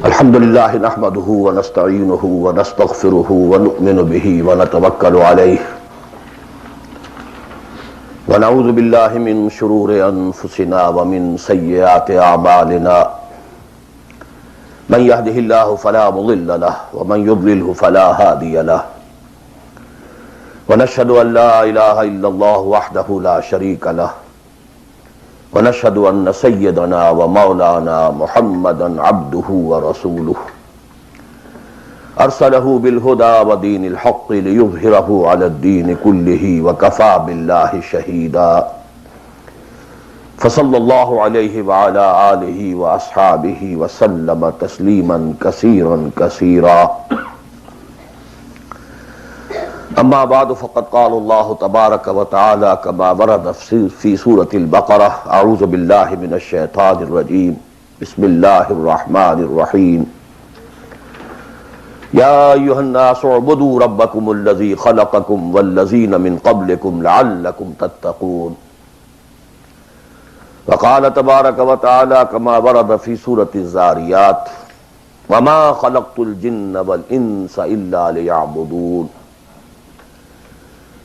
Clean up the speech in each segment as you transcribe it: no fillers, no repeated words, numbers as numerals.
الحمد لله نحمده ونستعينه ونستغفره ونؤمن به ونتوكل عليه ونعوذ بالله من شرور أنفسنا ومن سيئات أعمالنا من يهده الله فلا مضل له ومن يضلله فلا هادي له ونشهد أن لا إله إلا الله وحده لا شريك له ونشهد أن سيدنا ومولانا محمدا عبده ورسوله أرسله بالهدى ودين الحق ليظهره على الدين كله وكفى بالله شهيدا فصلى الله عليه وعلى آله وأصحابه وسلم تسليما كثيرا كثيرا اما بعد فقد قال الله تبارك وتعالى كما ورد في سورة البقرة اعوذ بالله من الشيطان الرجيم بسم الله الرحمن الرحيم يا ايها الناس اعبدوا ربكم الذي خلقكم والذين من قبلكم لعلكم تتقون وقال تبارك وتعالى كما ورد في سورة الزاريات وما خلقت الجن والانس الا ليعبدون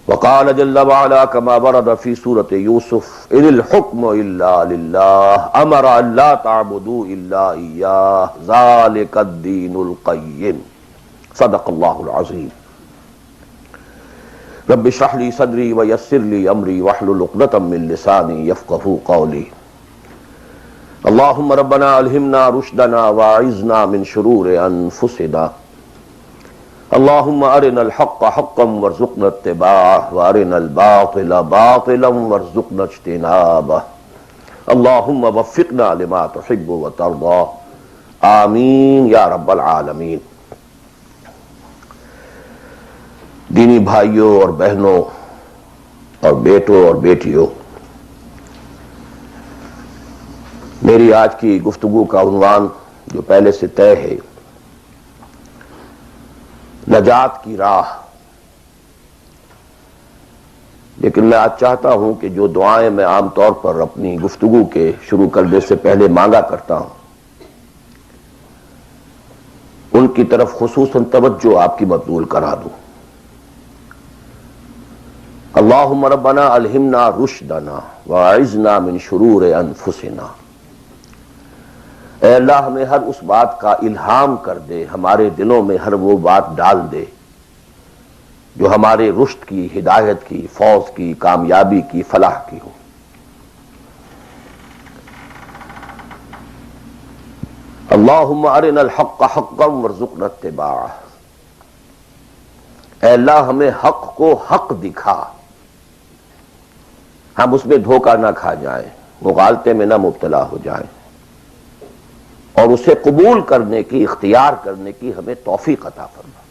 وقال جل وعلا كما ورد في سورة يوسف إن الحكم إلا لله أمر أن لا تعبدوا إلا إياه ذلك الدين القيم صدق الله العظيم رب اشرح لي صدري ويسر لي أمري واحلل عقدة من لساني يفقهوا قولي اللهم ربنا ألهمنا رشدنا واعذنا من شرور أنفسنا اللهم ارنا الحق حقا وارزقنا اتباعه وارنا الباطل باطلا وارزقنا اجتنابه اللهم وفقنا لما تحب وترضى آمین یا رب العالمین۔ دینی بھائیوں اور بہنوں اور بیٹوں اور بیٹیوں، میری آج کی گفتگو کا عنوان جو پہلے سے طے ہے، نجات کی راہ، لیکن میں آج چاہتا ہوں کہ جو دعائیں میں عام طور پر اپنی گفتگو کے شروع کرنے سے پہلے مانگا کرتا ہوں ان کی طرف خصوصاً توجہ آپ کی مبذول کرا دوں۔ اللہم ربنا الہمنا رشدنا واعذنا من شرور انفسنا، اے اللہ ہمیں ہر اس بات کا الہام کر دے، ہمارے دلوں میں ہر وہ بات ڈال دے جو ہمارے رشد کی، ہدایت کی، فوز کی، کامیابی کی، فلاح کی ہو۔ اللہم ارنا الحق حقا وارزقنا اتباعہ، اے اللہ ہمیں حق کو حق دکھا، ہم اس میں دھوکہ نہ کھا جائیں، مغالطے میں نہ مبتلا ہو جائیں، اور اسے قبول کرنے کی، اختیار کرنے کی ہمیں توفیق عطا فرما۔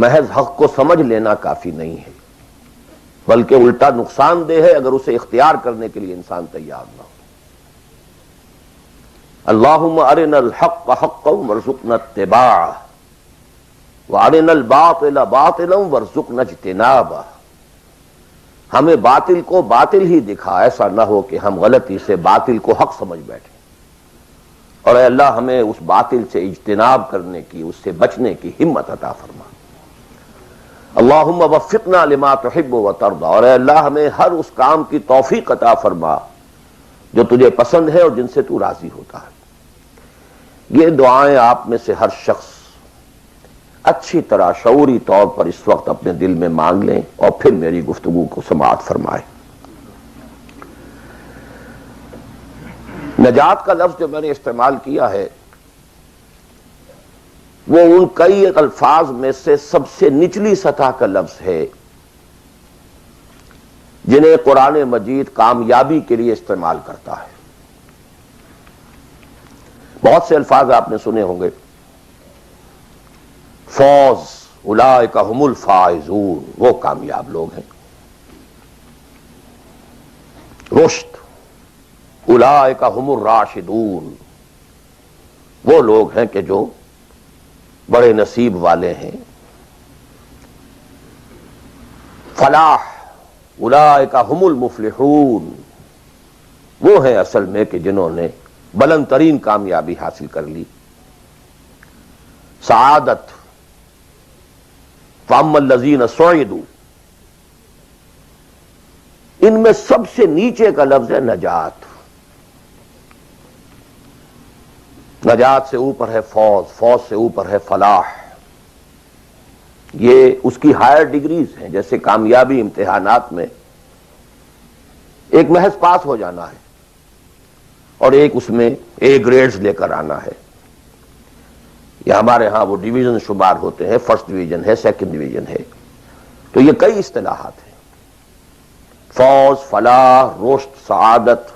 محض حق کو سمجھ لینا کافی نہیں ہے، بلکہ الٹا نقصان دہ ہے اگر اسے اختیار کرنے کے لیے انسان تیار نہ ہو۔ اللہم ارنا الحق حقا وارزقنا اتباعہ وارنا الباطل باطلا وارزقنا اجتنابہ، ہمیں باطل کو باطل ہی دکھا، ایسا نہ ہو کہ ہم غلطی سے باطل کو حق سمجھ بیٹھیں، اور اے اللہ ہمیں اس باطل سے اجتناب کرنے کی، اس سے بچنے کی ہمت عطا فرما۔ اللہم وفقنا لما تحب وترضى، اور اے اللہ ہمیں ہر اس کام کی توفیق عطا فرما جو تجھے پسند ہے اور جن سے تو راضی ہوتا ہے۔ یہ دعائیں آپ میں سے ہر شخص اچھی طرح شعوری طور پر اس وقت اپنے دل میں مانگ لیں اور پھر میری گفتگو کو سماعت فرمائیں۔ نجات کا لفظ جو میں نے استعمال کیا ہے وہ ان کئی الفاظ میں سے سب سے نچلی سطح کا لفظ ہے جنہیں قرآن مجید کامیابی کے لیے استعمال کرتا ہے۔ بہت سے الفاظ آپ نے سنے ہوں گے، فوز، اولئک ھم الفائزون، وہ کامیاب لوگ ہیں۔ رشد، اولئک ھم الراشدون، وہ لوگ ہیں کہ جو بڑے نصیب والے ہیں۔ فلاح، اولئک ھم المفلحون، وہ ہیں اصل میں کہ جنہوں نے بلند ترین کامیابی حاصل کر لی. سعادت. فاما الذین سعدوا، ان میں سب سے نیچے کا لفظ ہے نجات. نجات سے اوپر ہے فوز، فوز سے اوپر ہے فلاح. یہ اس کی ہائر ڈگریز ہیں. جیسے کامیابی امتحانات میں ایک محض پاس ہو جانا ہے اور ایک اس میں اے گریڈز لے کر آنا ہے. یہ ہمارے ہاں وہ ڈویژن شمار ہوتے ہیں، فرسٹ ڈویژن ہے، سیکنڈ ڈویژن ہے. تو یہ کئی اصطلاحات ہیں. فوز، فلاح، رشد، سعادت.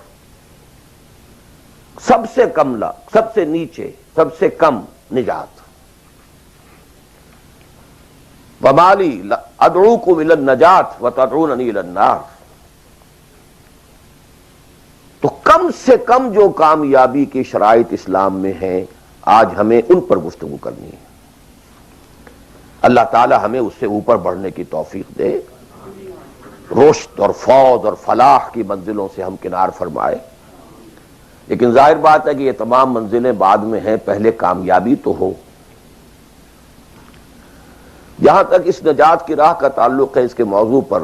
سب سے کم سب سے نیچے، سب سے کم نجات. وَمَا لِي أَدْعُوكُمْ إِلَى النَّجَاةِ وَتَدْعُونَنِي إِلَى النَّارِ. تو کم سے کم جو کامیابی کی شرائط اسلام میں ہیں، آج ہمیں ان پر گفتگو کرنی ہے. اللہ تعالی ہمیں اس سے اوپر بڑھنے کی توفیق دے، رشد اور فوز اور فلاح کی منزلوں سے ہم کنار فرمائے. لیکن ظاہر بات ہے کہ یہ تمام منزلیں بعد میں ہیں، پہلے کامیابی تو ہو. جہاں تک اس نجات کی راہ کا تعلق ہے، اس کے موضوع پر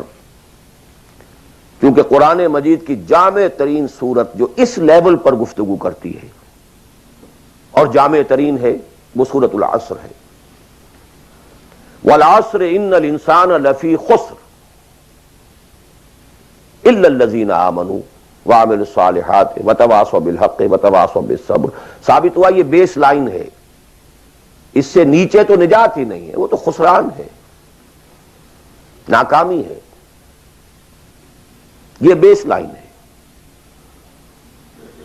کیونکہ قرآن مجید کی جامع ترین سورت جو اس لیول پر گفتگو کرتی ہے اور جامع ترین ہے، وہ سورۃ العصر ہے. والعصر ان الانسان لفی خسر الا الذین آمنوا وعملوا الصالحات وتواصوا بالحق وتواصوا بالصبر. ثابت ہوا یہ بیس لائن ہے، اس سے نیچے تو نجات ہی نہیں ہے، وہ تو خسران ہے، ناکامی ہے. یہ بیس لائن ہے.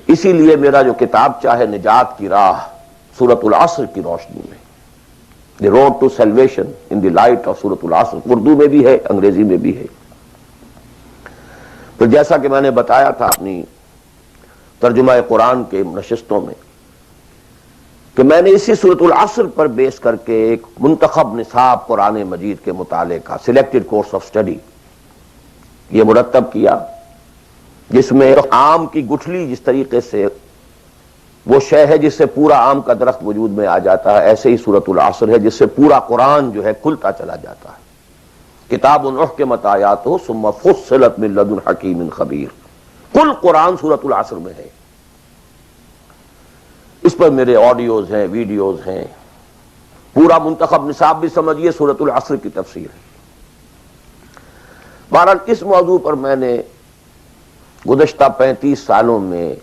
اسی لیے میرا جو کتاب چاہے نجات کی راہ سورۃ العصر کی روشنی میں، the road to salvation in the light of سورۃ العصر، اردو میں بھی ہے، انگریزی میں بھی ہے. تو جیسا کہ میں نے بتایا تھا اپنی ترجمہ قرآن کے نشستوں میں کہ میں نے اسی سورۃ العصر پر بیس کر کے ایک منتخب نصاب قرآن مجید کے مطالعے کا سلیکٹڈ کورس آف اسٹڈی یہ مرتب کیا، جس میں آم کی گٹھلی جس طریقے سے وہ شے ہے جس سے پورا آم کا درخت وجود میں آ جاتا ہے، ایسے ہی سورۃ العصر ہے جس سے پورا قرآن جو ہے کھلتا چلا جاتا ہے. کتاب احکمت آیاتہ ثم فصلت من لدن حکیم خبیر. کل قرآن سورۃ العصر میں ہے. اس پر میرے آڈیوز ہیں، ویڈیوز ہیں. پورا منتخب نصاب بھی سمجھیے سورۃ العصر کی تفسیر ہے. بہرحال اس موضوع پر میں نے گزشتہ 35 سالوں میں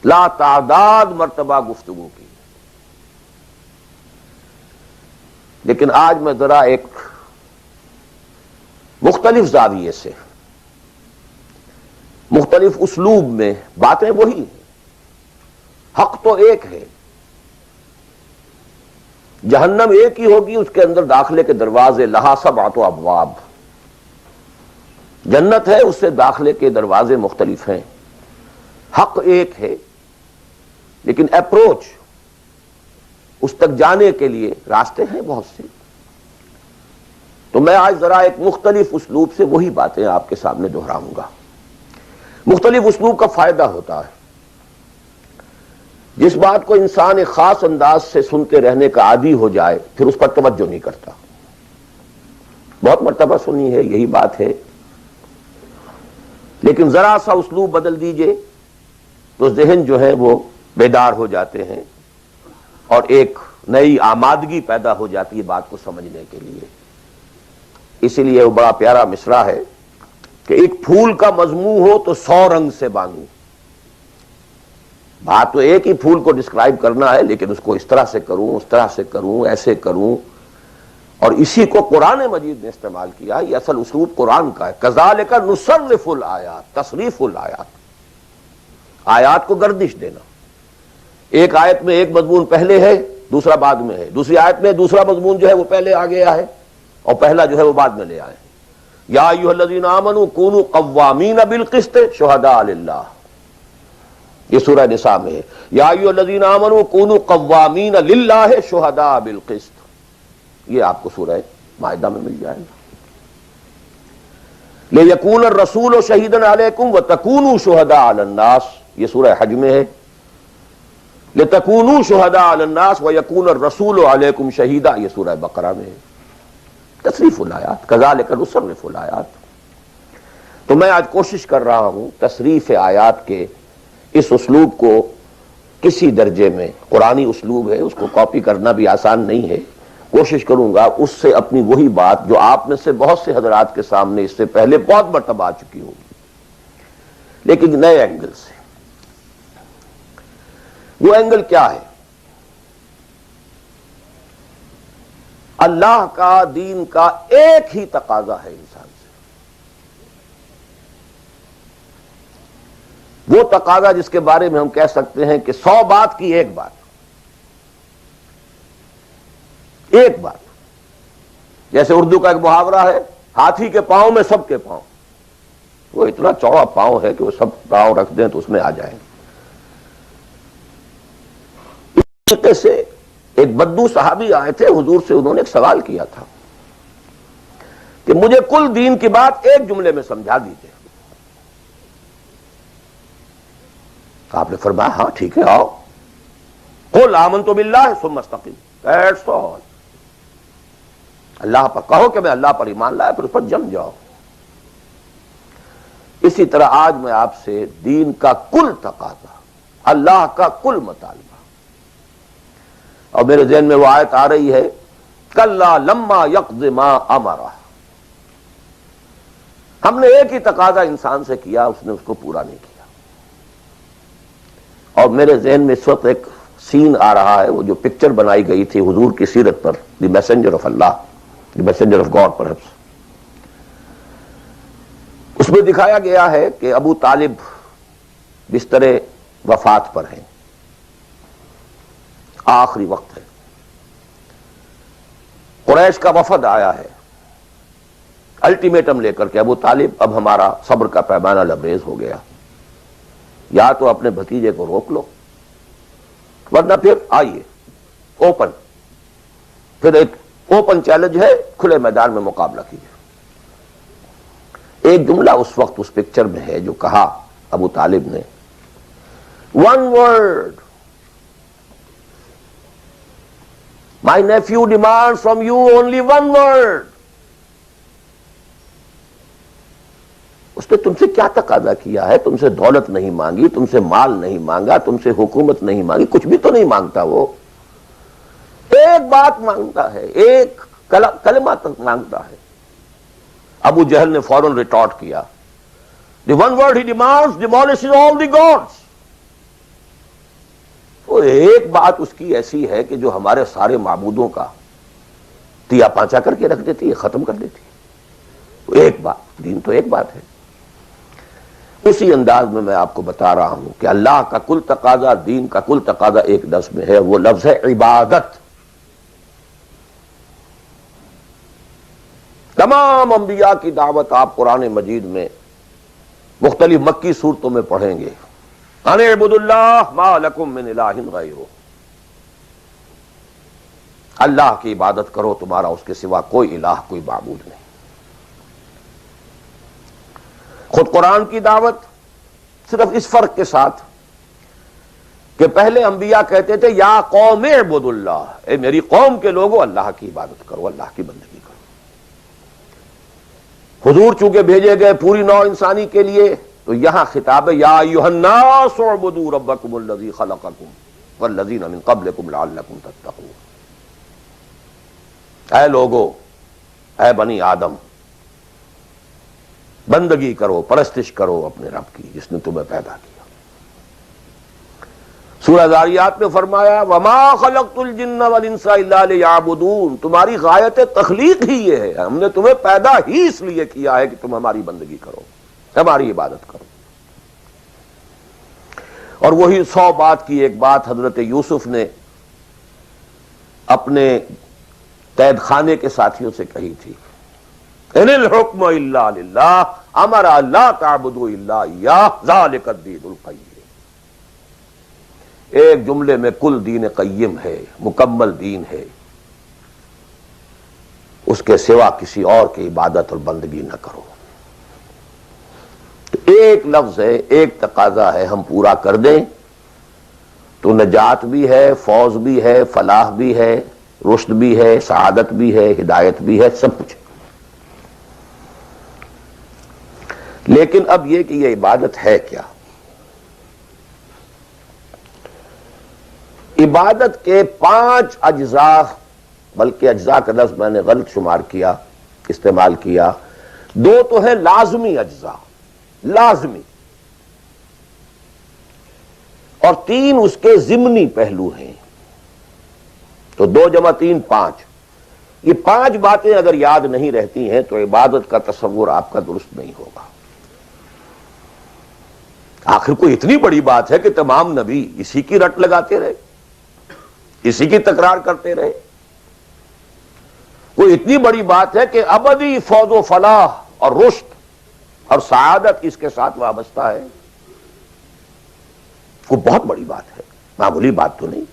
لا تعداد مرتبہ گفتگو کی، لیکن آج میں ذرا ایک مختلف زاویے سے، مختلف اسلوب میں، باتیں وہی ہیں، حق تو ایک ہے، جہنم ایک ہی ہوگی، اس کے اندر داخلے کے دروازے لہا سبعۃ ابواب. جنت ہے، اس سے داخلے کے دروازے مختلف ہیں. حق ایک ہے، لیکن اپروچ اس تک جانے کے لیے راستے ہیں بہت سے. تو میں آج ذرا ایک مختلف اسلوب سے وہی باتیں آپ کے سامنے دہراؤں گا. مختلف اسلوب کا فائدہ ہوتا ہے. جس بات کو انسان ایک خاص انداز سے سنتے رہنے کا عادی ہو جائے پھر اس پر توجہ نہیں کرتا. بہت مرتبہ سنی ہے، یہی بات ہے، لیکن ذرا سا اسلوب بدل دیجئے تو ذہن جو ہے وہ بیدار ہو جاتے ہیں اور ایک نئی آمادگی پیدا ہو جاتی ہے بات کو سمجھنے کے لیے. اسی لیے وہ بڑا پیارا مصرع ہے کہ ایک پھول کا مضمون ہو تو 100 رنگ سے بانگوں. بات تو ایک ہی پھول کو ڈسکرائب کرنا ہے، لیکن اس کو اس طرح سے کروں، اس طرح سے کروں، ایسے کروں. اور اسی کو قرآن مجید نے استعمال کیا. یہ اصل اسلوب قرآن کا ہے. کذالک نصرف الآیات، تصریف الآیات، آیات کو گردش دینا. ایک آیت میں ایک مضمون پہلے ہے، دوسرا بعد میں ہے. دوسری آیت میں دوسرا مضمون جو ہے وہ پہلے آ گیا ہے اور پہلا جو ہے وہ بعد میں لے آئے. یا ایھا الذین آمنوا کونوا قوامین بالقسط شہداء للہ، یہ سورہ نساء میں ہے. یا ایھا الذین آمنوا کونوا قوامین للہ شہداء بالقسط، یہ آپ کو سورہ مائدہ میں مل جائے گا. لِیَکُونَ الرَّسُولُ شَہِیدًا عَلَیکُمْ وَتَکُونُوا شُہَدَاءَ عَلَى النَّاسِ، یہ سورہ حج میں ہے. لتکونوا شہداء علی الناس ویکون الرسول علیکم شہیدا، یہ سورہ بقرہ میں ہے۔ تصریف الآیات، کذالک نصرف الآیات۔ تو میں آج کوشش کر رہا ہوں تصریف آیات کے اس اسلوب کو کسی درجے میں، قرآنی اسلوب ہے، اس کو کاپی کرنا بھی آسان نہیں ہے، کوشش کروں گا اس سے اپنی وہی بات جو آپ میں سے بہت سے حضرات کے سامنے اس سے پہلے بہت مرتبہ آ چکی ہوگی، لیکن نئے اینگل سے۔ وہ اینگل کیا ہے؟ اللہ کا، دین کا ایک ہی تقاضا ہے انسان سے، وہ تقاضا جس کے بارے میں ہم کہہ سکتے ہیں کہ 100 بات کی ایک بات، ایک بات۔ جیسے اردو کا ایک محاورہ ہے، ہاتھی کے پاؤں میں سب کے پاؤں، وہ اتنا چوڑا پاؤں ہے کہ وہ سب پاؤں رکھ دیں تو اس میں آ جائیں۔ اس طریقے سے ایک بدو صحابی آئے تھے حضور سے، انہوں نے ایک سوال کیا تھا کہ مجھے کل دین کی بات ایک جملے میں سمجھا دیجئے۔ آپ نے فرمایا ہاں ٹھیک ہے، آؤ، قل آمنت باللہ ثم استقم، دیٹس آل۔ اللہ پر کہو کہ میں اللہ پر ایمان لایا، پھر اس پر جم جاؤ۔ اسی طرح آج میں آپ سے دین کا کل تقاضا، اللہ کا کل مطالبہ، اور میرے ذہن میں وہ آیت آ رہی ہے کلا لما یقض ما امرہ، ہم نے ایک ہی تقاضا انسان سے کیا، اس نے اس کو پورا نہیں کیا۔ اور میرے ذہن میں اس وقت ایک سین آ رہا ہے، وہ جو پکچر بنائی گئی تھی حضور کی سیرت پر، the messenger of Allah, the messenger of God perhaps, اس میں دکھایا گیا ہے کہ ابو طالب بستر وفات پر ہیں، آخری وقت ہے، قریش کا وفد آیا ہے الٹیمیٹم لے کر کے، ابو طالب اب ہمارا صبر کا پیمانہ لبریز ہو گیا، یا تو اپنے بھتیجے کو روک لو ورنہ پھر آئیے اوپن، پھر ایک اوپن چیلنج ہے، کھلے میدان میں مقابلہ کیجیے۔ ایک جملہ اس وقت اس پکچر میں ہے جو کہا ابو طالب نے، one word, my nephew demands from you only one word۔ اس نے تم سے کیا تقاضا کیا ہے؟ تم سے دولت نہیں مانگی، تم سے مال نہیں مانگا، تم سے حکومت نہیں مانگی، کچھ بھی تو نہیں مانگتا، وہ ایک بات مانگتا ہے، ایک کلمہ تک مانگتا ہے۔ ابو جہل نے فوراً ریٹارٹ کیا، the one word he demands demolishes all the gods۔ وہ ایک بات اس کی ایسی ہے کہ جو ہمارے سارے معبودوں کا تیا پانچا کر کے رکھ دیتی ہے، ختم کر دیتی ہے۔ ایک بات، دین تو ایک بات ہے۔ اسی انداز میں میں آپ کو بتا رہا ہوں کہ اللہ کا کل تقاضا، دین کا کل تقاضا ایک لفظ میں ہے، وہ لفظ ہے عبادت۔ تمام انبیاء کی دعوت آپ قرآن مجید میں مختلف مکی صورتوں میں پڑھیں گے، ان اعبدوا اللہ ما لکم من الہ غیرہ، اللہ کی عبادت کرو، تمہارا اس کے سوا کوئی الہ، کوئی معبود نہیں۔ خود قرآن کی دعوت صرف اس فرق کے ساتھ کہ پہلے انبیاء کہتے تھے یا قوم اعبدوا اللہ، اے میری قوم کے لوگوں اللہ کی عبادت کرو، اللہ کی بندگی کرو۔ حضور چونکہ بھیجے گئے پوری نوع انسانی کے لیے، تو یہاں خطاب ہے یا ایھا الناس اعبدوا ربکم الذی خلقکم والذین من قبلکم لعلکم تتقون۔ اے لوگو، اے بنی آدم، بندگی کرو، پرستش کرو اپنے رب کی جس نے تمہیں پیدا کیا۔ سورہ ذاریات میں فرمایا وما خلقت الجن والانس الا لیعبدون، تمہاری غایت تخلیق ہی یہ ہے، ہم نے تمہیں پیدا ہی اس لیے کیا ہے کہ تم ہماری بندگی کرو، ہماری عبادت کرو۔ اور وہی 100 بات کی ایک بات حضرت یوسف نے اپنے قید خانے کے ساتھیوں سے کہی تھی، ان الحکم الا للہ امر لا تعبدوا الا ایاہ ذلک الدین القیم۔ ایک جملے میں کل دین قیم ہے، مکمل دین ہے، اس کے سوا کسی اور کی عبادت اور بندگی نہ کرو۔ تو ایک لفظ ہے، ایک تقاضا ہے، ہم پورا کر دیں تو نجات بھی ہے، فوز بھی ہے، فلاح بھی ہے، رشد بھی ہے، سعادت بھی ہے، ہدایت بھی ہے، سب کچھ ہے۔ لیکن اب یہ کہ یہ عبادت ہے کیا؟ عبادت کے 5 اجزاء، بلکہ اجزاء کا لفظ میں نے غلط شمار کیا، استعمال کیا۔ 2 تو ہے لازمی اجزاء، لازمی، اور 3 اس کے ضمنی پہلو ہیں۔ تو 2 جمع 3 5۔ یہ 5 باتیں اگر یاد نہیں رہتی ہیں تو عبادت کا تصور آپ کا درست نہیں ہوگا۔ آخر کوئی اتنی بڑی بات ہے کہ تمام نبی اسی کی رٹ لگاتے رہے، اسی کی تکرار کرتے رہے؟ کوئی اتنی بڑی بات ہے کہ ابدی فوز و فلاح اور رشد اور سعادت اس کے ساتھ وابستہ ہے؟ وہ بہت بڑی بات ہے، معمولی بات تو نہیں۔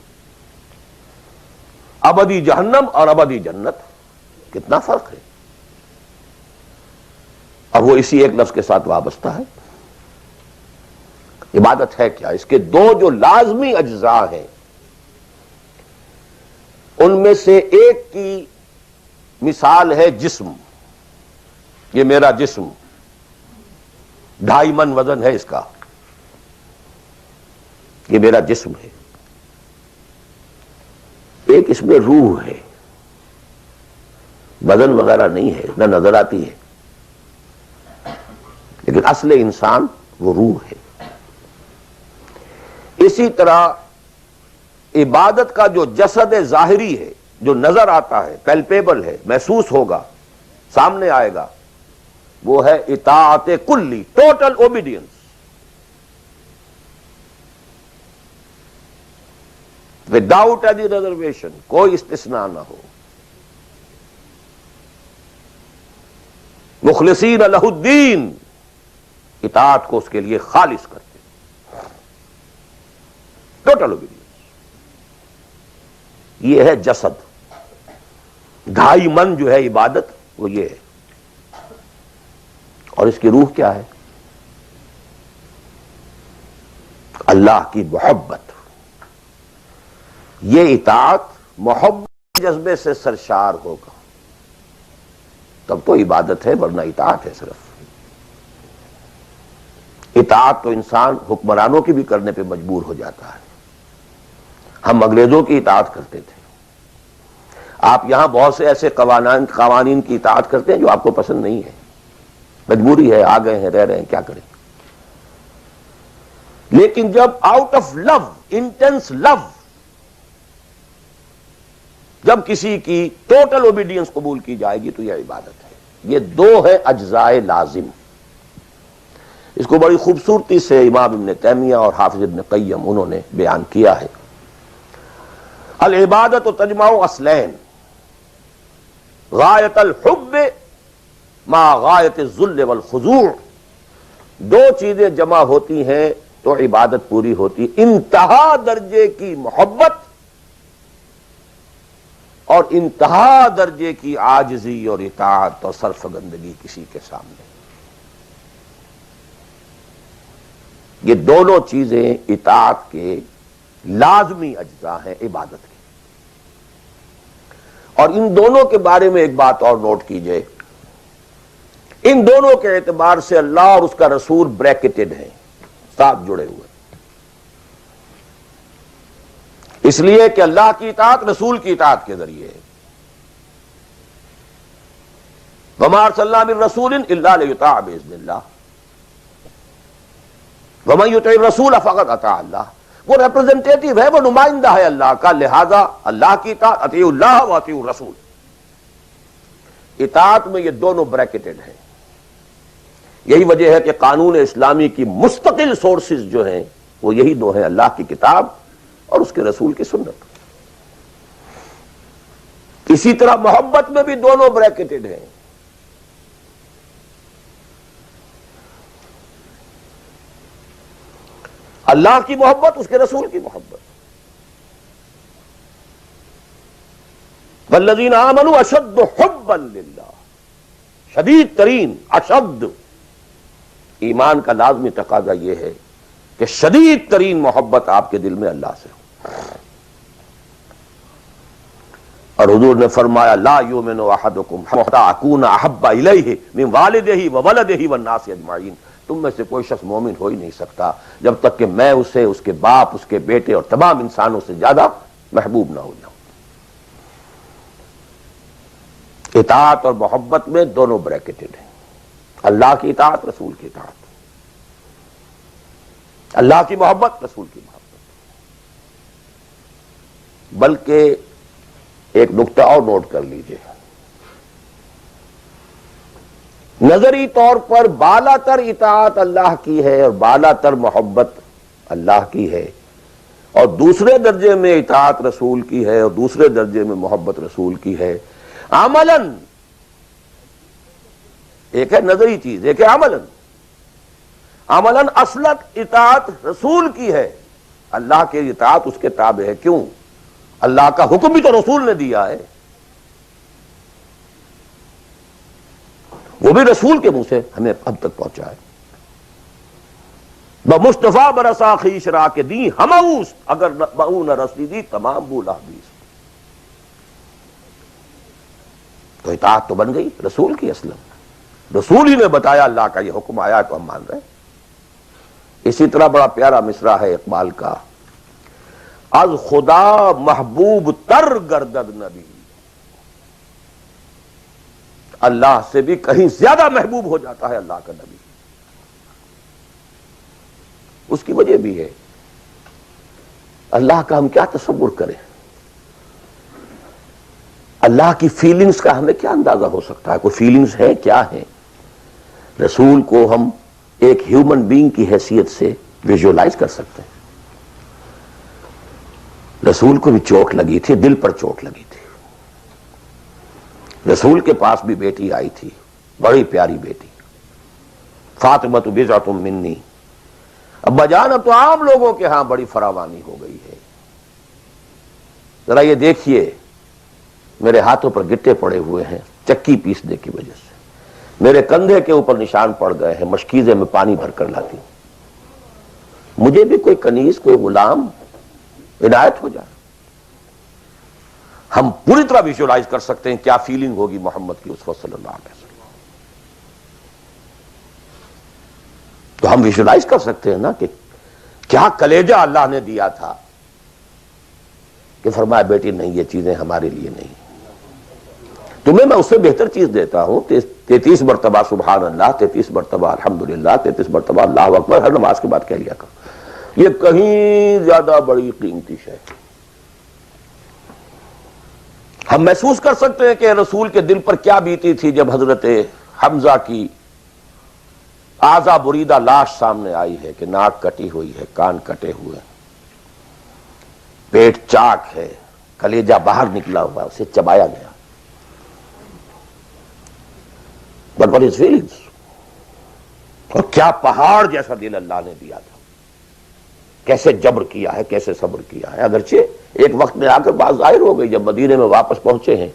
ابدی جہنم اور ابدی جنت، کتنا فرق ہے، اور وہ اسی ایک لفظ کے ساتھ وابستہ ہے۔ عبادت ہے کیا؟ اس کے 2 جو لازمی اجزاء ہیں، ان میں سے ایک کی مثال ہے جسم۔ یہ میرا جسم 2.5 من وزن ہے اس کا، یہ میرا جسم ہے۔ ایک اس میں روح ہے، بدن وغیرہ نہیں ہے، نہ نظر آتی ہے، لیکن اصل انسان وہ روح ہے۔ اسی طرح عبادت کا جو جسد ظاہری ہے، جو نظر آتا ہے، پیلپیبل ہے، محسوس ہوگا، سامنے آئے گا، وہ ہے اطاعت کلی، total obedience. Without any reservation, کوئی استثناء نہ ہو۔ مخلصین لہ الدین، اطاعت کو اس کے لیے خالص کرتے، ٹوٹل اوبیڈینس۔ یہ ہے جسد۔ 2.5 من جو ہے عبادت، وہ یہ ہے۔ اور اس کی روح کیا ہے؟ اللہ کی محبت۔ یہ اطاعت محبت جذبے سے سرشار ہوگا تب تو عبادت ہے، ورنہ اطاعت ہے صرف۔ اطاعت تو انسان حکمرانوں کی بھی کرنے پہ مجبور ہو جاتا ہے۔ ہم انگریزوں کی اطاعت کرتے تھے، آپ یہاں بہت سے ایسے قوانین کی اطاعت کرتے ہیں جو آپ کو پسند نہیں ہے، مجبوری ہے، آ گئے ہیں، رہ رہے ہیں، کیا کریں۔ لیکن جب آؤٹ آف لو، انٹینس لو، جب کسی کی ٹوٹل اوبیڈینس قبول کی جائے گی تو یہ عبادت ہے۔ یہ 2 ہے اجزاء لازم۔ اس کو بڑی خوبصورتی سے امام ابن تیمیہ اور حافظ ابن قیم انہوں نے بیان کیا ہے۔ العبادت تجمع اصلین، غایت الحب مع غایت الذل والخضوع۔ 2 چیزیں جمع ہوتی ہیں تو عبادت پوری ہوتی، انتہا درجے کی محبت اور انتہا درجے کی عاجزی اور اطاعت اور سرفگندگی کسی کے سامنے۔ یہ دونوں چیزیں اطاعت کے لازمی اجزاء ہیں عبادت کے۔ اور ان دونوں کے بارے میں ایک بات اور نوٹ کیجئے، ان دونوں کے اعتبار سے اللہ اور اس کا رسول بریکٹڈ ہیں، ساتھ جڑے ہوئے، اس لیے کہ اللہ کی اطاعت رسول کی اطاعت کے ذریعے ہے۔ وَمَا أَرْسَلْنَا مِن رَّسُولٍ إِلَّا لِيُطَاعَ بِإِذْنِ اللَّهِ وَمَن يُطِعِ الرَّسُولَ فَقَدْ أَطَاعَ اللَّهَ۔ وہ ریپرزنٹیٹو ہے، وہ نمائندہ ہے اللہ کا، لہذا اللہ کی اطاعت، اطیعوا اللہ واطیعوا الرسول۔ اطاعت میں یہ دونوں بریکٹڈ ہیں۔ یہی وجہ ہے کہ قانون اسلامی کی مستقل سورسز جو ہیں وہ یہی 2 ہیں، اللہ کی کتاب اور اس کے رسول کی سنت۔ اسی طرح محبت میں بھی دونوں بریکٹڈ ہیں۔ اللہ کی محبت، اس کے رسول کی محبت۔ والذین آمنوا اشد حبا للہ، شدید ترین، اشد۔ ایمان کا لازمی تقاضا یہ ہے کہ شدید ترین محبت آپ کے دل میں اللہ سے ہو۔ اور حضور نے فرمایا لا یؤمن احدکم حتی اکون احب الیہ من والدہ وولدہ والناس اجمعین، تم میں سے کوئی شخص مومن ہو ہی نہیں سکتا جب تک کہ میں اسے، اس کے باپ، اس کے بیٹے اور تمام انسانوں سے زیادہ محبوب نہ ہو جاؤں۔ اطاعت اور محبت میں دونوں بریکٹڈ ہیں، اللہ کی اطاعت، رسول کی اطاعت، اللہ کی محبت، رسول کی محبت۔ بلکہ ایک نقطہ اور نوٹ کر لیجئے، نظری طور پر بالا تر اطاعت اللہ کی ہے اور بالا تر محبت اللہ کی ہے، اور دوسرے درجے میں اطاعت رسول کی ہے اور دوسرے درجے میں محبت رسول کی ہے۔ عملاً ایک ہے نظری چیز، ایک ہے عملاً۔ عملاً اصلت اطاعت رسول کی ہے، اللہ کی اطاعت اس کے تابع ہے۔ کیوں؟ اللہ کا حکم بھی تو رسول نے دیا ہے، وہ بھی رسول کے منہ سے ہمیں اب تک پہنچا ہے۔ بمصطفیٰ برسا خیش را کے دی ہموس، اگر بہو نہ رسیدی تمام بولا حدیث۔ تو اطاعت تو بن گئی رسول کی، اصلا رسول ہی نے بتایا اللہ کا یہ حکم آیا تو ہم مان رہے ہیں۔ اسی طرح بڑا پیارا مصرع ہے اقبال کا، از خدا محبوب تر گردد نبی، اللہ سے بھی کہیں زیادہ محبوب ہو جاتا ہے اللہ کا نبی۔ اس کی وجہ بھی ہے، اللہ کا ہم کیا تصور کریں، اللہ کی فیلنگز کا ہمیں کیا اندازہ ہو سکتا ہے؟ کوئی فیلنگز ہے کیا ہے؟ رسول کو ہم ایک ہیومن بینگ کی حیثیت سے ویژولائز کر سکتے ہیں۔ رسول کو بھی چوٹ لگی تھی، دل پر چوٹ لگی تھی۔ رسول کے پاس بھی بیٹی آئی تھی، بڑی پیاری بیٹی، فاطمۃ بضعۃ منی۔ ابا جان اب تو عام لوگوں کے ہاں بڑی فراوانی ہو گئی ہے، ذرا یہ دیکھیے میرے ہاتھوں پر گٹے پڑے ہوئے ہیں چکی پیسنے کی وجہ سے، میرے کندھے کے اوپر نشان پڑ گئے ہیں، مشکیزے میں پانی بھر کر لاتی ہوں، مجھے بھی کوئی کنیز، کوئی غلام عنایت ہو جائے۔ ہم پوری طرح ویژولائز کر سکتے ہیں کیا فیلنگ ہوگی محمد کی اسوہ صلی اللہ علیہ وسلم۔ تو ہم ویژولائز کر سکتے ہیں نا کہ کیا کلیجہ اللہ نے دیا تھا کہ فرمایا بیٹی نہیں، یہ چیزیں ہمارے لیے نہیں، تمہیں میں اس سے بہتر چیز دیتا ہوں۔ 33 مرتبہ سبحان اللہ، 33 مرتبہ الحمدللہ، 33 مرتبہ اللہ اکبر ہر نماز کے بعد کہہ لیا کرو، یہ کہیں زیادہ بڑی قیمتی ہے۔ ہم محسوس کر سکتے ہیں کہ رسول کے دل پر کیا بیتی تھی جب حضرت حمزہ کی اعضا بریدہ لاش سامنے آئی ہے کہ ناک کٹی ہوئی ہے، کان کٹے ہوئے، پیٹ چاک ہے، کلیجہ باہر نکلا ہوا، اسے چبایا گیا۔ But what is feelings؟ اور کیا پہاڑ جیسا دل اللہ نے دیا تھا، کیسے جبر کیا ہے، کیسے صبر کیا ہے۔ اگرچہ ایک وقت میں آ کر بات ظاہر ہو گئی جب مدینے میں واپس پہنچے ہیں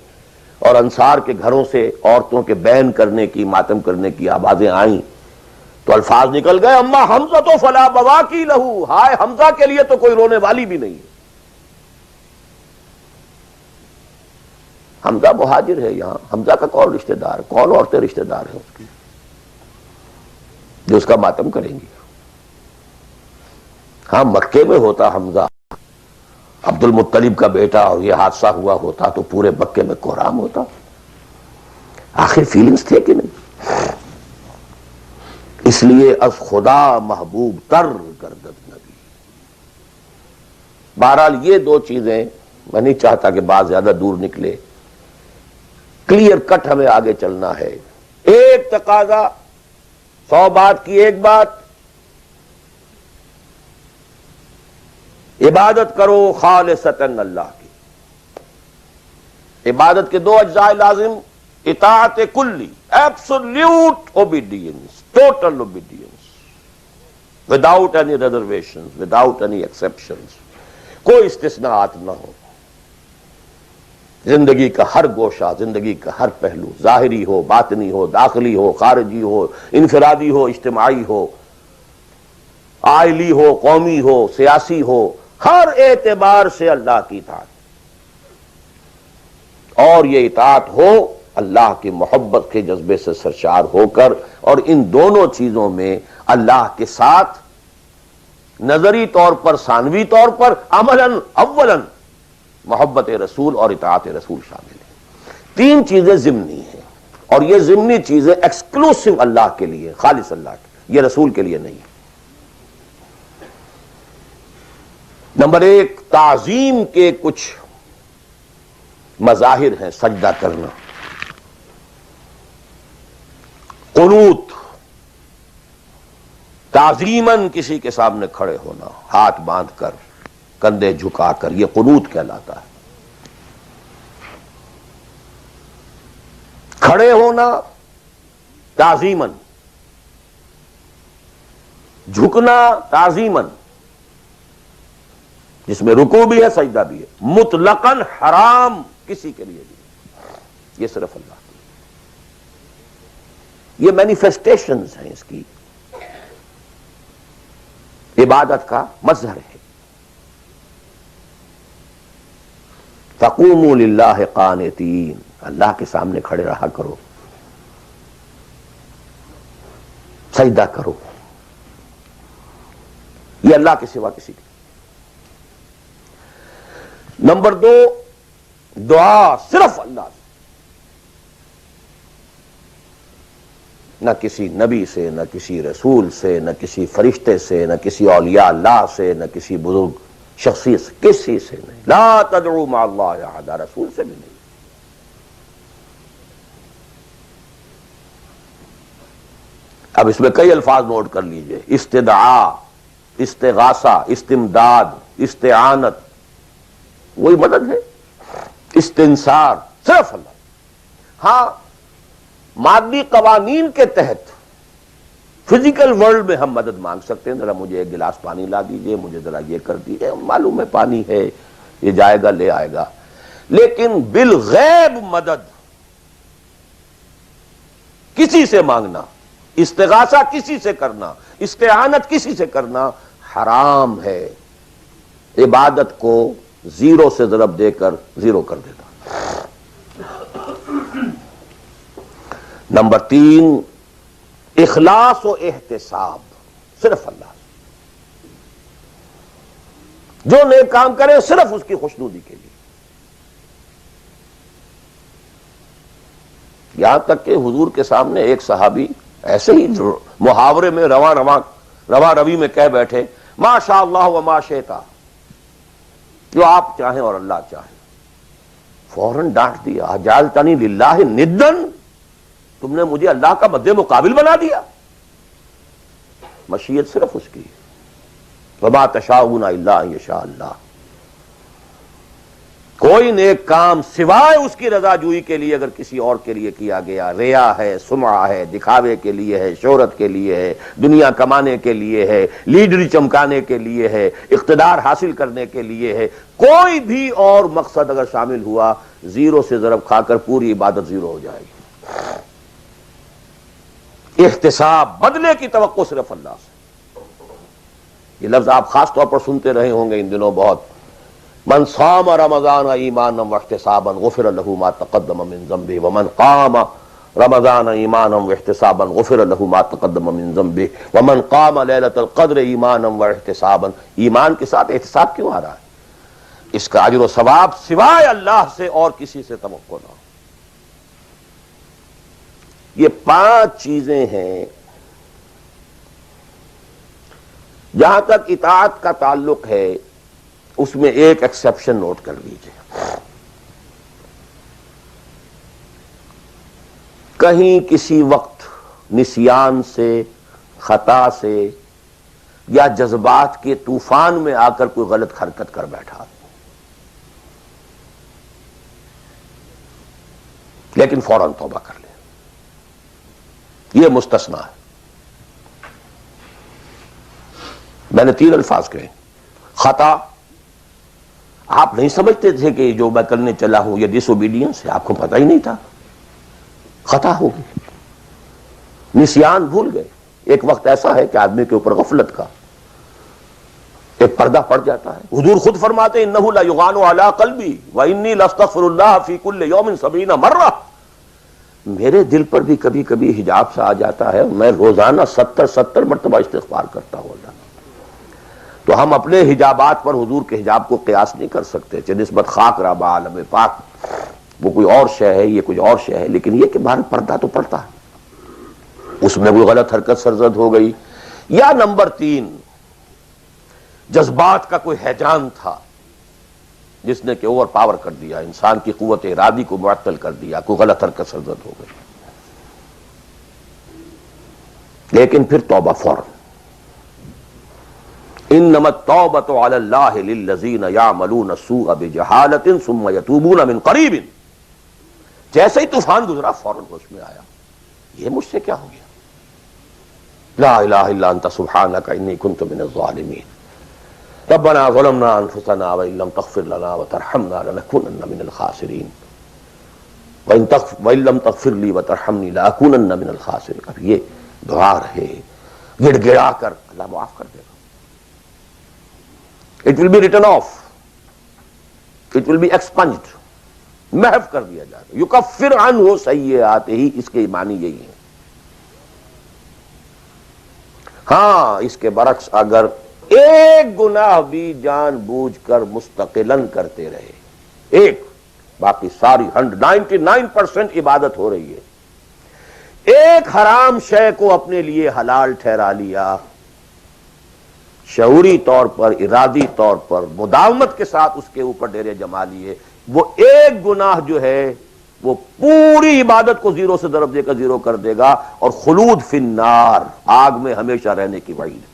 اور انصار کے گھروں سے عورتوں کے بین کرنے کی، ماتم کرنے کی آوازیں آئیں تو الفاظ نکل گئے اما حمزہ تو فلا بواکی لہو، ہائے حمزہ کے لیے تو کوئی رونے والی بھی نہیں ہے۔ حمزہ مہاجر ہے، یہاں حمزہ کا کون رشتہ دار، کون عورتیں رشتہ دار ہیں اس کی جو اس کا ماتم کریں گی؟ ہاں مکے میں ہوتا حمزہ، عبد المطلب کا بیٹا، اور یہ حادثہ ہوا ہوتا تو پورے مکے میں کوہرام ہوتا۔ آخر فیلنگز تھے کہ نہیں؟ اس لیے از خدا محبوب تر گردد نبی۔ بہرحال یہ دو چیزیں، میں نہیں چاہتا کہ بات زیادہ دور نکلے، کلیئر کٹ ہمیں آگے چلنا ہے۔ ایک تقاضا، 100 بات کی ایک بات، عبادت کرو خالصتاً اللہ کی۔ عبادت کے 2 اجزاء لازم، اطاعت کلی، absolute obedience, total obedience, without any reservation, without any exceptions, کوئی استثناءات نہ ہو۔ زندگی کا ہر گوشہ، زندگی کا ہر پہلو، ظاہری ہو، باطنی ہو، داخلی ہو، خارجی ہو، انفرادی ہو، اجتماعی ہو، عائلی ہو، قومی ہو، سیاسی ہو، ہر اعتبار سے اللہ کی اطاعت۔ اور یہ اطاعت ہو اللہ کی محبت کے جذبے سے سرشار ہو کر، اور ان دونوں چیزوں میں اللہ کے ساتھ نظری طور پر، ثانوی طور پر، عملاً اولاً محبت رسول اور اطاعت رسول شامل ہے۔ تین چیزیں ضمنی ہیں، اور یہ ضمنی چیزیں ایکسکلوسیو اللہ کے لیے، خالص اللہ کے لیے، یہ رسول کے لیے نہیں ہے۔ نمبر ایک، تعظیم کے کچھ مظاہر ہیں، سجدہ کرنا، قنوت، تعظیماً کسی کے سامنے کھڑے ہونا، ہاتھ باندھ کر، کندھے جھکا کر، یہ قنوت کہلاتا ہے۔ کھڑے ہونا تعظیماً، جھکنا تعظیماً، جس میں رکوع بھی ہے سجدہ بھی ہے، مطلقاً حرام کسی کے لیے بھی، یہ صرف اللہ کی۔ یہ مینیفیسٹیشنز ہیں اس کی، عبادت کا مظہر ہے۔ فَقُومُوا لِلَّهِ قَانِتِينَ، اللہ کے سامنے کھڑے رہا کرو، سجدہ کرو، یہ اللہ کے سوا کسی کے۔ نمبر دو، دعا صرف اللہ سے، نہ کسی نبی سے، نہ کسی رسول سے، نہ کسی فرشتے سے، نہ کسی اولیاء اللہ سے، نہ کسی بزرگ شخصیت سے، کسی سے نہیں۔ لا تدعو مع اللہ احد، رسول سے بھی نہیں۔ اب اس میں کئی الفاظ نوٹ کر لیجئے، استدعاء، استغاثہ، استمداد، استعانت، وہی مدد ہے، استنصار، صرف اللہ۔ ہاں مادی قوانین کے تحت فزیکل ورلڈ میں ہم مدد مانگ سکتے ہیں، ذرا مجھے ایک گلاس پانی لا دیجئے، مجھے ذرا یہ کر دیجئے، معلوم ہے پانی ہے، یہ جائے گا لے آئے گا، لیکن بالغیب مدد کسی سے مانگنا، استغاثہ کسی سے کرنا، استعانت کسی سے کرنا حرام ہے، عبادت کو زیرو سے ضرب دے کر زیرو کر دیتا۔ نمبر تین، اخلاص و احتساب، صرف اللہ، جو نیک کام کرے صرف اس کی خوشنودی کے لیے۔ یہاں تک کہ حضور کے سامنے ایک صحابی ایسے ہی محاورے میں رواں روی میں کہہ بیٹھے، ما شاء اللہ و ما شئت، جو آپ چاہیں اور اللہ چاہے۔ فوراً ڈانٹ دیا، اجعلتنی للہ ندن، تم نے مجھے اللہ کا مد مقابل بنا دیا۔ مشیت صرف اس کی، وما تشاءون الا ان یشاء اللہ۔ کوئی نیک کام سوائے اس کی رضا جوئی کے لیے اگر کسی اور کے لیے کیا گیا، ریا ہے، سمعہ ہے، دکھاوے کے لیے ہے، شہرت کے لیے ہے، دنیا کمانے کے لیے ہے، لیڈری چمکانے کے لیے ہے، اقتدار حاصل کرنے کے لیے ہے، کوئی بھی اور مقصد اگر شامل ہوا، زیرو سے ضرب کھا کر پوری عبادت زیرو ہو جائے گی۔ احتساب، بدلے کی توقع صرف اللہ سے۔ یہ لفظ آپ خاص طور پر سنتے رہے ہوں گے ان دنوں بہت، من صام رمضان ایمانا واحتسابا غفر له ما تقدم من ذنبه ومن قام رمضان ایمانا واحتسابا غفر له ما تقدم من ذنبه ومن قام لیلۃ القدر ایمانا واحتسابا۔ ایمان کے ساتھ احتساب کیوں آ رہا ہے؟ اس کا اجر و ثواب سوائے اللہ سے اور کسی سے توقع نہ ہو۔ یہ 5 چیزیں ہیں۔ جہاں تک اطاعت کا تعلق ہے اس میں ایک ایکسیپشن نوٹ کر لیجئے، کہیں کسی وقت نسیان سے، خطا سے یا جذبات کے طوفان میں آ کر کوئی غلط حرکت کر بیٹھا، لیکن فوراً توبہ کر لے، یہ مستثنیٰ ہے۔ میں نے 3 الفاظ کہے، خطا، آپ نہیں سمجھتے تھے کہ جو میں کرنے چلا ہوں یہ ڈس اوبیڈینس ہے، آپ کو پتہ ہی نہیں تھا، خطا ہو گئی، نسیان، بھول گئے۔ ایک وقت ایسا ہے کہ آدمی کے اوپر غفلت کا ایک پردہ پڑ جاتا ہے. حضور خود فرماتے ہیں انہ لیغان علی قلبی وانی لاستغفر اللہ فی کل یوم 70 مرہ. میرے دل پر بھی کبھی کبھی حجاب سا آ جاتا ہے، میں روزانہ 70 مرتبہ استغفار کرتا ہوں اللہ. تو ہم اپنے حجابات پر حضور کے حجاب کو قیاس نہیں کر سکتے کہ نسبت خاک را بعالم پاک، وہ کوئی اور شے ہے، یہ کوئی اور شے ہے. لیکن یہ کہ باہر پردہ تو پڑتا ہے، اس میں کوئی غلط حرکت سرزد ہو گئی. یا نمبر 3، جذبات کا کوئی ہیجان تھا جس نے کہ اوور پاور کر دیا، انسان کی قوت ارادی کو معطل کر دیا، کوئی غلط حرکت سرزد ہو گئی. لیکن پھر توبہ فوراً. انما التوبۃ علی اللہ للذین یعملون السوء بجہالۃ ثم یتوبون من قریب. جیسے ہی طوفان گزرا فوراً ہوش میں آیا، یہ مجھ سے کیا ہو گیا، لا الہ الا انت سبحانک انی کنت من الظالمین. ربنا ظلمنا انفسنا وان لم تغفر لنا وترحمنا لنكونن من الخاسرین وان لم تغفر لي وترحمني لاكونن من الخاسرین. اب یہ دعا رہے، گڑ گڑا کر اللہ معاف کر دے گا. It will be written off, it will be expunged, محو کر دیا جائے گا. یکفر عنہ سیئات ہی، اس کے معنی یہی ہے. ہاں اس کے برعکس اگر ایک گناہ بھی جان بوجھ کر مستقلاً کرتے رہے، ایک، باقی ساری 99% عبادت ہو رہی ہے، ایک حرام شے کو اپنے لیے حلال ٹھہرا لیا، شعوری طور پر، ارادی طور پر، مداومت کے ساتھ اس کے اوپر ڈیرے جما لیے، وہ ایک گناہ جو ہے وہ پوری عبادت کو زیرو سے ضرب دے کر زیرو کر دے گا، اور خلود فی النار، آگ میں ہمیشہ رہنے کی وعید.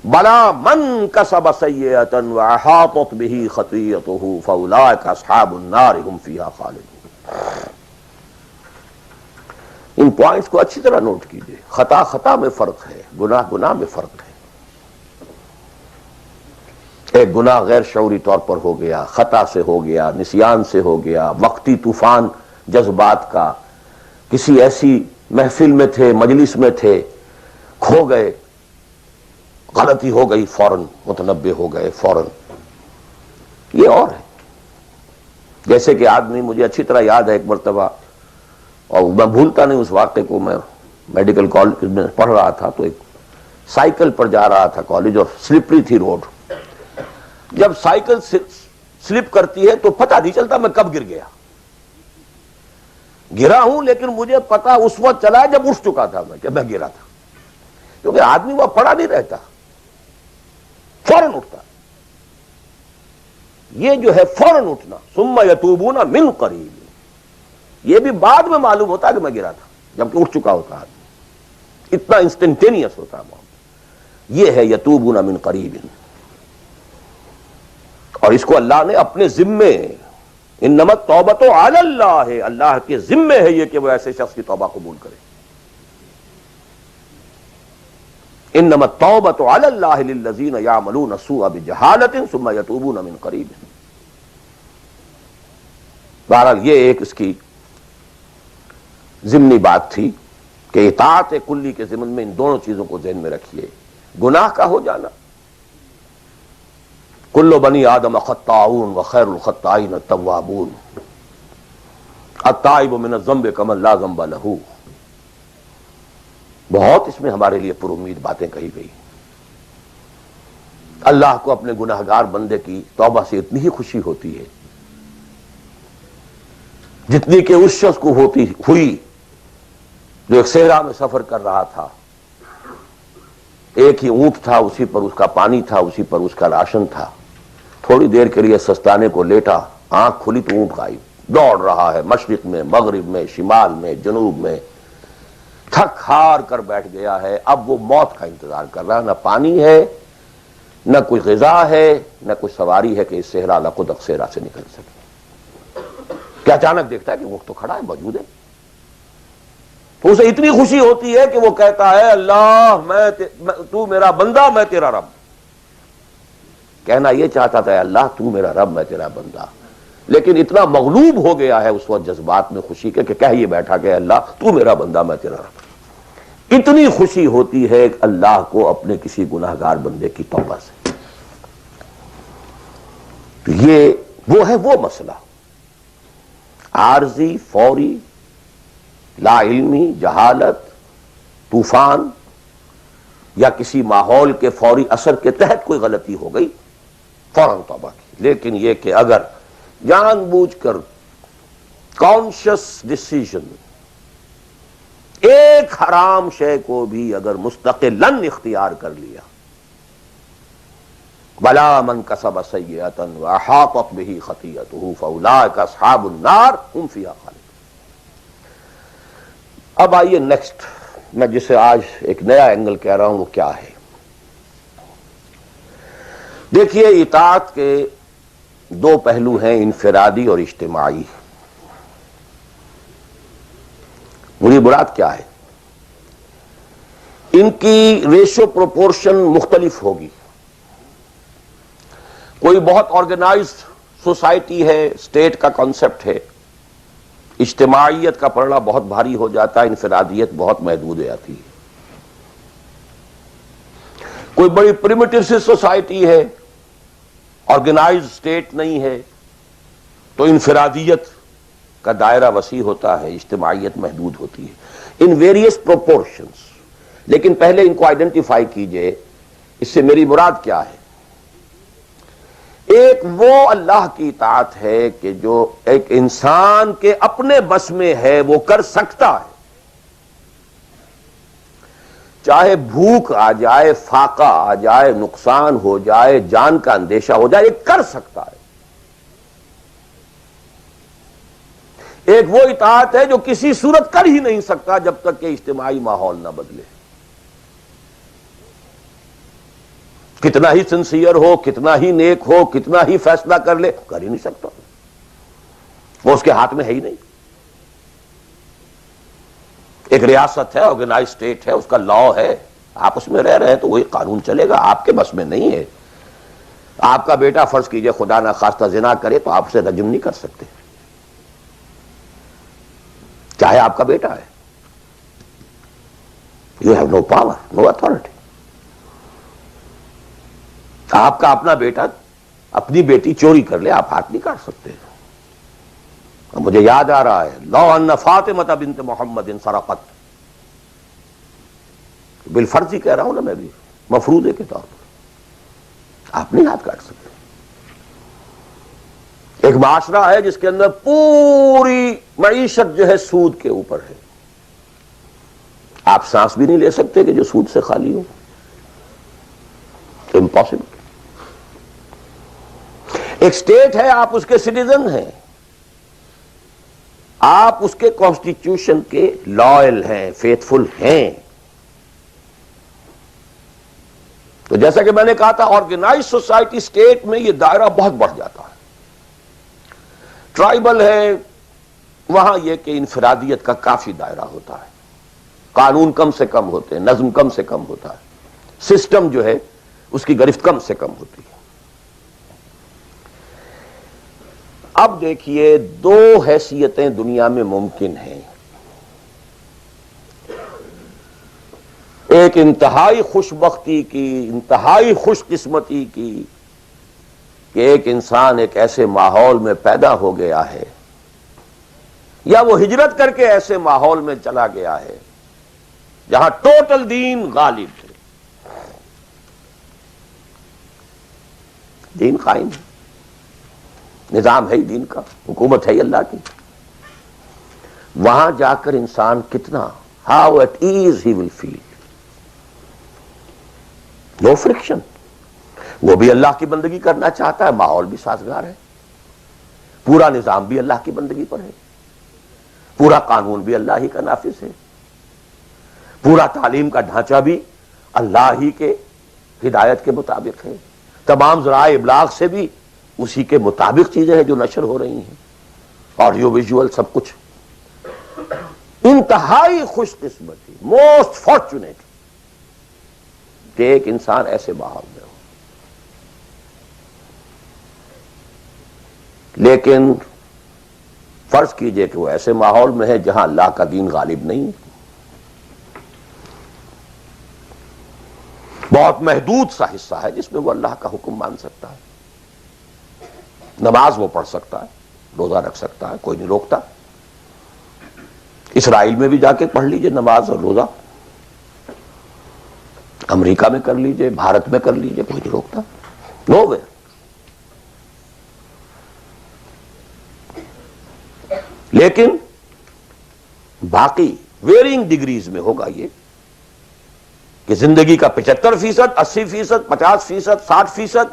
بلا من کسب سیئۃ واحاطت بہ خطیئتہ فاولئک اصحاب النار هم فیہا خالدون. ان پوائنٹس کو اچھی طرح نوٹ کیجئے. خطا خطا میں فرق ہے، گناہ گناہ میں فرق ہے. ایک گناہ غیر شعوری طور پر ہو گیا، خطا سے ہو گیا، نسیان سے ہو گیا، وقتی طوفان جذبات کا، کسی ایسی محفل میں تھے، مجلس میں تھے، کھو گئے، غلطی ہو گئی، فوراً متنبہ ہو گئے فوراً. یہ اور ہے. جیسے کہ آدمی، مجھے اچھی طرح یاد ہے ایک مرتبہ، اور میں بھولتا نہیں اس واقعے کو، میں میڈیکل کالج میں پڑھ رہا تھا تو ایک سائیکل پر جا رہا تھا کالج، اور سلپری تھی روڈ. جب سائیکل سلپ کرتی ہے تو پتہ نہیں چلتا میں کب گر گیا. گرا ہوں لیکن مجھے پتا اس وقت چلا جب اٹھ چکا تھا میں کہ میں گرا تھا، کیونکہ آدمی وہ پڑا نہیں رہتا، فوراً اٹھتا. یہ جو ہے فوراً اٹھنا، ثم یتوبون من قریب، یہ بھی بعد میں معلوم ہوتا کہ میں گرا تھا جبکہ اٹھ چکا ہوتا آدمی. اتنا انسٹنٹینیس ہوتا ہے. یہ ہے یتوبون من قریب. اور اس کو اللہ نے اپنے ذمے، انما التوبۃ علی اللہ، اللہ کے ذمے ہے یہ کہ وہ ایسے شخص کی توبہ قبول کرے. انما التوبۃ علی اللہ للذین یعملون السوء بجہالۃ ثم یتوبون من قریب. بہرحال یہ ایک اس کی ضمنی بات تھی کہ اطاعت کلی کے ضمن میں ان دونوں چیزوں کو ذہن میں رکھیے. گناہ کا ہو جانا، کل بنی آدم خطاؤون وخیر الخطائین التوابون، التائب من الذنب کمن لا ذنب لہ. بہت اس میں ہمارے لیے پر امید باتیں کہی گئی. اللہ کو اپنے گناہگار بندے کی توبہ سے اتنی ہی خوشی ہوتی ہے جتنی کہ اس شخص کو ہوئی جو ایک صحرا میں سفر کر رہا تھا. ایک ہی اونٹ تھا، اسی پر اس کا پانی تھا، اسی پر اس کا راشن تھا. تھوڑی دیر کے لیے سستانے کو لیٹا، آنکھ کھلی تو اونٹ غائب. دوڑ رہا ہے مشرق میں، مغرب میں، شمال میں، جنوب میں، تھک ہار کر بیٹھ گیا ہے. اب وہ موت کا انتظار کر رہا ہے. نہ پانی ہے، نہ کوئی غذا ہے، نہ کوئی سواری ہے کہ اس صحرا لقدق صحرا سے نکل سکے. کہ اچانک دیکھتا ہے کہ اونٹ تو کھڑا ہے، موجود ہے. تو اسے اتنی خوشی ہوتی ہے کہ وہ کہتا ہے اللہ تو میرا بندہ، میں تیرا رب. کہنا یہ چاہتا تھا اللہ تو میرا رب، میں تیرا بندہ، لیکن اتنا مغلوب ہو گیا ہے اس وقت جذبات میں خوشی کے کہ کہہ یہ بیٹھا کہ اللہ تو میرا بندہ، میں تیرا رب. اتنی خوشی ہوتی ہے اللہ کو اپنے کسی گناہگار بندے کی توبہ سے. تو یہ وہ ہے وہ مسئلہ عارضی، فوری، لا علمی، جہالت، طوفان یا کسی ماحول کے فوری اثر کے تحت کوئی غلطی ہو گئی فوراً توبہ کی. لیکن یہ کہ اگر جان بوجھ کر کانشس ڈیسیژن ایک حرام شے کو بھی اگر مستقلاً اختیار کر لیا، بلا من کسب سیئۃ واحاطت بہ خطیئتہ فاولئک اصحاب النار هم فیہا خالدون. اب آئیے نیکسٹ، میں جسے آج ایک نیا اینگل کہہ رہا ہوں وہ کیا ہے. دیکھیے اطاعت کے دو پہلو ہیں، انفرادی اور اجتماعی. میری مراد کیا ہے؟ ان کی ریشو پروپورشن مختلف ہوگی. کوئی بہت آرگنائزڈ سوسائٹی ہے، اسٹیٹ کا کانسیپٹ ہے، اجتماعیت کا پڑھنا بہت بھاری ہو جاتا ہے، انفرادیت بہت محدود ہو جاتی ہے. کوئی بڑی پریمیٹیو سی سوسائٹی ہے، آرگنائزڈ اسٹیٹ نہیں ہے، تو انفرادیت کا دائرہ وسیع ہوتا ہے، اجتماعیت محدود ہوتی ہے. In various proportions. لیکن پہلے ان کو آئیڈینٹیفائی کیجئے، اس سے میری مراد کیا ہے. ایک وہ اللہ کی اطاعت ہے کہ جو ایک انسان کے اپنے بس میں ہے، وہ کر سکتا ہے. چاہے بھوک آ جائے، فاقہ آ جائے، نقصان ہو جائے، جان کا اندیشہ ہو جائے، یہ کر سکتا ہے. ایک وہ اطاعت ہے جو کسی صورت کر ہی نہیں سکتا جب تک کہ اجتماعی ماحول نہ بدلے. کتنا ہی سنسیئر ہو، کتنا ہی نیک ہو، کتنا ہی فیصلہ کر لے، کر ہی نہیں سکتا. وہ اس کے ہاتھ میں ہے ہی نہیں. ایک ریاست ہے، آرگنائز اسٹیٹ ہے، اس کا لا ہے، آپ اس میں رہ رہے ہیں تو وہی قانون چلے گا. آپ کے بس میں نہیں ہے. آپ کا بیٹا فرض کیجئے خدا نہ خواستہ زنا کرے تو آپ اسے رجم نہیں کر سکتے، چاہے آپ کا بیٹا ہے. You have no power, no authority. آپ کا اپنا بیٹا اپنی بیٹی چوری کر لے، آپ ہاتھ نہیں کاٹ سکتے. مجھے یاد آ رہا ہے، لو ان فاطمہ بنت محمد سرقت، بالفرض ہی کہہ رہا ہوں نا میں بھی، مفروضے کے طور پر آپ نہیں ہاتھ کاٹ سکتے. ایک معاشرہ ہے جس کے اندر پوری معیشت جو ہے سود کے اوپر ہے، آپ سانس بھی نہیں لے سکتے کہ جو سود سے خالی ہو. امپاسبل. ایک اسٹیٹ ہے، آپ اس کے سٹیزن ہیں، آپ اس کے کانسٹیٹیوشن کے لائل ہیں، فیتھفل ہیں. تو جیسا کہ میں نے کہا تھا، آرگنائز سوسائٹی اسٹیٹ میں یہ دائرہ بہت بڑھ جاتا ہے. ٹرائبل ہے، وہاں یہ کہ انفرادیت کا کافی دائرہ ہوتا ہے، قانون کم سے کم ہوتے ہیں، نظم کم سے کم ہوتا ہے، سسٹم جو ہے اس کی گرفت کم سے کم ہوتی ہے. اب دیکھیے دو حیثیتیں دنیا میں ممکن ہیں. ایک انتہائی خوش بختی کی، انتہائی خوش قسمتی کی کہ ایک انسان ایک ایسے ماحول میں پیدا ہو گیا ہے، یا وہ ہجرت کر کے ایسے ماحول میں چلا گیا ہے جہاں ٹوٹل دین غالب ہے، دین قائم ہے، نظام ہے ہی دین کا، حکومت ہے ہی اللہ کی. وہاں جا کر انسان کتنا how at ease he will feel. No friction. وہ بھی اللہ کی بندگی کرنا چاہتا ہے، ماحول بھی سازگار ہے، پورا نظام بھی اللہ کی بندگی پر ہے، پورا قانون بھی اللہ ہی کا نافذ ہے، پورا تعلیم کا ڈھانچہ بھی اللہ ہی کے ہدایت کے مطابق ہے، تمام ذرائع ابلاغ سے بھی اسی کے مطابق چیزیں ہیں جو نشر ہو رہی ہیں، آڈیو ویژول سب کچھ. انتہائی خوش قسمتی، موسٹ فارچونیٹ کہ ایک انسان ایسے ماحول میں ہو. لیکن فرض کیجئے کہ وہ ایسے ماحول میں ہے جہاں اللہ کا دین غالب نہیں، بہت محدود سا حصہ ہے جس میں وہ اللہ کا حکم مان سکتا ہے. نماز وہ پڑھ سکتا ہے, روزہ رکھ سکتا ہے, کوئی نہیں روکتا. اسرائیل میں بھی جا کے پڑھ لیجئے نماز اور روزہ, امریکہ میں کر لیجئے, بھارت میں کر لیجئے, کوئی نہیں روکتا. نو وے. لیکن باقی ویرینگ ڈگریز میں ہوگا یہ کہ زندگی کا 75%, 80%, 50%, 60%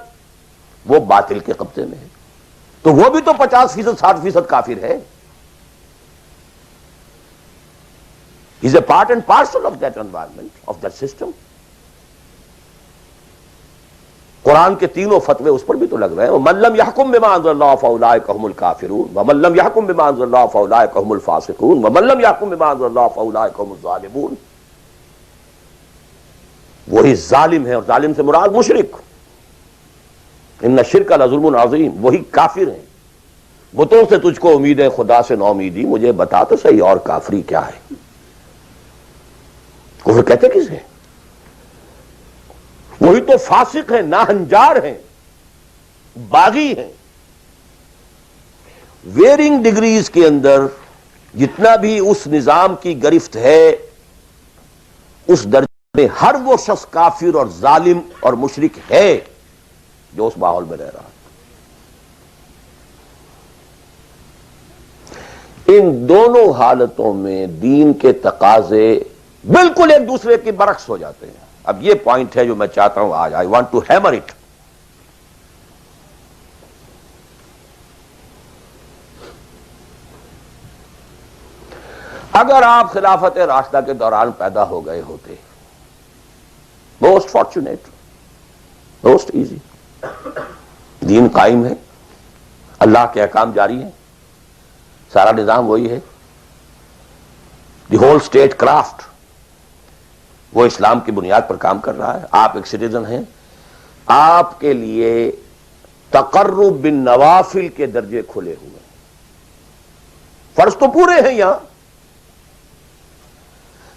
وہ باطل کے قبضے میں ہے. تو وہ بھی تو 50%, 60% کافر ہے. He's a part and parcel of that environment, of that system. قرآن کے تینوں فتوے اس پر بھی تو لگ رہے ہیں. وَمَن لَّمْ يَحْكُم بِمَا أَنزَلَ اللَّهُ فَأُولَٰئِكَ هُمُ الْكَافِرُونَ وَمَن لَّمْ يَحْكُم بِمَا أَنزَلَ اللَّهُ فَأُولَٰئِكَ هُمُ الْفَاسِقُونَ وَمَن لَّمْ يَحْكُم بِمَا أَنزَلَ اللَّهُ فَأُولَٰئِكَ هُمُ الظَّالِمُونَ. وہی ظالم ہے, اور ظالم سے مراد مشرک. ان الشرک لظلم عظیم, وہی کافر ہیں. بتوں سے تجھ کو امید ہے, خدا سے نا امیدی. مجھے بتا تو صحیح اور کافری کیا ہے. کفر کہتے کسے؟ وہی تو فاسق ہیں, ناہنجار ہیں, باغی ہیں. ویرنگ ڈگریز کے اندر جتنا بھی اس نظام کی گرفت ہے, اس درجے میں ہر وہ شخص کافر اور ظالم اور مشرک ہے جو اس ماحول میں رہ رہا ہے. ان دونوں حالتوں میں دین کے تقاضے بالکل ایک دوسرے کے برعکس ہو جاتے ہیں. اب یہ پوائنٹ ہے جو میں چاہتا ہوں آج, I want to hammer it. اگر آپ خلافت راشدہ کے دوران پیدا ہو گئے ہوتے, موسٹ فارچونیٹ, موسٹ ایزی. دین قائم ہے, اللہ کے احکام جاری ہیں, سارا نظام وہی ہے, دی ہول اسٹیٹ کرافٹ وہ اسلام کی بنیاد پر کام کر رہا ہے. آپ ایک سٹیزن ہیں, آپ کے لیے تقرب بالنوافل کے درجے کھلے ہوئے ہیں. فرض تو پورے ہیں یہاں,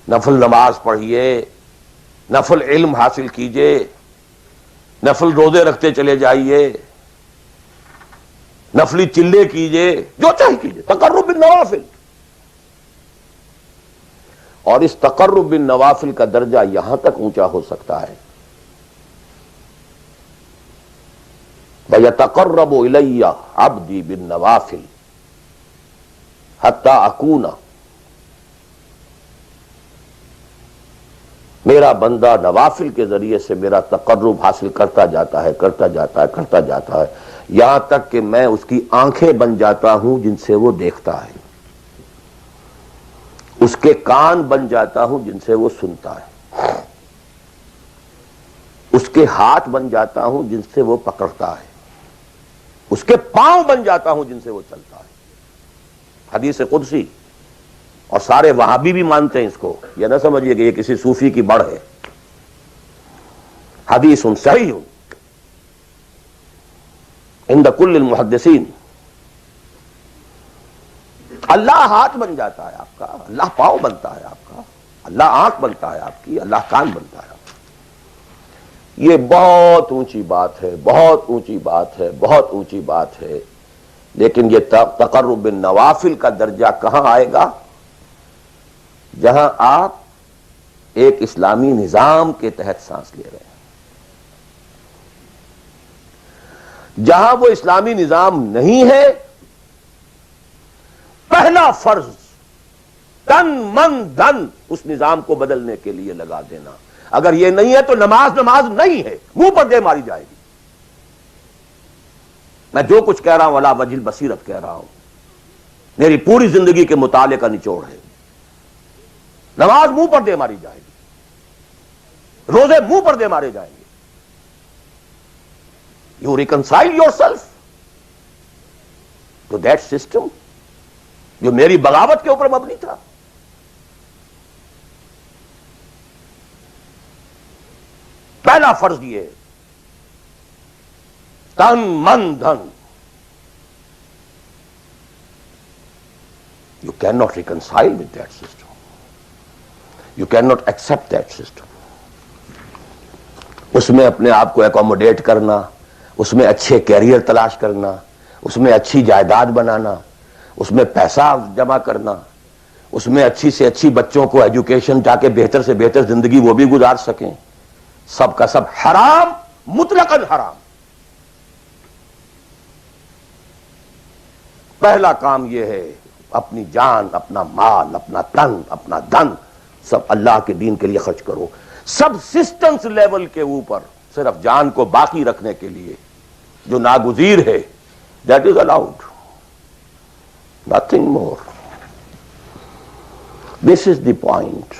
نفل نماز پڑھیے, نفل علم حاصل کیجئے, نفل روزے رکھتے چلے جائیے, نفلی چلے کیجئے, جو چاہیے کیجئے. تقرب بالنوافل. اور اس تقرب بالنوافل کا درجہ یہاں تک اونچا ہو سکتا ہے, وَيَتَقَرَّبُ إِلَيَّ عَبْدِي بِالنَّوَافِلِ حَتَّى أَكُونَ, میرا بندہ نوافل کے ذریعے سے میرا تقرب حاصل کرتا جاتا ہے, کرتا جاتا ہے, کرتا جاتا ہے, یہاں تک کہ میں اس کی آنکھیں بن جاتا ہوں جن سے وہ دیکھتا ہے, اس کے کان بن جاتا ہوں جن سے وہ سنتا ہے, اس کے ہاتھ بن جاتا ہوں جن سے وہ پکڑتا ہے, اس کے پاؤں بن جاتا ہوں جن سے وہ چلتا ہے. حدیث قدسی, اور سارے وہابی بھی مانتے ہیں اس کو, یہ نہ سمجھیے کہ یہ کسی صوفی کی بڑھ ہے. حدیث صحیح عند کل المحدثین. اللہ ہاتھ بن جاتا ہے آپ کا, اللہ پاؤں بنتا ہے آپ کا, اللہ آنکھ بنتا ہے آپ کی, اللہ کان بنتا ہے آپ کا. یہ بہت اونچی بات ہے, بہت اونچی بات ہے, بہت اونچی بات ہے. لیکن یہ تقرب بالنوافل کا درجہ کہاں آئے گا؟ جہاں آپ ایک اسلامی نظام کے تحت سانس لے رہے ہیں, جہاں وہ اسلامی نظام نہیں ہے. پہلا فرض تن من دھن اس نظام کو بدلنے کے لیے لگا دینا. اگر یہ نہیں ہے تو نماز نہیں ہے, منہ پر دے ماری جائے گی. میں جو کچھ کہہ رہا ہوں علی وجہ البصیرت کہہ رہا ہوں, میری پوری زندگی کے مطالعے کا نچوڑ ہے. نماز منہ پر دے ماری جائے گی, روزے منہ پر دے مارے جائیں گے. You reconcile yourself to that system جو میری بغاوت کے اوپر مبنی تھا. پہلا فرض یہ ہے, تن من دھن. You can not reconcile with that system. You cannot accept that system. اس میں اپنے آپ کو ایکوموڈیٹ کرنا، اس میں اچھے کیریئر تلاش کرنا، اس میں اچھی جائیداد بنانا، اس میں پیسہ جمع کرنا، اس میں اچھی سے اچھی بچوں کو ایجوکیشن تاکہ بہتر سے بہتر زندگی وہ بھی گزار سکیں، سب کا سب حرام، مطلقاً حرام۔ پہلا کام یہ ہے اپنی جان، اپنا مال، اپنا تن، اپنا دھن سب اللہ کے دین کے لیے خرچ کرو۔ سبسسٹنس لیول کے اوپر صرف جان کو باقی رکھنے کے لیے جو ناگزیر ہے، that is allowed, nothing more. This is the point,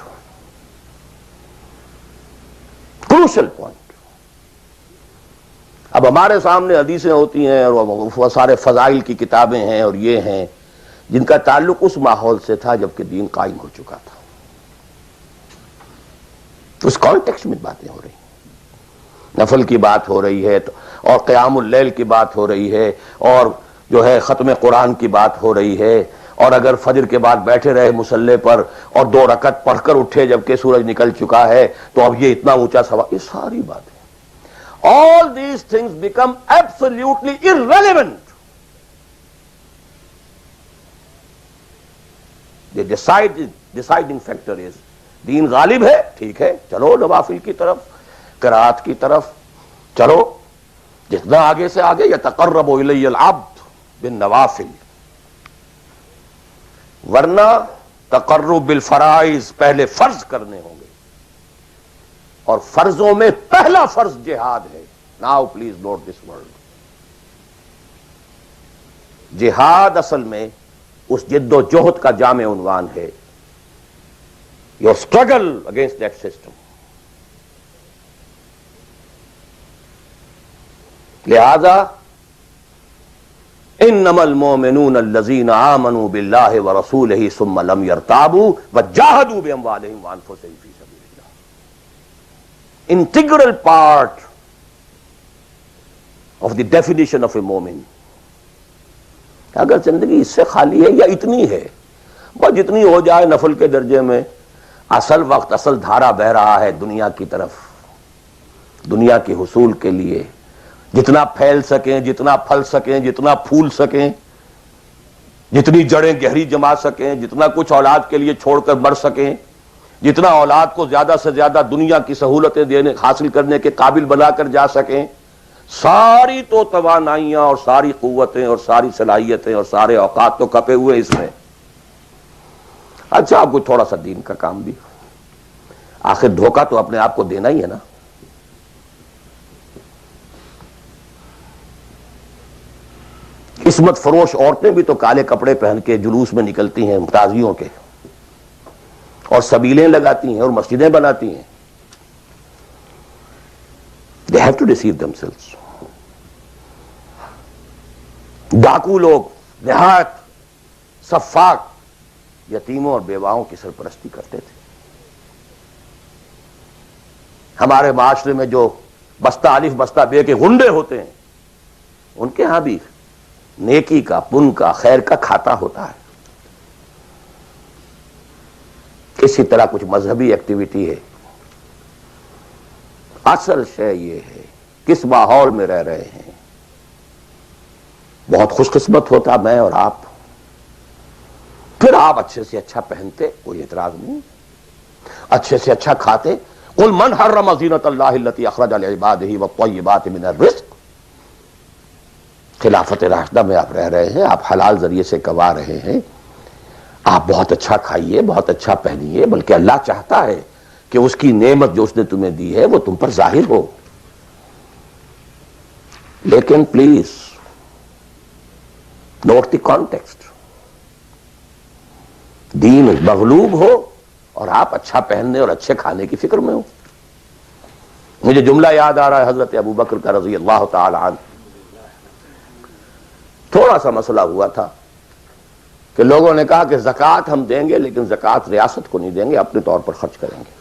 crucial point. اب ہمارے سامنے حدیثیں ہوتی ہیں اور وہ سارے فضائل کی کتابیں ہیں اور یہ ہیں جن کا تعلق اس ماحول سے تھا جب کہ دین قائم ہو چکا تھا، اس کانٹیکسٹ میں باتیں ہو رہی ہیں، نفل کی بات ہو رہی ہے اور قیام اللیل کی بات ہو رہی ہے اور جو ہے ختم قرآن کی بات ہو رہی ہے، اور اگر فجر کے بعد بیٹھے رہے مصلے پر اور 2 رکعت پڑھ کر اٹھے جبکہ سورج نکل چکا ہے تو اب یہ اتنا اونچا سوال، یہ ساری باتیں، all these things become absolutely irrelevant. The deciding factor is دین غالب ہے، ٹھیک ہے، چلو نوافل کی طرف، قرات کی طرف چلو، جتنا آگے سے آگے یتقرب الی العبد بالنوافل، ورنہ تقرب بالفرائض پہلے فرض کرنے ہوں گے، اور فرضوں میں پہلا فرض جہاد ہے۔ Now please note this word, جہاد اصل میں اس جد و جہد کا جامع عنوان ہے، your struggle against that system۔ لہذا انما المؤمنون الذین آمنوا باللہ ورسولہ ثم لم يرتابوا وجاہدوا باموالہم وانفسہم فی سبیل اللہ۔ Integral part of the definition of a مومن۔ اگر زندگی اس سے خالی ہے یا اتنی ہے، بس جتنی ہو جائے نفل کے درجے میں، اصل وقت، اصل دھارا بہ رہا ہے دنیا کی طرف، دنیا کے حصول کے لیے، جتنا پھیل سکیں، جتنا پھل سکیں، جتنا پھول سکیں، جتنی جڑیں گہری جما سکیں، جتنا کچھ اولاد کے لیے چھوڑ کر مر سکیں، جتنا اولاد کو زیادہ سے زیادہ دنیا کی سہولتیں دینے حاصل کرنے کے قابل بنا کر جا سکیں، ساری تو توانائیاں اور ساری قوتیں اور ساری صلاحیتیں اور سارے اوقات تو کپے ہوئے اس میں۔ اچھا آپ کو تھوڑا سا دین کا کام بھی، آخر دھوکہ تو اپنے آپ کو دینا ہی ہے نا۔ قسمت فروش عورتیں بھی تو کالے کپڑے پہن کے جلوس میں نکلتی ہیں تازیوں کے، اور سبیلیں لگاتی ہیں اور مسجدیں بناتی ہیں۔ They have to deceive themselves۔ ڈاکو لوگ نہایت سفاک یتیموں اور بیواؤں کی سرپرستی کرتے تھے۔ ہمارے معاشرے میں جو بستہ الف بستہ بے کے غنڈے ہوتے ہیں، ان کے ہاں بھی نیکی کا، پن کا، خیر کا کھاتا ہوتا ہے۔ کسی طرح کچھ مذہبی ایکٹیویٹی ہے، اصل شے یہ ہے کس ماحول میں رہ رہے ہیں۔ بہت خوش قسمت ہوتا میں اور آپ، پھر آپ اچھے سے اچھا پہنتے، کوئی اعتراض نہیں، اچھے سے اچھا کھاتے۔ قل من حرم زینۃ اللہ التی اخرج لعبادہ والطیبات من الرزق۔ خلافت راشدہ میں آپ رہ رہے ہیں، آپ حلال ذریعے سے کما رہے ہیں، آپ بہت اچھا کھائیے، بہت اچھا پہنیے، بلکہ اللہ چاہتا ہے کہ اس کی نعمت جو اس نے تمہیں دی ہے وہ تم پر ظاہر ہو۔ لیکن پلیز نوٹ دی کانٹیکسٹ، دین مغلوب ہو اور آپ اچھا پہننے اور اچھے کھانے کی فکر میں ہو۔ مجھے جملہ یاد آ رہا ہے حضرت ابو بکر کا رضی اللہ تعالی عنہ۔ تھوڑا سا مسئلہ ہوا تھا کہ لوگوں نے کہا کہ زکوٰۃ ہم دیں گے لیکن زکوٰۃ ریاست کو نہیں دیں گے، اپنے طور پر خرچ کریں گے۔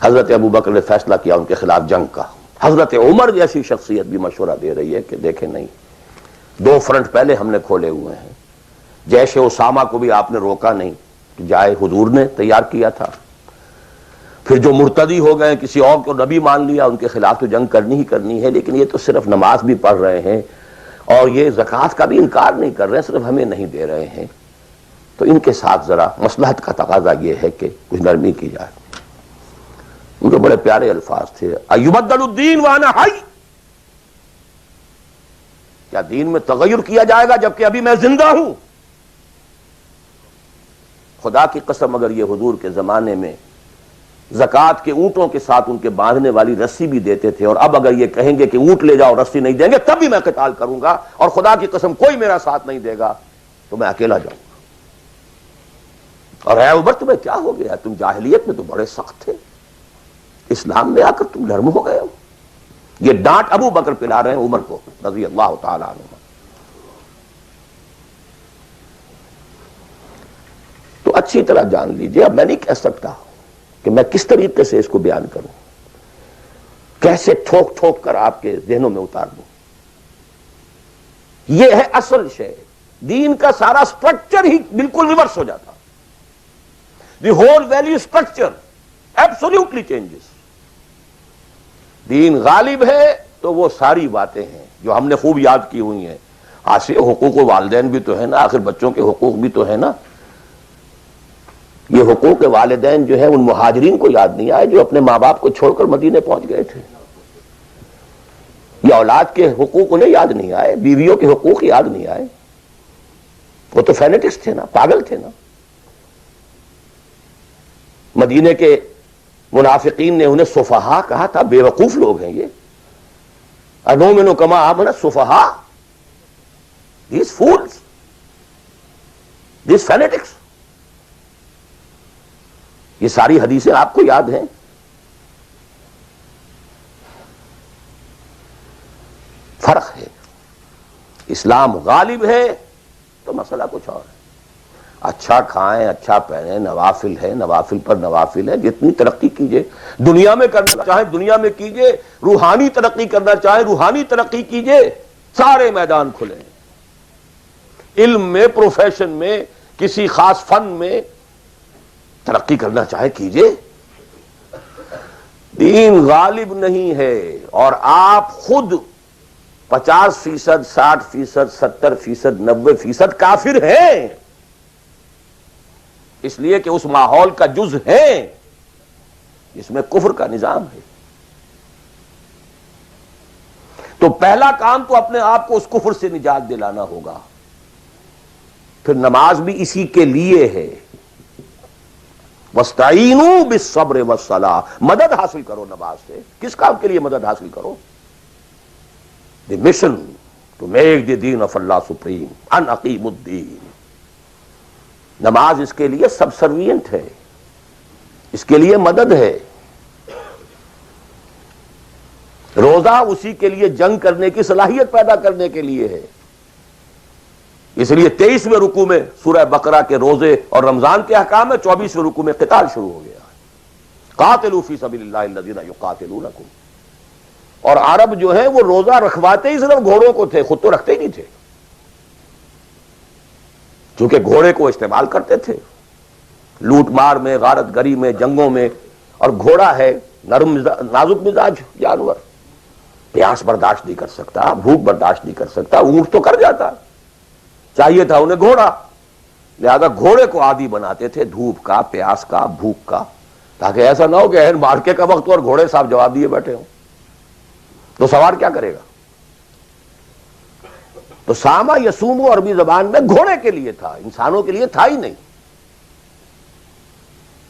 حضرت ابو بکر نے فیصلہ کیا ان کے خلاف جنگ کا۔ حضرت عمر جیسی شخصیت بھی مشورہ دے رہی ہے کہ دیکھیں نہیں، 2 فرنٹ پہلے ہم نے کھولے ہوئے ہیں۔ جیش اسامہ کو بھی آپ نے روکا نہیں کہ جائے، حضور نے تیار کیا تھا۔ پھر جو مرتدی ہو گئے کسی اور کو نبی مان لیا ان کے خلاف تو جنگ کرنی ہی کرنی ہے، لیکن یہ تو صرف نماز بھی پڑھ رہے ہیں اور یہ زکوٰۃ کا بھی انکار نہیں کر رہے، صرف ہمیں نہیں دے رہے ہیں، تو ان کے ساتھ ذرا مصلحت کا تقاضا یہ ہے کہ کچھ نرمی کی جائے۔ ان کے بڑے پیارے الفاظ تھے، ایبدل الدین وانا حی، کیا دین میں تغیر کیا جائے گا جبکہ ابھی میں زندہ ہوں؟ خدا کی قسم اگر یہ حضور کے زمانے میں زکوٰۃ کے اونٹوں کے ساتھ ان کے باندھنے والی رسی بھی دیتے تھے، اور اب اگر یہ کہیں گے کہ اونٹ لے جاؤ رسی نہیں دیں گے تب بھی میں قتال کروں گا، اور خدا کی قسم کوئی میرا ساتھ نہیں دے گا تو میں اکیلا جاؤں گا۔ اور اے عمر تمہیں کیا ہو گیا؟ تم جاہلیت میں تو بڑے سخت تھے، اسلام میں آ کر تم نرم ہو گئے ہو۔ یہ ڈانٹ ابو بکر پلا رہے ہیں عمر کو رضی اللہ تعالی عنہ۔ تو اچھی طرح جان لیجئے، اب میں نہیں کہہ سکتا کہ میں کس طریقے سے اس کو بیان کروں، کیسے ٹھوک ٹھوک کر آپ کے ذہنوں میں اتار دوں۔ یہ ہے اصل شے، دین کا سارا سٹرکچر ہی بالکل ریورس ہو جاتا، the whole value structure absolutely changes. دین غالب ہے تو وہ ساری باتیں ہیں جو ہم نے خوب یاد کی ہوئی ہیں، آج حقوق والدین بھی تو ہے نا، آخر بچوں کے حقوق بھی تو ہے نا۔ یہ حقوق والدین جو ہے ان مہاجرین کو یاد نہیں آئے جو اپنے ماں باپ کو چھوڑ کر مدینے پہنچ گئے تھے، یہ اولاد کے حقوق انہیں یاد نہیں آئے، بیویوں کے حقوق یاد نہیں آئے، وہ تو فینیٹکس تھے نا، پاگل تھے نا۔ مدینے کے منافقین نے انہیں سفہاء کہا تھا، بے وقوف لوگ ہیں یہ، انؤمن کما آمن السفہاء، these fools, these fanatics۔ یہ ساری حدیثیں آپ کو یاد ہیں۔ فرق ہے، اسلام غالب ہے تو مسئلہ کچھ اور ہے۔ اچھا کھائیں، اچھا پہنیں، نوافل ہے، نوافل پر نوافل ہے، جتنی ترقی کیجئے، دنیا میں کرنا چاہیں دنیا میں کیجئے، روحانی ترقی کرنا چاہیں روحانی ترقی کیجئے، سارے میدان کھلے ہیں۔ علم میں، پروفیشن میں، کسی خاص فن میں ترقی کرنا چاہے کیجئے۔ دین غالب نہیں ہے، اور آپ خود 50%، 60%، 70%، 90% کافر ہیں، اس لیے کہ اس ماحول کا جز ہیں جس میں کفر کا نظام ہے۔ تو پہلا کام تو اپنے آپ کو اس کفر سے نجات دلانا ہوگا، پھر نماز بھی اسی کے لیے ہے۔ وَاسْتَعِینُوا بِالصَّبْرِ وَالصَّلَاةِ، مدد حاصل کرو نماز سے۔ کس کام کے لیے مدد حاصل کرو؟ The mission to make the deen of Allah supreme, ان اقیم الدین۔ نماز اس کے لیے سب سروینٹ ہے، اس کے لیے مدد ہے۔ روزہ اسی کے لیے جنگ کرنے کی صلاحیت پیدا کرنے کے لیے ہے۔ اس لیے 23ویں رکوع میں سورہ بقرہ کے روزے اور رمضان کے احکام ہے، 24ویں رکوع میں قتال شروع ہو گیا ہے، قاتلوا فی سبیل اللہ الذین یقاتلونکم۔ اور عرب جو ہیں وہ روزہ رکھواتے ہی صرف گھوڑوں کو تھے، خود تو رکھتے ہی نہیں تھے، چونکہ گھوڑے کو استعمال کرتے تھے لوٹ مار میں، غارت گری میں، جنگوں میں، اور گھوڑا ہے نرم نازک مزاج جانور، پیاس برداشت نہیں کر سکتا، بھوک برداشت نہیں کر سکتا، اونٹ تو کر جاتا، چاہیے تھا انہیں گھوڑا، لہذا گھوڑے کو عادی بناتے تھے دھوپ کا، پیاس کا، بھوک کا، تاکہ ایسا نہ ہو کہ اہل مارکے کا وقت اور گھوڑے صاحب جواب دیے بیٹھے ہوں تو سوار کیا کرے گا۔ تو ساما یسومو عربی زبان میں گھوڑے کے لیے تھا، انسانوں کے لیے تھا ہی نہیں۔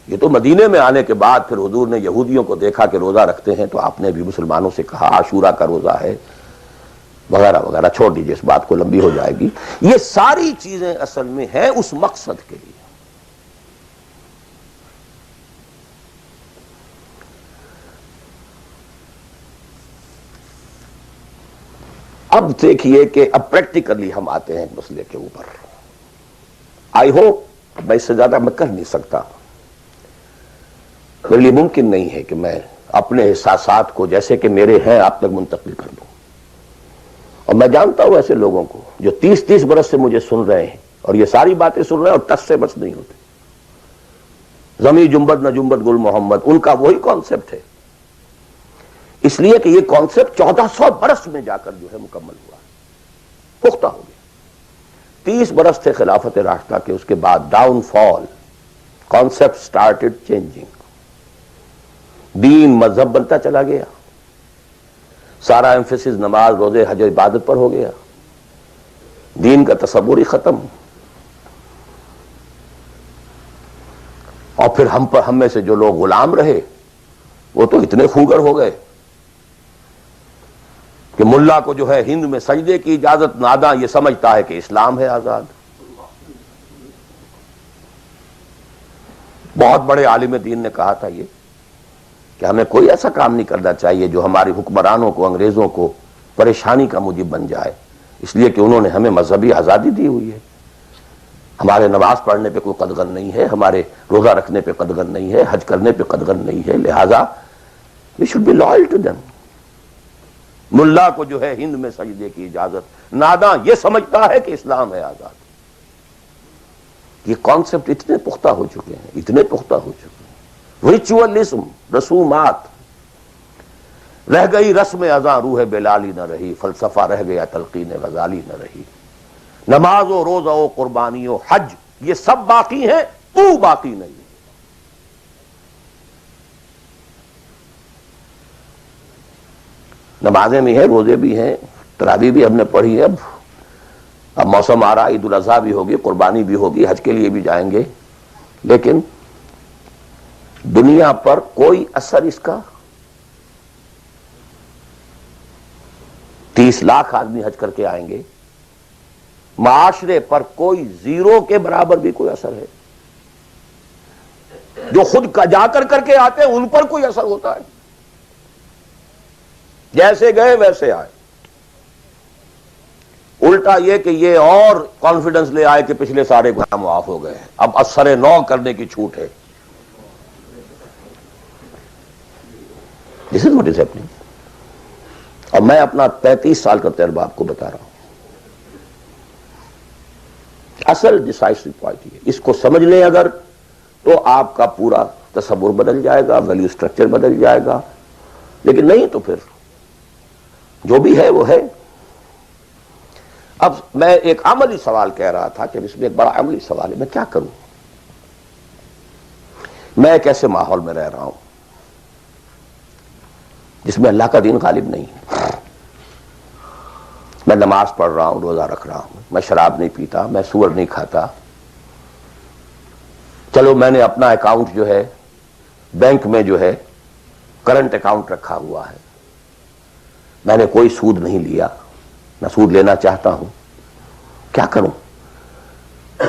یہ تو مدینے میں آنے کے بعد پھر حضور نے یہودیوں کو دیکھا کہ روزہ رکھتے ہیں، تو آپ نے بھی مسلمانوں سے کہا عاشورہ کا روزہ ہے وغیرہ وغیرہ، چھوڑ دیجیے اس بات کو، لمبی ہو جائے گی۔ یہ ساری چیزیں اصل میں ہیں اس مقصد کے لیے۔ اب دیکھیے کہ اب پریکٹیکلی ہم آتے ہیں مسئلے کے اوپر۔ آئی ہوپ میں اس سے زیادہ میں کر نہیں سکتا، میرے لیے ممکن نہیں ہے کہ میں اپنے احساسات کو جیسے کہ میرے ہیں آپ تک منتقل کر دوں۔ اور میں جانتا ہوں ایسے لوگوں کو جو 30 برس سے مجھے سن رہے ہیں اور یہ ساری باتیں سن رہے ہیں اور ٹس سے بس نہیں ہوتے۔ زمیں جنبد نہ جنبد گل محمد، ان کا وہی کانسیپٹ ہے، اس لیے کہ یہ کانسیپٹ 1400 برس میں جا کر جو ہے مکمل ہوا، پختہ ہو گیا۔ 30 برس تھے خلافت راشدہ کے، اس کے بعد ڈاؤن فال، کانسیپٹ سٹارٹڈ چینجنگ، دین مذہب بنتا چلا گیا، سارا ایمفیسس نماز روزے حج و عبادت پر ہو گیا، دین کا تصور ہی ختم، اور پھر ہم میں سے جو لوگ غلام رہے وہ تو اتنے خوگر ہو گئے کہ ملا کو جو ہے ہند میں سجدے کی اجازت، ناداں یہ سمجھتا ہے کہ اسلام ہے آزاد۔ بہت بڑے عالم دین نے کہا تھا یہ کہ ہمیں کوئی ایسا کام نہیں کرنا چاہیے جو ہماری حکمرانوں کو، انگریزوں کو پریشانی کا موجب بن جائے، اس لیے کہ انہوں نے ہمیں مذہبی آزادی دی ہوئی ہے، ہمارے نماز پڑھنے پہ کوئی قدغن نہیں ہے، ہمارے روزہ رکھنے پہ قدغن نہیں ہے، حج کرنے پہ قدغن نہیں ہے، لہذا we should be loyal to them۔ ملا کو جو ہے ہند میں سجدے کی اجازت، ناداں یہ سمجھتا ہے کہ اسلام ہے آزاد۔ یہ کانسیپٹ اتنے پختہ ہو چکے ہیں، اتنے پختہ ہو چکے ہیں۔ ریچولزم، رسومات، رہ گئی رسم ازاں روح بلالی نہ رہی، فلسفہ رہ گیا تلقین غزالی نہ رہی، نماز و روزہ و قربانی و حج یہ سب باقی ہیں، تو باقی نہیں۔ نمازیں بھی ہیں، روزے بھی ہیں، تراویح بھی ہم نے پڑھی ہے، اب موسم آ رہا، عید الاضحیٰ بھی ہوگی، قربانی بھی ہوگی، حج کے لیے بھی جائیں گے، لیکن دنیا پر کوئی اثر اس کا؟ 30 لاکھ آدمی حج کر کے آئیں گے، معاشرے پر کوئی زیرو کے برابر بھی کوئی اثر ہے؟ جو خود کا جا کر کے آتے ہیں ان پر کوئی اثر ہوتا ہے؟ جیسے گئے ویسے آئے۔ الٹا یہ کہ یہ اور کانفیڈنس لے آئے کہ پچھلے سارے گناہ معاف ہو گئے ہیں، اب اثر نو کرنے کی چھوٹ ہے۔ This is what is happening۔ اور میں اپنا 35 سال کا تجربہ آپ کو بتا رہا ہوں۔ اصل ڈیسائسو پوائنٹ یہ، اس کو سمجھ لیں اگر تو آپ کا پورا تصور بدل جائے گا، ویلیو اسٹرکچر بدل جائے گا، لیکن نہیں تو پھر جو بھی ہے وہ ہے۔ اب میں ایک عملی سوال کہہ رہا تھا کہ اس میں ایک بڑا عملی سوال ہے، میں کیا کروں؟ میں ایک ایسے ماحول میں رہ رہا ہوں جس میں اللہ کا دین غالب نہیں ہے۔ میں نماز پڑھ رہا ہوں، روزہ رکھ رہا ہوں، میں شراب نہیں پیتا، میں سور نہیں کھاتا، چلو میں نے اپنا اکاؤنٹ جو ہے بینک میں جو ہے کرنٹ اکاؤنٹ رکھا ہوا ہے، میں نے کوئی سود نہیں لیا، نہ سود لینا چاہتا ہوں، کیا کروں؟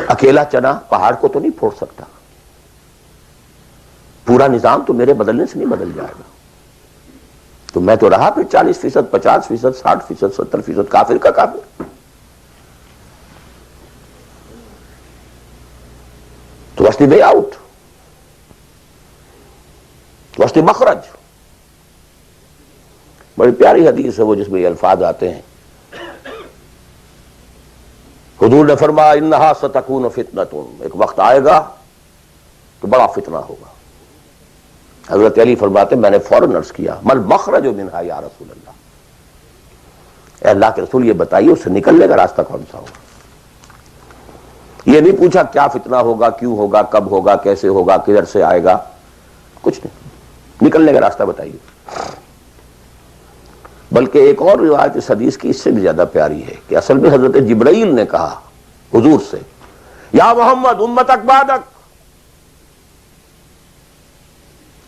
اکیلا چنا پہاڑ کو تو نہیں پھوڑ سکتا، پورا نظام تو میرے بدلنے سے نہیں بدل جائے گا، تو میں تو رہا پھر 40%، 50%، 60%، 70% کافر کا کافر۔ تو what's the way out؟ what's the مخرج؟ بڑی پیاری حدیث ہے وہ جس میں یہ الفاظ آتے ہیں، حضور نے فرمایا انہا ستکون فتنۃ، ایک وقت آئے گا تو بڑا فتنہ ہوگا۔ حضرت علی فرماتے میں نے فوراً عرض کیا مل مخرج منہا یا رسول اللہ، اے اللہ کے رسول یہ بتائیے اس سے نکلنے کا راستہ کون سا ہوگا؟ یہ نہیں پوچھا کیا فتنہ ہوگا، کیوں ہوگا، کب ہوگا، کیسے ہوگا، کدھر سے آئے گا، کچھ نہیں، نکلنے کا راستہ بتائیے۔ بلکہ ایک اور روایت اس حدیث کی اس سے بھی زیادہ پیاری ہے کہ اصل میں حضرت جبرائیل نے کہا حضور سے یا محمد امتک بعدک،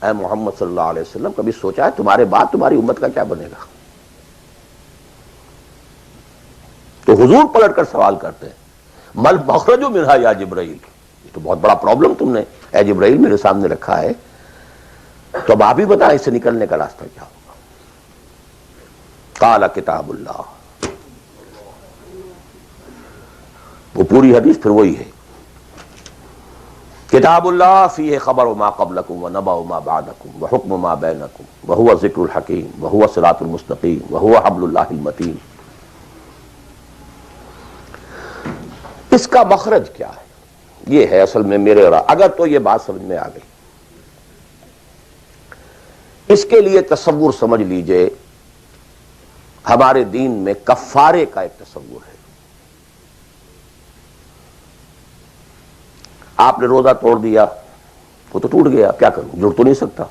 اے محمد صلی اللہ علیہ وسلم کبھی سوچا ہے تمہارے بعد تمہاری امت کا کیا بنے گا؟ تو حضور پلٹ کر سوال کرتے ہیں مل مخرج منہا یا جبرائیل، یہ تو بہت بڑا پرابلم تم نے اے جبرائیل میرے سامنے رکھا ہے، تو اب آپ ہی بتائیں اس سے نکلنے کا راستہ کیا ہوگا؟ قال کتاب اللہ، وہ پوری حدیث پھر وہی ہے، کتاب اللہ فیہ خبر ما قبلکم ونبأ ما بعدکم وحکم ما بینکم وہو ذکر الحکیم وہو صراط المستقیم وہو حبل اللہ المتین۔ اس کا مخرج کیا ہے؟ یہ ہے اصل میں میرے اگر تو یہ بات سمجھ میں آ گئی اس کے لیے تصور سمجھ لیجئے، ہمارے دین میں کفارے کا ایک تصور ہے۔ آپ نے روزہ توڑ دیا، وہ تو ٹوٹ گیا، کیا کروں، جڑ تو نہیں سکتا۔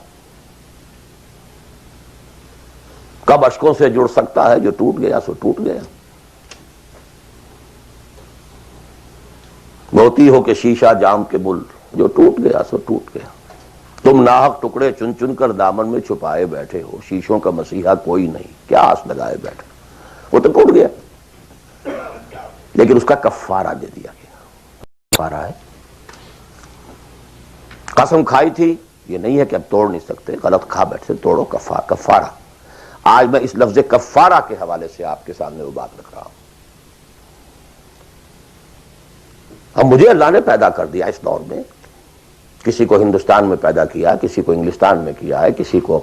کب اشکوں سے جڑ سکتا ہے؟ جو ٹوٹ گیا سو ٹوٹ گیا۔ موتی ہو کہ شیشہ جام کے بل، جو ٹوٹ گیا سو ٹوٹ گیا۔ تم ناحق ٹکڑے چن چن کر دامن میں چھپائے بیٹھے ہو، شیشوں کا مسیحا کوئی نہیں، کیا آس لگائے بیٹھے، وہ تو ٹوٹ گیا، لیکن اس کا کفارہ دے دیا گیا۔ کفارہ ہے، قسم کھائی تھی، یہ نہیں ہے کہ اب توڑ نہیں سکتے، غلط کھا بیٹھے، توڑو، کفارہ۔ آج میں اس لفظ کفارہ کے حوالے سے آپ کے سامنے وہ بات رکھ رہا ہوں۔ اب مجھے اللہ نے پیدا کر دیا اس دور میں، کسی کو ہندوستان میں پیدا کیا، کسی کو انگلستان میں کیا ہے، کسی کو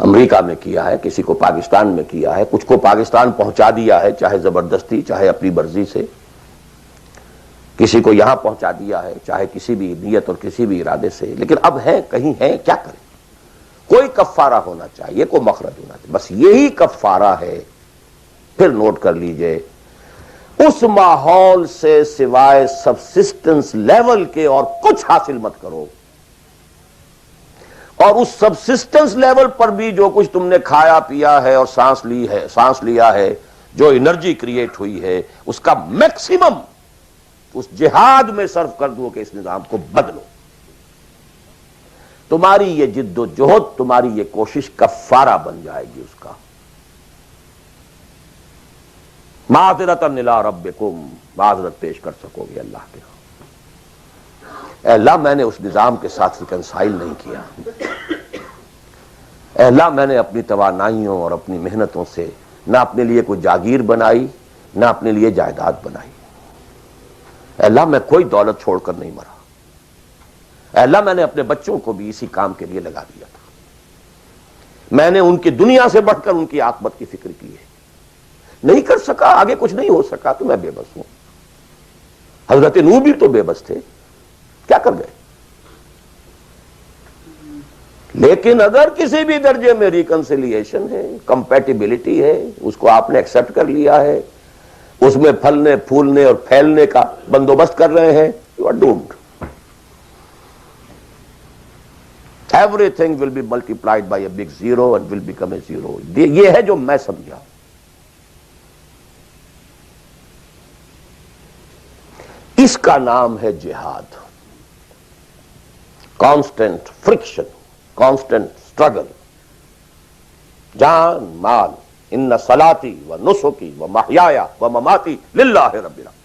امریکہ میں کیا ہے، کسی کو پاکستان میں کیا ہے، کچھ کو پاکستان پہنچا دیا ہے، چاہے زبردستی چاہے اپنی مرضی سے، کسی کو یہاں پہنچا دیا ہے چاہے کسی بھی نیت اور کسی بھی ارادے سے، لیکن اب ہے کہیں ہے، کیا کریں؟ کوئی کفارہ ہونا چاہیے، کوئی مخرج ہونا چاہیے، بس یہی کفارہ ہے۔ پھر نوٹ کر لیجئے، اس ماحول سے سوائے سبسسٹنس لیول کے اور کچھ حاصل مت کرو، اور اس سبسسٹنس لیول پر بھی جو کچھ تم نے کھایا پیا ہے اور سانس لیا ہے، جو انرجی کریٹ ہوئی ہے، اس کا میکسیمم اس جہاد میں صرف کر دو کہ اس نظام کو بدلو۔ تمہاری یہ جد و جہد، تمہاری یہ کوشش کفارہ بن جائے گی اس کا۔ معذرۃ الی ربکم، معذرت پیش کر سکو گے اللہ کے۔ اے اللہ، میں نے اس نظام کے ساتھ ریکنسائل نہیں کیا۔ اے اللہ، میں نے اپنی توانائیوں اور اپنی محنتوں سے نہ اپنے لیے کوئی جاگیر بنائی، نہ اپنے لیے جائیداد بنائی۔ اے اللہ، میں کوئی دولت چھوڑ کر نہیں مرا۔ اے اللہ، میں نے اپنے بچوں کو بھی اسی کام کے لیے لگا دیا تھا۔ میں نے ان کی دنیا سے بڑھ کر ان کی عاقبت کی فکر کی ہے۔ نہیں کر سکا، آگے کچھ نہیں ہو سکا تو میں بے بس ہوں۔ حضرت نوح بھی تو بے بس تھے، کیا کر گئے؟ لیکن اگر کسی بھی درجے میں ریکنسیلیشن ہے، کمپیٹیبلٹی ہے، اس کو آپ نے ایکسپٹ کر لیا ہے، اس میں پھلنے پھولنے اور پھیلنے کا بندوبست کر رہے ہیں، you are doomed. Everything will be multiplied by a big zero and will become a zero۔ یہ ہے جو میں سمجھا۔ اس کا نام ہے جہاد۔ کانسٹنٹ فرکشن، کانسٹنٹ اسٹرگل، جان مال، ان صلاتی و نسکی و محیای و مماتی للہ رب العالمین۔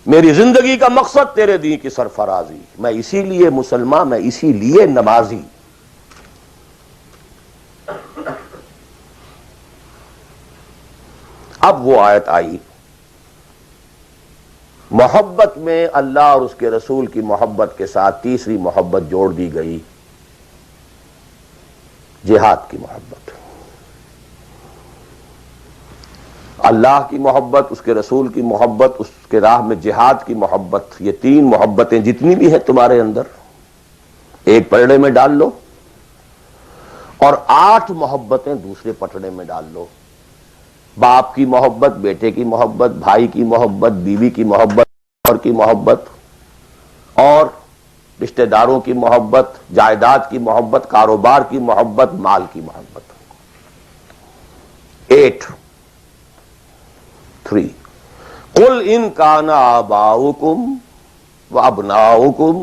میری زندگی کا مقصد تیرے دین کی سرفرازی، میں اسی لیے مسلمان، میں اسی لیے نمازی۔ اب وہ آیت آئی، محبت میں اللہ اور اس کے رسول کی محبت کے ساتھ تیسری محبت جوڑ دی گئی، جہاد کی محبت۔ اللہ کی محبت، اس کے رسول کی محبت، اس کے راہ میں جہاد کی محبت، یہ تین محبتیں جتنی بھی ہیں تمہارے اندر، ایک پٹڑے میں ڈال لو، اور 8 محبتیں دوسرے پٹڑے میں ڈال لو۔ باپ کی محبت، بیٹے کی محبت، بھائی کی محبت، بیوی کی محبت، اور کی محبت، اور رشتہ داروں کی محبت، جائیداد کی محبت، کاروبار کی محبت، مال کی محبت۔ 8 3 قل ان کان آباؤکم وابناؤکم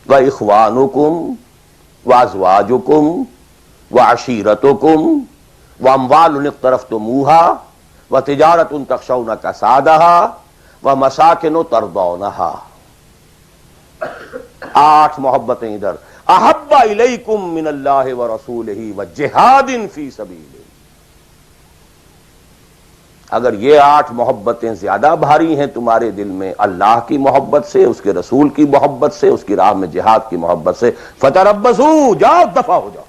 واخوانکم وازواجکم وعشیرتکم واموال اقترفتموها وتجارۃ تخشون کسادها ومساکن ترضونها۔ 8 محبتیں ادھر، احب الیکم من اللہ ورسولہ وجہاد فی سبیلہ۔ اگر یہ 8 محبتیں زیادہ بھاری ہیں تمہارے دل میں اللہ کی محبت سے، اس کے رسول کی محبت سے، اس کی راہ میں جہاد کی محبت سے، فتربصوا، جاؤ دفع ہو جاؤ،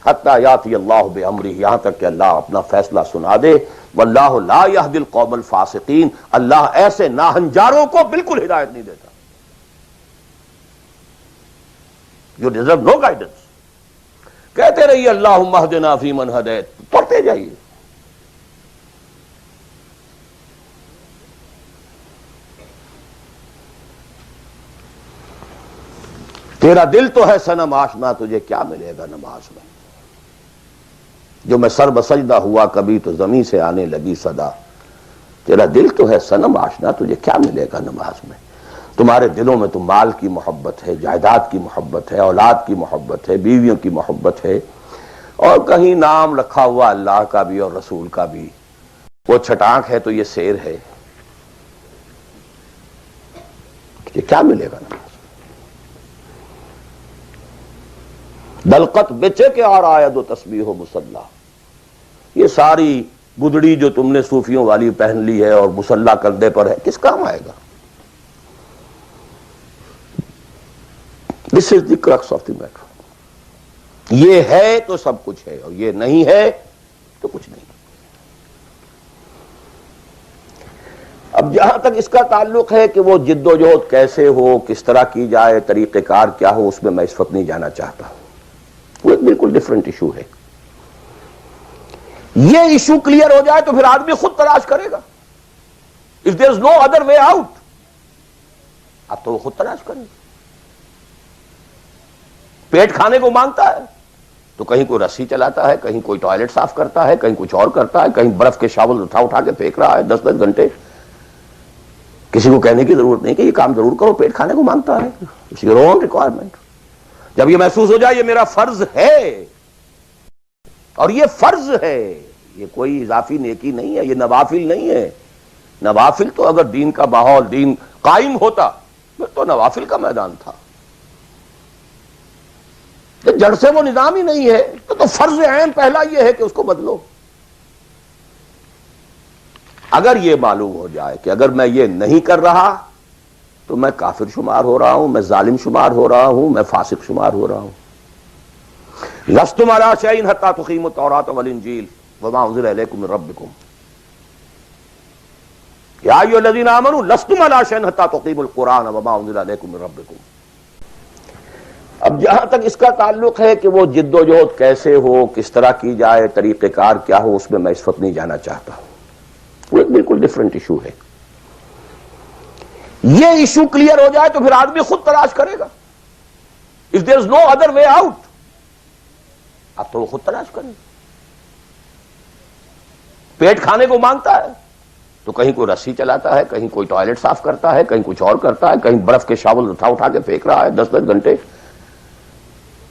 حتی یاتی اللہ بامرہ، یہاں تک کہ اللہ اپنا فیصلہ سنا دے۔ واللہ لا یہدی القوم الفاسقین، اللہ ایسے ناہنجاروں کو بالکل ہدایت نہیں دیتا۔ You deserve no guidance. کہتے رہیے اللہم اہدنا فیمن ہدیت، پڑھتے جائیے. تیرا دل تو ہے صنم آشنا، تجھے کیا ملے گا نماز میں. جو میں سر بسجدہ ہوا کبھی تو زمین سے آنے لگی صدا. تیرا دل تو ہے صنم آشنا، تجھے کیا ملے گا نماز میں. تمہارے دلوں میں تو مال کی محبت ہے، جائیداد کی محبت ہے، اولاد کی محبت ہے، بیویوں کی محبت ہے، اور کہیں نام رکھا ہوا اللہ کا بھی اور رسول کا بھی. وہ چھٹانک ہے تو یہ سیر ہے. یہ کیا ملے گا نماز. دلقت بچے کے اور آید و تسبیح و مصلی. یہ ساری گدڑی جو تم نے صوفیوں والی پہن لی ہے اور مصلی کندھے پر ہے، کس کام آئے گا. دس از دی کرکس آف دی میٹر. یہ ہے تو سب کچھ ہے، اور یہ نہیں ہے تو کچھ نہیں. اب جہاں تک اس کا تعلق ہے کہ وہ جد و جہد کیسے ہو، کس طرح کی جائے، طریقہ کار کیا ہو، اس میں میں اس وقت نہیں جانا چاہتا. وہ ایک بالکل ڈفرنٹ ایشو ہے. یہ ایشو کلیئر ہو جائے تو پھر آدمی خود تلاش کرے گا. If there is no other way out, اب تو وہ خود تلاش کرے گا. پیٹ کھانے کو مانگتا ہے تو کہیں کوئی رسی چلاتا ہے، کہیں کوئی ٹوائلٹ صاف کرتا ہے، کہیں کچھ اور کرتا ہے، کہیں برف کے شاول اٹھا کے پھینک رہا ہے 10 گھنٹے. کسی کو کہنے کی ضرورت نہیں کہ یہ کام ضرور کرو، پیٹ کھانے کو مانگتا ہے. It's your own requirement. جب یہ محسوس ہو جائے یہ میرا فرض ہے، اور یہ فرض ہے، یہ کوئی اضافی نیکی نہیں ہے، یہ نوافل نہیں ہے. نوافل تو اگر دین کا ماحول، دین قائم ہوتا پھر تو نوافل کا میدان تھا. جڑ سے وہ نظام ہی نہیں ہے تو فرض عین پہلا یہ ہے کہ اس کو بدلو. اگر یہ معلوم ہو جائے کہ اگر میں یہ نہیں کر رہا تو میں کافر شمار ہو رہا ہوں، میں ظالم شمار ہو رہا ہوں، میں فاسق شمار ہو رہا ہوں. لستم علی شیء حتی تقیموا التوراۃ والانجیل وما انزل الیکم من ربکم یا ایھا الذین آمنوا لستم علی شیء حتی تقیموا القرآن وما انزل الیکم من ربکم. اب جہاں تک اس کا تعلق ہے کہ وہ جد و جہد کیسے ہو، کس طرح کی جائے، طریقہ کار کیا ہو، اس میں میں اس وقت نہیں جانا چاہتا. وہ ایک بالکل ڈفرنٹ ایشو ہے. یہ ایشو کلیئر ہو جائے تو پھر آدمی خود تلاش کرے گا. If there is no other way out, اب تو وہ خود تلاش کرے گا. پیٹ کھانے کو مانگتا ہے تو کہیں کوئی رسی چلاتا ہے، کہیں کوئی ٹوائلٹ صاف کرتا ہے، کہیں کچھ اور کرتا ہے، کہیں برف کے شاول اٹھا کے پھینک رہا ہے 10 گھنٹے.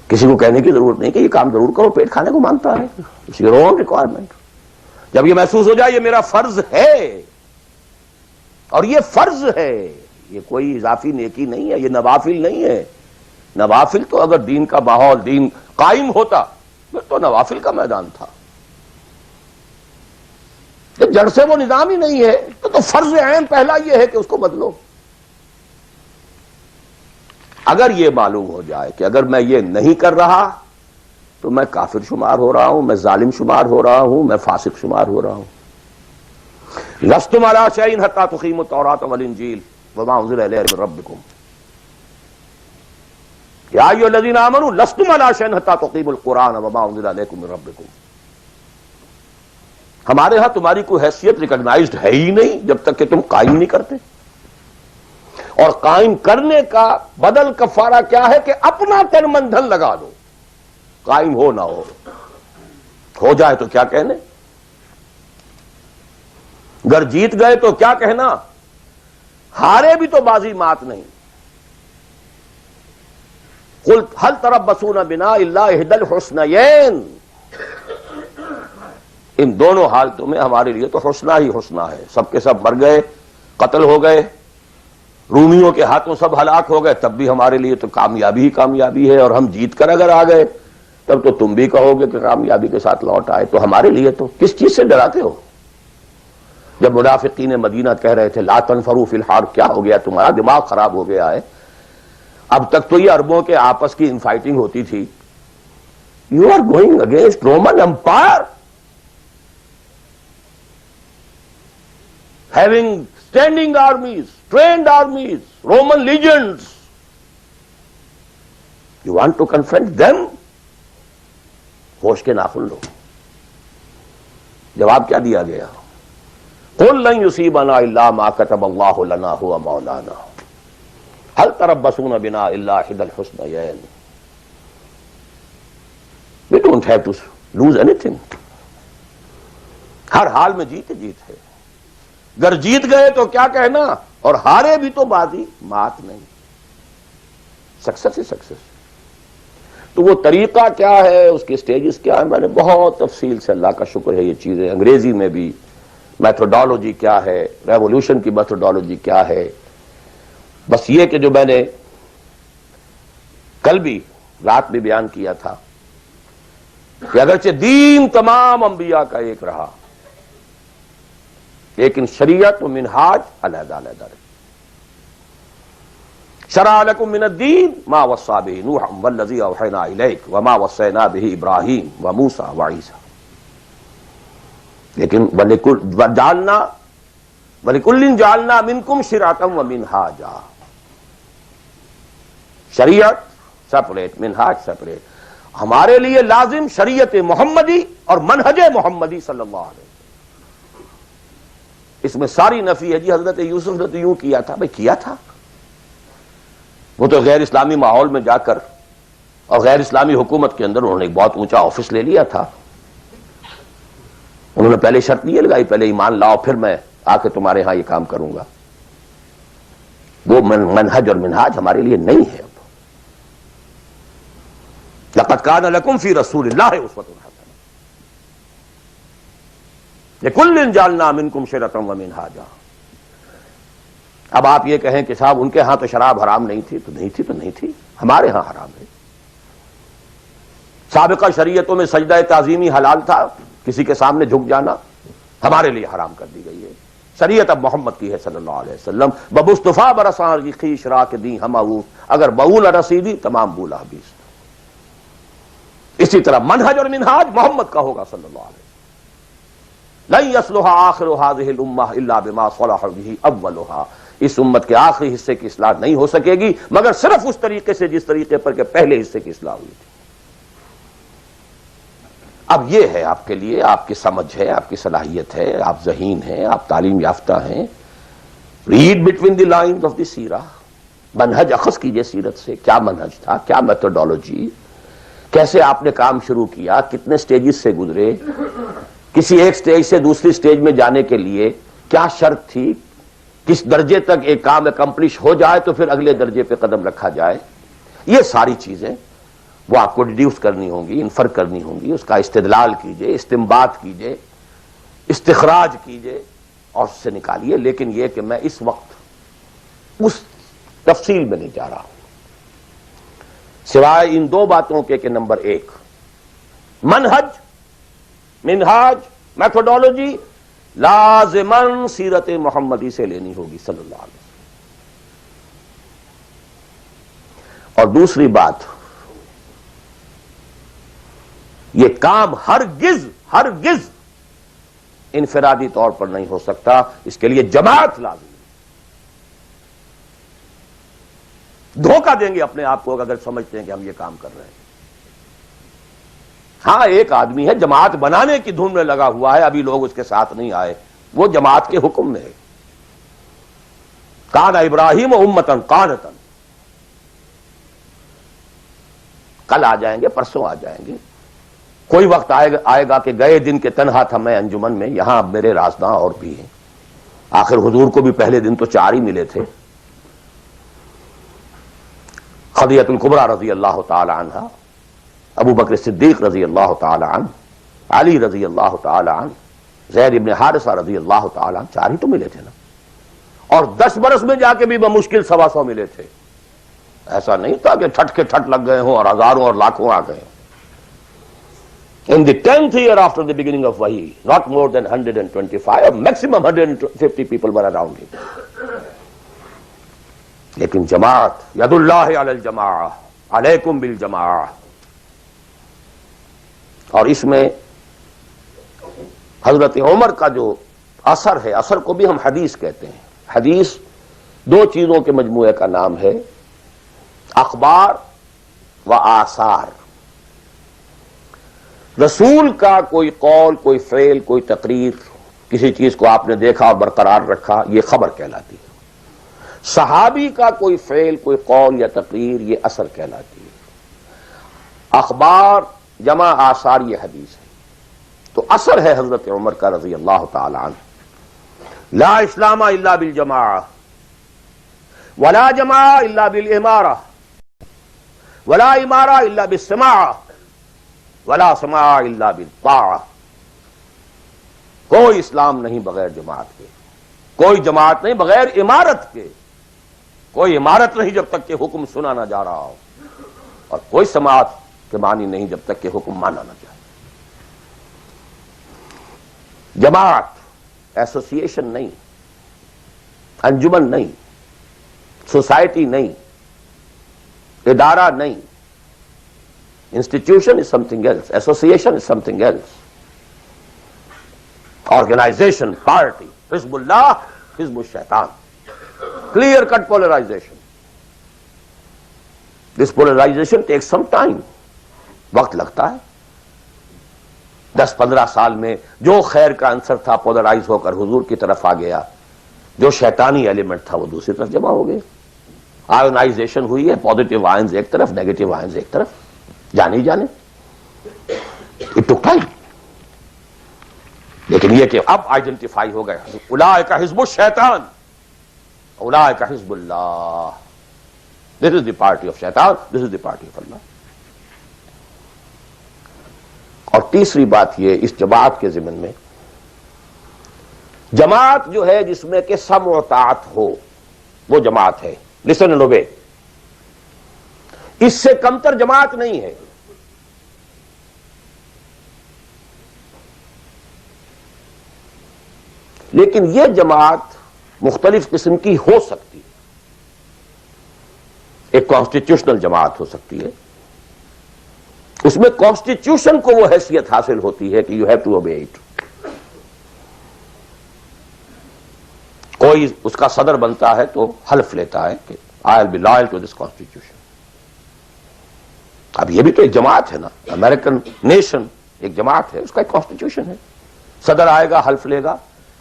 کسی کو کہنے کی ضرورت نہیں کہ یہ کام ضرور کرو، پیٹ کھانے کو مانگتا ہے. It's your own requirement. جب یہ محسوس ہو جائے یہ میرا فرض ہے، اور یہ فرض ہے، یہ کوئی اضافی نیکی نہیں ہے، یہ نوافل نہیں ہے. نوافل تو اگر دین کا ماحول، دین قائم ہوتا پھر تو نوافل کا میدان تھا. جڑ سے وہ نظام ہی نہیں ہے تو فرض عین پہلا یہ ہے کہ اس کو بدلو. اگر یہ معلوم ہو جائے کہ اگر میں یہ نہیں کر رہا تو میں کافر شمار ہو رہا ہوں، میں ظالم شمار ہو رہا ہوں، میں فاسق شمار ہو رہا ہوں. لستم علی شیء حتی تقیموا التوراۃ والانجیل وما انزل الیکم من ربکم یا ایھا الذین آمنوا لستم علی شیء حتی تقیموا القرآن وما انزل الیکم من ربکم. ہمارے ہاں تمہاری کوئی حیثیت ریکگنائزڈ ہے ہی نہیں جب تک کہ تم قائم نہیں کرتے. اور قائم کرنے کا بدل کفارہ کیا ہے کہ اپنا تن من دھن لگا دو. قائم ہو نہ ہو جائے تو کیا کہنے، گر جیت گئے تو کیا کہنا، ہارے بھی تو بازی مات نہیں. قل هل تربصون بنا الا احدى الحسنيين. ان دونوں حالتوں میں ہمارے لیے تو حسنہ ہی حسنہ ہے. سب کے سب مر گئے، قتل ہو گئے، رومیوں کے ہاتھوں سب ہلاک ہو گئے، تب بھی ہمارے لیے تو کامیابی ہی کامیابی ہے. اور ہم جیت کر اگر آ گئے تب تو تم بھی کہو گے کہ کامیابی کے ساتھ لوٹ آئے. تو ہمارے لیے تو کس چیز سے ڈراتے ہو؟ جب منافقین مدینہ کہہ رہے تھے لا تنفروا فی الحرب، کیا ہو گیا تمہارا دماغ خراب ہو گیا ہے؟ اب تک تو یہ عربوں کے آپس کی ان فائٹنگ ہوتی تھی. You are going against Roman empire having standing armies, trained armies, Roman legions. You want to confront them? ہوش کے ناخن لو. جواب کیا دیا گیا؟ قل لن يصيبنا الا ما كتب الله لنا هو مولانا هل تربصون بنا الا احدى الحسنيين. We don't have to lose anything. ہر حال میں جیت جیت ہے. اگر جیت گئے تو کیا کہنا، اور ہارے بھی تو بازی مات نہیں. سکسس ہی سکسس. تو وہ طریقہ کیا ہے، اس کے سٹیجز کیا ہے، میں نے بہت تفصیل سے، اللہ کا شکر ہے، یہ چیزیں انگریزی میں بھی، میتھوڈالوجی کیا ہے، ریولوشن کی میتھوڈالوجی کیا ہے. بس یہ کہ جو میں نے کل بھی رات میں بیان کیا تھا کہ اگرچہ دین تمام انبیاء کا ایک رہا، لیکن شریعت و منہاج علیحدہ علیحدہ رہے. شرع لکم من الدین ما وصى به نوح والذی اوحینا الیک وما وصینا به ابراہیم وموسیٰ وعیسیٰ. لیکن وَلِكُلٍّ جَعَلْنَا مِنْكُمْ شِرْعَةً وَمِنْهَاجًا. شریعت سپریٹ، منہاج سپریٹ. ہمارے لیے لازم شریعت محمدی اور منہج محمدی صلی اللہ علیہ وسلم. اس میں ساری نفی ہے. جی حضرت یوسف نے تو یوں کیا تھا. بھئی کیا تھا، وہ تو غیر اسلامی ماحول میں جا کر اور غیر اسلامی حکومت کے اندر انہوں نے ایک بہت اونچا آفس لے لیا تھا. انہوں نے پہلے شرط یہ لگائی، پہلے ایمان لاؤ پھر میں آ کے تمہارے ہاں یہ کام کروں گا. وہ منہج اور منہاج ہمارے لیے نہیں ہے. اب لقد کان لکم فی رسول اللہ اسوۃ حسنہ لکل جعلنا منکم شرعۃ ومنہاجا. اب آپ یہ کہیں کہ صاحب ان کے ہاں تو شراب حرام نہیں تھی، تو نہیں تھی تو نہیں تھی، ہمارے ہاں حرام ہے. سابقہ شریعتوں میں سجدہ تعظیمی حلال تھا، کسی کے سامنے جھک جانا، ہمارے لیے حرام کر دی گئی ہے. شریعت اب محمد کی ہے صلی اللہ علیہ وسلم. بمصطفیٰ برساں کی خیش را کے دی ہم اگر بول رسیدی تمام بولا حبیث. اسی طرح منہج اور منہاج محمد کا ہوگا صلی اللہ علیہ وسلم. لن يصلح آخر هذه الامہ الا بما صلح به اولها. اس امت کے آخری حصے کی اصلاح نہیں ہو سکے گی مگر صرف اس طریقے سے جس طریقے پر کہ پہلے حصے کی اصلاح ہوئی تھی. اب یہ ہے آپ کے لیے، آپ کی سمجھ ہے، آپ کی صلاحیت ہے، آپ ذہین ہیں، آپ تعلیم یافتہ ہیں. Read between the lines of the Seerah. منہج اخذ کیجئے سیرت سے. کیا منہج تھا، کیا میتھوڈالوجی، کیسے آپ نے کام شروع کیا، کتنے سٹیجز سے گزرے، کسی ایک سٹیج سے دوسری سٹیج میں جانے کے لیے کیا شرط تھی، کس درجے تک ایک کام اکمپلش ہو جائے تو پھر اگلے درجے پہ قدم رکھا جائے. یہ ساری چیزیں وہ آپ کو ڈیڈیوس کرنی ہوں گی، انفر کرنی ہوں گی. اس کا استدلال کیجئے، استنباط کیجئے، استخراج کیجئے اور اس سے نکالیے. لیکن یہ کہ میں اس وقت اس تفصیل میں نہیں جا رہا ہوں، سوائے ان دو باتوں کے کہ نمبر ایک، منہج، منہاج، میتھوڈالوجی لازماً سیرت محمدی سے لینی ہوگی صلی اللہ علیہ وسلم. اور دوسری بات، یہ کام ہرگز انفرادی طور پر نہیں ہو سکتا. اس کے لیے جماعت لازم ہے. دھوکہ دیں گے اپنے آپ کو اگر سمجھتے ہیں کہ ہم یہ کام کر رہے ہیں. ہاں ایک آدمی ہے جماعت بنانے کی دھن میں لگا ہوا ہے، ابھی لوگ اس کے ساتھ نہیں آئے، وہ جماعت کے حکم میں ہے. کان ابراہیم امتن قانتن. کل آ جائیں گے، پرسوں آ جائیں گے. کوئی وقت آئے گا کہ گئے دن کے تنہا تھا میں انجمن میں، یہاں اب میرے رازداں اور بھی ہیں. آخر حضور کو بھی پہلے دن تو 4 ہی ملے تھے. خدیجہ الکبریٰ رضی اللہ تعالی عنہ، ابو بکر صدیق رضی اللہ تعالی عنہ، علی رضی اللہ تعالی عنہ، زید ابن حارثہ رضی اللہ تعالی عنہ، 4 ہی تو ملے تھے نا. اور 10 برس میں جا کے بھی بمشکل 125 ملے تھے. ایسا نہیں تھا کہ ٹھٹ کے ٹھٹ لگ گئے ہوں اور ہزاروں اور لاکھوں آ گئے. In the 10th year after the beginning of Wahi, not more than 125 or maximum 150 people were around him. لیکن جماعت، ید اللہ علی الجماعہ، علیکم بالجماعہ. اور اس میں حضرت عمر کا جو اثر ہے، اثر کو بھی ہم حدیث کہتے ہیں. حدیث 2 چیزوں کے مجموعے کا نام ہے، اخبار و آثار، رسول کا کوئی قول، کوئی فعل، کوئی تقریر، کسی چیز کو آپ نے دیکھا اور برقرار رکھا، یہ خبر کہلاتی ہے. صحابی کا کوئی فعل، کوئی قول یا تقریر، یہ اثر کہلاتی ہے. اخبار جمع آثار یہ حدیث ہے. تو اثر ہے حضرت عمر کا رضی اللہ تعالی عنہ. لا اسلام الا بالجماعہ ولا جماعہ الا بالامارہ ولا امارہ الا بالسماع ولا سماع الا بالطاعہ. کوئی اسلام نہیں بغیر جماعت کے، کوئی جماعت نہیں بغیر امارت کے، کوئی امارت نہیں جب تک کہ حکم سنا نہ جا رہا ہو، اور کوئی سماعت کے معنی نہیں جب تک کہ حکم مانا نہ جائے. جماعت ایسوسیشن نہیں، انجمن نہیں، سوسائٹی نہیں، ادارہ نہیں. Institution is something else, association is something else. Organisation, party, حزب اللہ، حزب الشیطان. Clear cut polarisation. This polarisation take some time, وقت لگتا ہے. 10-15 سال میں جو خیر کا عنصر تھا پولرائز ہو کر حضور کی طرف آ گیا، جو شیطانی ایلیمنٹ تھا وہ دوسری طرف جمع ہو گئے. آئونائزیشن ہوئی ہے، پازیٹیو آئنز ایک طرف، نیگیٹو آئنز ایک طرف. جانے جانے اٹ ٹک ٹائم. لیکن یہ کہ اب آئیڈینٹیفائی ہو گئے، اولئک حزب الشیطان اولئک حزب اللہ. دس از دی پارٹی آف شیطان، دس از دی پارٹی آف اللہ. اور تیسری بات یہ اس جماعت کے ضمن میں، جماعت جو ہے جس میں کہ سمع و طاعت ہو وہ جماعت ہے. Listen and obey. اس سے کمتر جماعت نہیں ہے. لیکن یہ جماعت مختلف قسم کی ہو سکتی ہے. ایک کانسٹیٹیوشنل جماعت ہو سکتی ہے، اس میں کانسٹیٹیوشن کو وہ حیثیت حاصل ہوتی ہے کہ you have to obey it. کوئی اس کا صدر بنتا ہے تو حلف لیتا ہے کہ I will be loyal to this constitution. اب یہ بھی تو ایک جماعت ہے نا. امریکن نیشن ایک جماعت ہے، اس کا ایک کانسٹیٹیوشن ہے. صدر آئے گا حلف لے گا،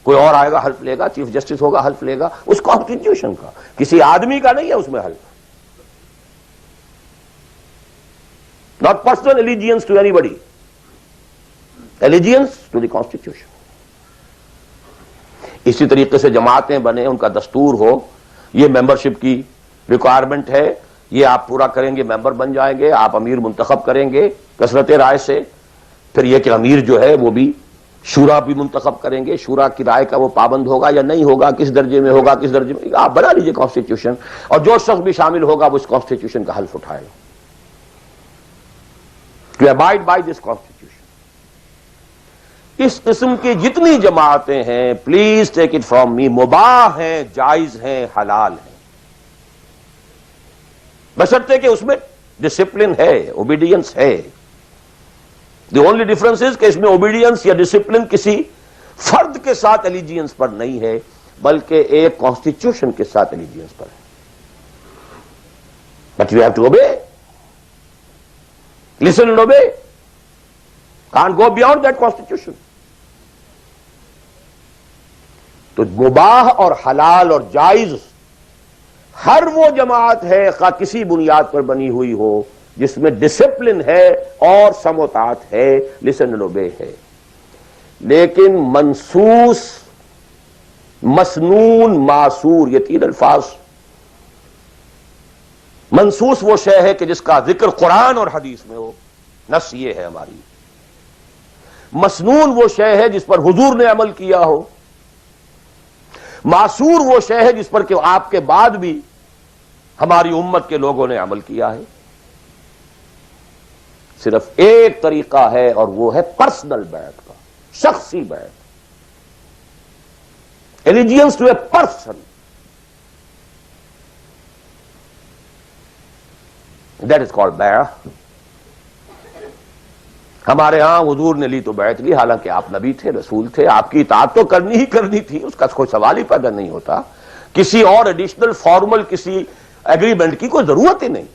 کوئی اور آئے گا حلف لے گا، چیف جسٹس ہوگا حلف لے گا. اس کانسٹیٹیوشن کا، کسی آدمی کا نہیں ہے اس میں حلف. Not personal allegiance to anybody. Allegiance to the Constitution. اسی طریقے سے جماعتیں بنے، ان کا دستور ہو، یہ ممبرشپ کی ریکوائرمنٹ ہے، یہ آپ پورا کریں گے ممبر بن جائیں گے، آپ امیر منتخب کریں گے کثرت رائے سے. پھر یہ کہ امیر جو ہے وہ بھی شورا بھی منتخب کریں گے، شورا کی رائے کا وہ پابند ہوگا یا نہیں ہوگا، کس درجے میں ہوگا، کس درجے میں. آپ بنا لیجئے کانسٹیٹیوشن، اور جو شخص بھی شامل ہوگا وہ اس کانسٹیٹیوشن کا حلف اٹھائے گا. To abide by this constitution. اس قسم کی جتنی جماعتیں ہیں، please take it from me, مباح ہیں، جائز ہیں، حلال ہیں، بشرطے کہ اس میں ڈسپلن ہے، اوبیڈینس ہے. دی اونلی ڈفرنس از کہ اس میں اوبیڈینس یا ڈسپلن کسی فرد کے ساتھ الیجینس پر نہیں ہے، بلکہ ایک کانسٹیٹیوشن کے ساتھ الیجینس پر ہے. But you have to obey. Listen and obey. Can't go beyond that constitution. تو مباح اور حلال اور جائز ہر وہ جماعت ہے خواہ کسی بنیاد پر بنی ہوئی ہو جس میں ڈسپلن ہے اور سمع و طاعت ہے، listen and obey ہے. لیکن منسوس، مسنون، معصور، یہ تین الفاظ. منسوس وہ شے ہے کہ جس کا ذکر قرآن اور حدیث میں ہو، نص یہ ہے ہماری. مسنون وہ شے ہے جس پر حضور نے عمل کیا ہو. معصور وہ شے ہے جس پر کہ آپ کے بعد بھی ہماری امت کے لوگوں نے عمل کیا ہے. صرف ایک طریقہ ہے اور وہ ہے پرسنل بیعت کا، شخصی بیعت. Allegiance to a person. That is called بیع. ہمارے ہاں حضور نے لی تو بیعت لی، حالانکہ آپ نبی تھے، رسول تھے، آپ کی اطاعت تو کرنی ہی کرنی تھی، اس کا کوئی سوال ہی پیدا نہیں ہوتا. کسی اور ایڈیشنل فارمل کسی ایگریمنٹ کی کوئی ضرورت ہی نہیں.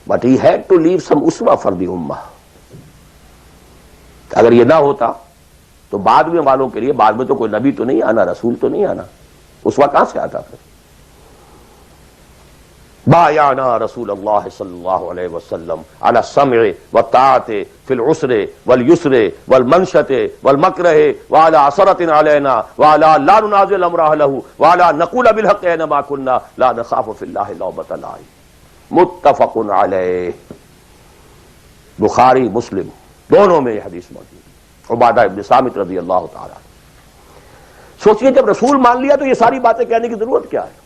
But he had to leave some uswa for the ummah. اگر یہ نہ ہوتا تو بعد میں والوں کے لیے، بعد میں تو کوئی نبی تو نہیں آنا، رسول تو نہیں آنا، اسوا کہاں سے آتا پھر؟ بایعنا رسول اللہ صلی اللہ علیہ وسلم علی السمع والطاعۃ فی العسر والیسر والمنشۃ والمکرہ وعلی عسرۃ علینا وعلی لا ننازع امر اہلہ وعلی نقول بالحق اینما کنا لا نخاف فی اللہ لومۃ لائم. متفق علیہ، بخاری مسلم دونوں میں یہ حدیث موجود ہے. عبادہ ابن صامت رضی اللہ تعالیٰ. سوچئے جب رسول مان لیا تو یہ ساری باتیں کہنے کی ضرورت کیا ہے؟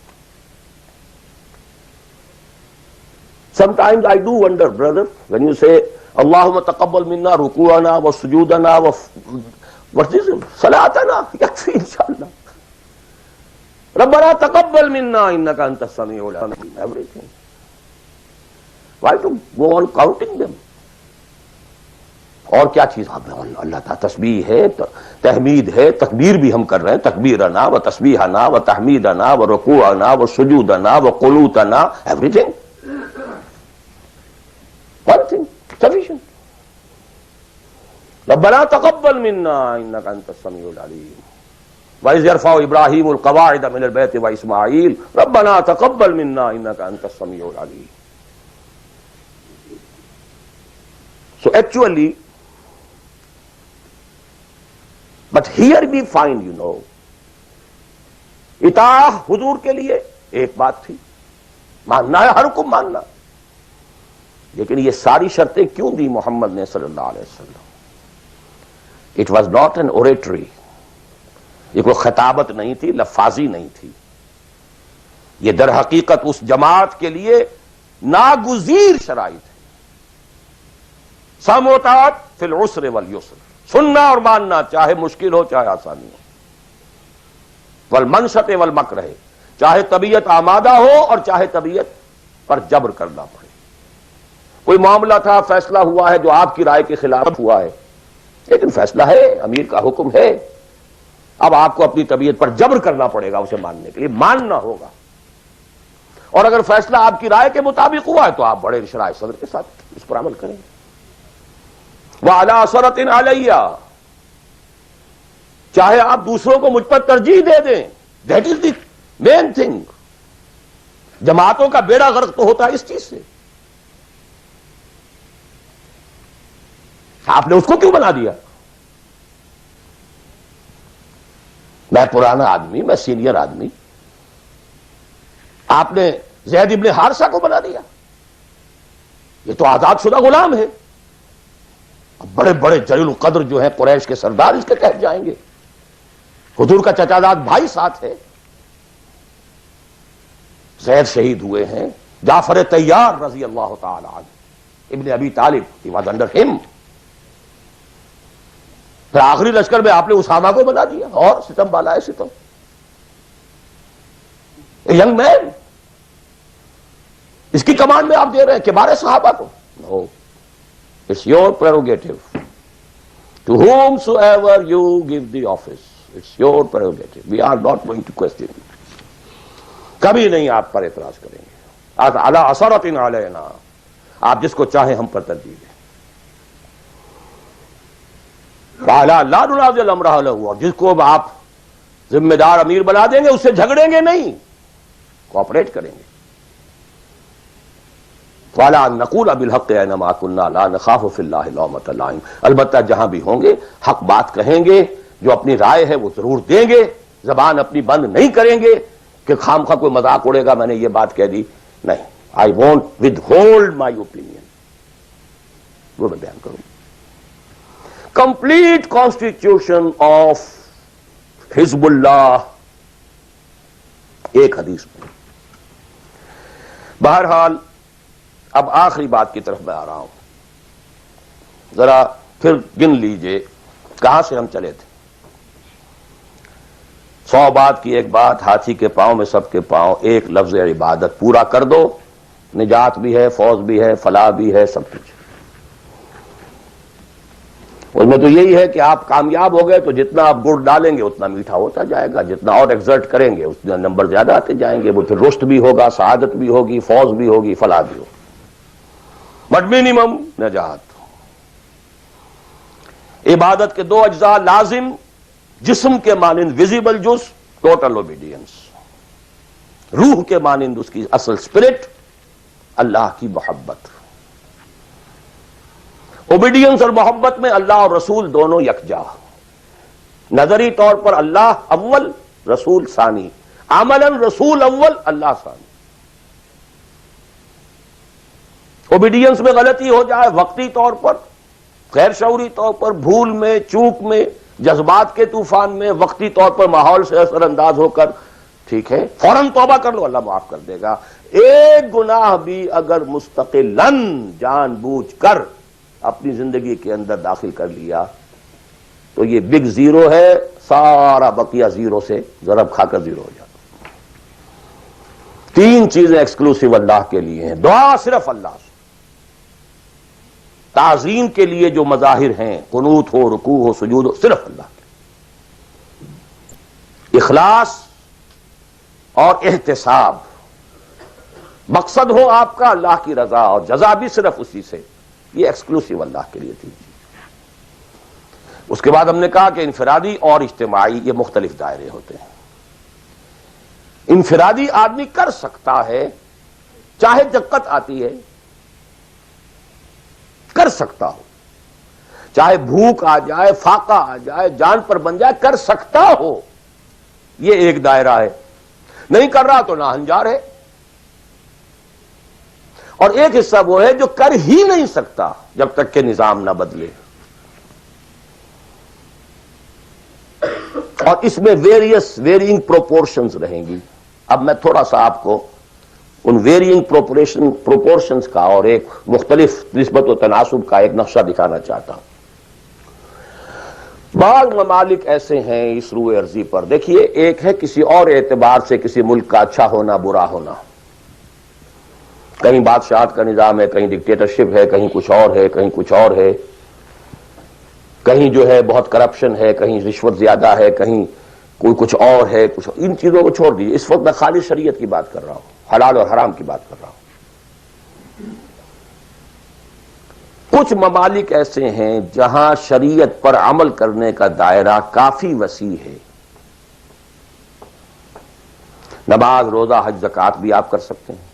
Sometimes I do wonder, brother, when you say, Allahumma taqabbal minna ruku'ana wa sujudana wa what's this? Salatana, yakfi inshallah. Rabbana taqabbal minna innaka antas sami'ul alim. Everything. Why to go on counting them? اور کیا چیز؟ اللہ تعالیٰ تسبیح ہے، تحمید ہے، تکبیر بھی ہم کر رہے ہیں، تکبیرنا و تسبیحنا و تحمیدنا و رکوعنا و سجودنا و قنوتنا، everything. One thing, sufficient. ربنا تقبل منا انك انت السميع العليم وإذ يرفع ابراهيم القواعد من البيت واسماعيل ربنا تقبل منا انك انت السميع العليم. So actually, but here we find, اطاعہ حضور کے لیے ایک بات تھی، ماننا ہے، ہر حکم ماننا، لیکن یہ ساری شرطیں کیوں دی محمد نے صلی اللہ علیہ وسلم؟ It was not an oratory, یہ کوئی خطابت نہیں تھی، لفاظی نہیں تھی، یہ در حقیقت اس جماعت کے لیے ناگزیر شرائط ہے. سمع و طاعت فی العسر والیسر، سننا اور ماننا چاہے مشکل ہو چاہے آسانی ہو. والمنشط والمکرہ، چاہے طبیعت آمادہ ہو اور چاہے طبیعت پر جبر کرنا پڑے. کوئی معاملہ تھا، فیصلہ ہوا ہے جو آپ کی رائے کے خلاف ہوا ہے، لیکن فیصلہ ہے، امیر کا حکم ہے، اب آپ کو اپنی طبیعت پر جبر کرنا پڑے گا اسے ماننے کے لیے، ماننا ہوگا. اور اگر فیصلہ آپ کی رائے کے مطابق ہوا ہے تو آپ بڑے شرح صدر کے ساتھ اس پر عمل کریں. وَعَلَىٰ عَصَرَةٍ عَلَيَّا، چاہے آپ دوسروں کو مجھ پر ترجیح دے دیں، that is the main thing. جماعتوں کا بیڑا غرق تو ہوتا ہے اس چیز سے. آپ نے اس کو کیوں بنا دیا؟ میں پرانا آدمی، میں سینئر آدمی، آپ نے زید ابن حارثہ کو بنا دیا. یہ تو آزاد شدہ غلام ہے. اب بڑے بڑے جلیل القدر جو ہیں قریش کے سردار اس کے تحت جائیں گے. حضور کا چچا زاد بھائی ساتھ ہے. زید شہید ہوئے ہیں، جعفر طیار رضی اللہ تعالی عنہ، ابن ابی طالب، he was under him. پھر آخری لشکر میں آپ نے اسامہ کو بنا دیا، اور ستم بالا ہے ستم. ینگ مین، اس کی کمانڈ میں آپ دے رہے ہیں کبار صحابہ کو. نو، it's your prerogative. To whomsoever you give the office, it's your prerogative. We are not going to question it. کبھی نہیں آپ پر اعتراض کریں گے. علی عصرۃ علینا، آپ جس کو چاہیں ہم پر ترجیح دیں. وعلی لا ننازع الامر اہلہ، اور جس کو آپ ذمہ دار امیر بنا دیں گے اس سے جھگڑیں گے نہیں، کوآپریٹ کریں گے. وعلی ان نقول بالحق اینما کنا لا نخاف فی اللہ لومۃ لائم، البتہ جہاں بھی ہوں گے حق بات کہیں گے، جو اپنی رائے ہے وہ ضرور دیں گے، زبان اپنی بند نہیں کریں گے کہ خام خواہ کوئی مذاق اڑے گا میں نے یہ بات کہہ دی. نہیں، I won't with hold my opinion, وہ میں بیان کروں. کمپلیٹ کانسٹیٹیوشن آف حزب اللہ، ایک حدیث میں. بہرحال اب آخری بات کی طرف میں آ رہا ہوں. ذرا پھر گن لیجئے کہاں سے ہم چلے تھے. 100 بات کی ایک بات، ہاتھی کے پاؤں میں سب کے پاؤں، ایک لفظ عبادت پورا کر دو، نجات بھی ہے، فوز بھی ہے، فلاح بھی ہے، سب کچھ. اس میں تو یہی ہے کہ آپ کامیاب ہو گئے تو جتنا آپ گڑ ڈالیں گے اتنا میٹھا ہوتا جائے گا، جتنا اور ایکزرٹ کریں گے اتنا نمبر زیادہ آتے جائیں گے. وہ پھر رشد بھی ہوگا، سعادت بھی ہوگی، فوز بھی ہوگی، فلاح بھی ہوگی. بٹ منیمم نجات. عبادت کے دو اجزاء لازم، جسم کے مانند ویزیبل جز ٹوٹل اوبیڈینس، روح کے مانند اس کی اصل اسپرٹ اللہ کی محبت. اوبیڈینس اور محبت میں اللہ اور رسول دونوں یکجا، نظری طور پر اللہ اول رسول ثانی، عملاً رسول اول اللہ ثانی. اوبیڈینس میں غلطی ہو جائے وقتی طور پر، غیر شعوری طور پر، بھول میں، چوک میں، جذبات کے طوفان میں، وقتی طور پر ماحول سے اثر انداز ہو کر، ٹھیک ہے فوراً توبہ کر لو، اللہ معاف کر دے گا. ایک گناہ بھی اگر مستقلاً جان بوجھ کر اپنی زندگی کے اندر داخل کر لیا تو یہ بگ زیرو ہے، سارا بقیہ زیرو سے ضرب کھا کر زیرو ہو جاتا. تین چیزیں ایکسکلوسیو اللہ کے لیے ہیں. دعا صرف اللہ سے، تعظیم کے لیے جو مظاہر ہیں، قنوت ہو، رکوع ہو، سجود ہو، صرف اللہ کے. اخلاص اور احتساب، مقصد ہو آپ کا اللہ کی رضا اور جزا بھی صرف اسی سے، یہ ایکسکلوسیو اللہ کے لیے تھی. اس کے بعد ہم نے کہا کہ انفرادی اور اجتماعی یہ مختلف دائرے ہوتے ہیں. انفرادی آدمی کر سکتا ہے، چاہے دقت آتی ہے کر سکتا ہو، چاہے بھوک آ جائے، فاقہ آ جائے، جان پر بن جائے، کر سکتا ہو. یہ ایک دائرہ ہے. نہیں کر رہا تو ناہنجار ہے. اور ایک حصہ وہ ہے جو کر ہی نہیں سکتا جب تک کہ نظام نہ بدلے. اور اس میں ویرینگ پروپورشنز رہیں گی. اب میں تھوڑا سا آپ کو ان ویرینگ پروپورشنز کا اور ایک مختلف نسبت و تناسب کا ایک نقشہ دکھانا چاہتا ہوں. بعض ممالک ایسے ہیں اس روئے ارضی پر، دیکھیے ایک ہے کسی اور اعتبار سے کسی ملک کا اچھا ہونا برا ہونا. کہیں بادشاہت کا نظام ہے، کہیں ڈکٹیٹرشپ ہے، کہیں کچھ اور ہے، کہیں کچھ اور ہے، کہیں جو ہے بہت کرپشن ہے، کہیں رشوت زیادہ ہے، کہیں کوئی کچھ اور ہے. کچھ ان چیزوں کو چھوڑ دیجیے، اس وقت میں خالی شریعت کی بات کر رہا ہوں، حلال اور حرام کی بات کر رہا ہوں. کچھ ممالک ایسے ہیں جہاں شریعت پر عمل کرنے کا دائرہ کافی وسیع ہے. نماز، روزہ، حج، زکوٰۃ بھی آپ کر سکتے ہیں.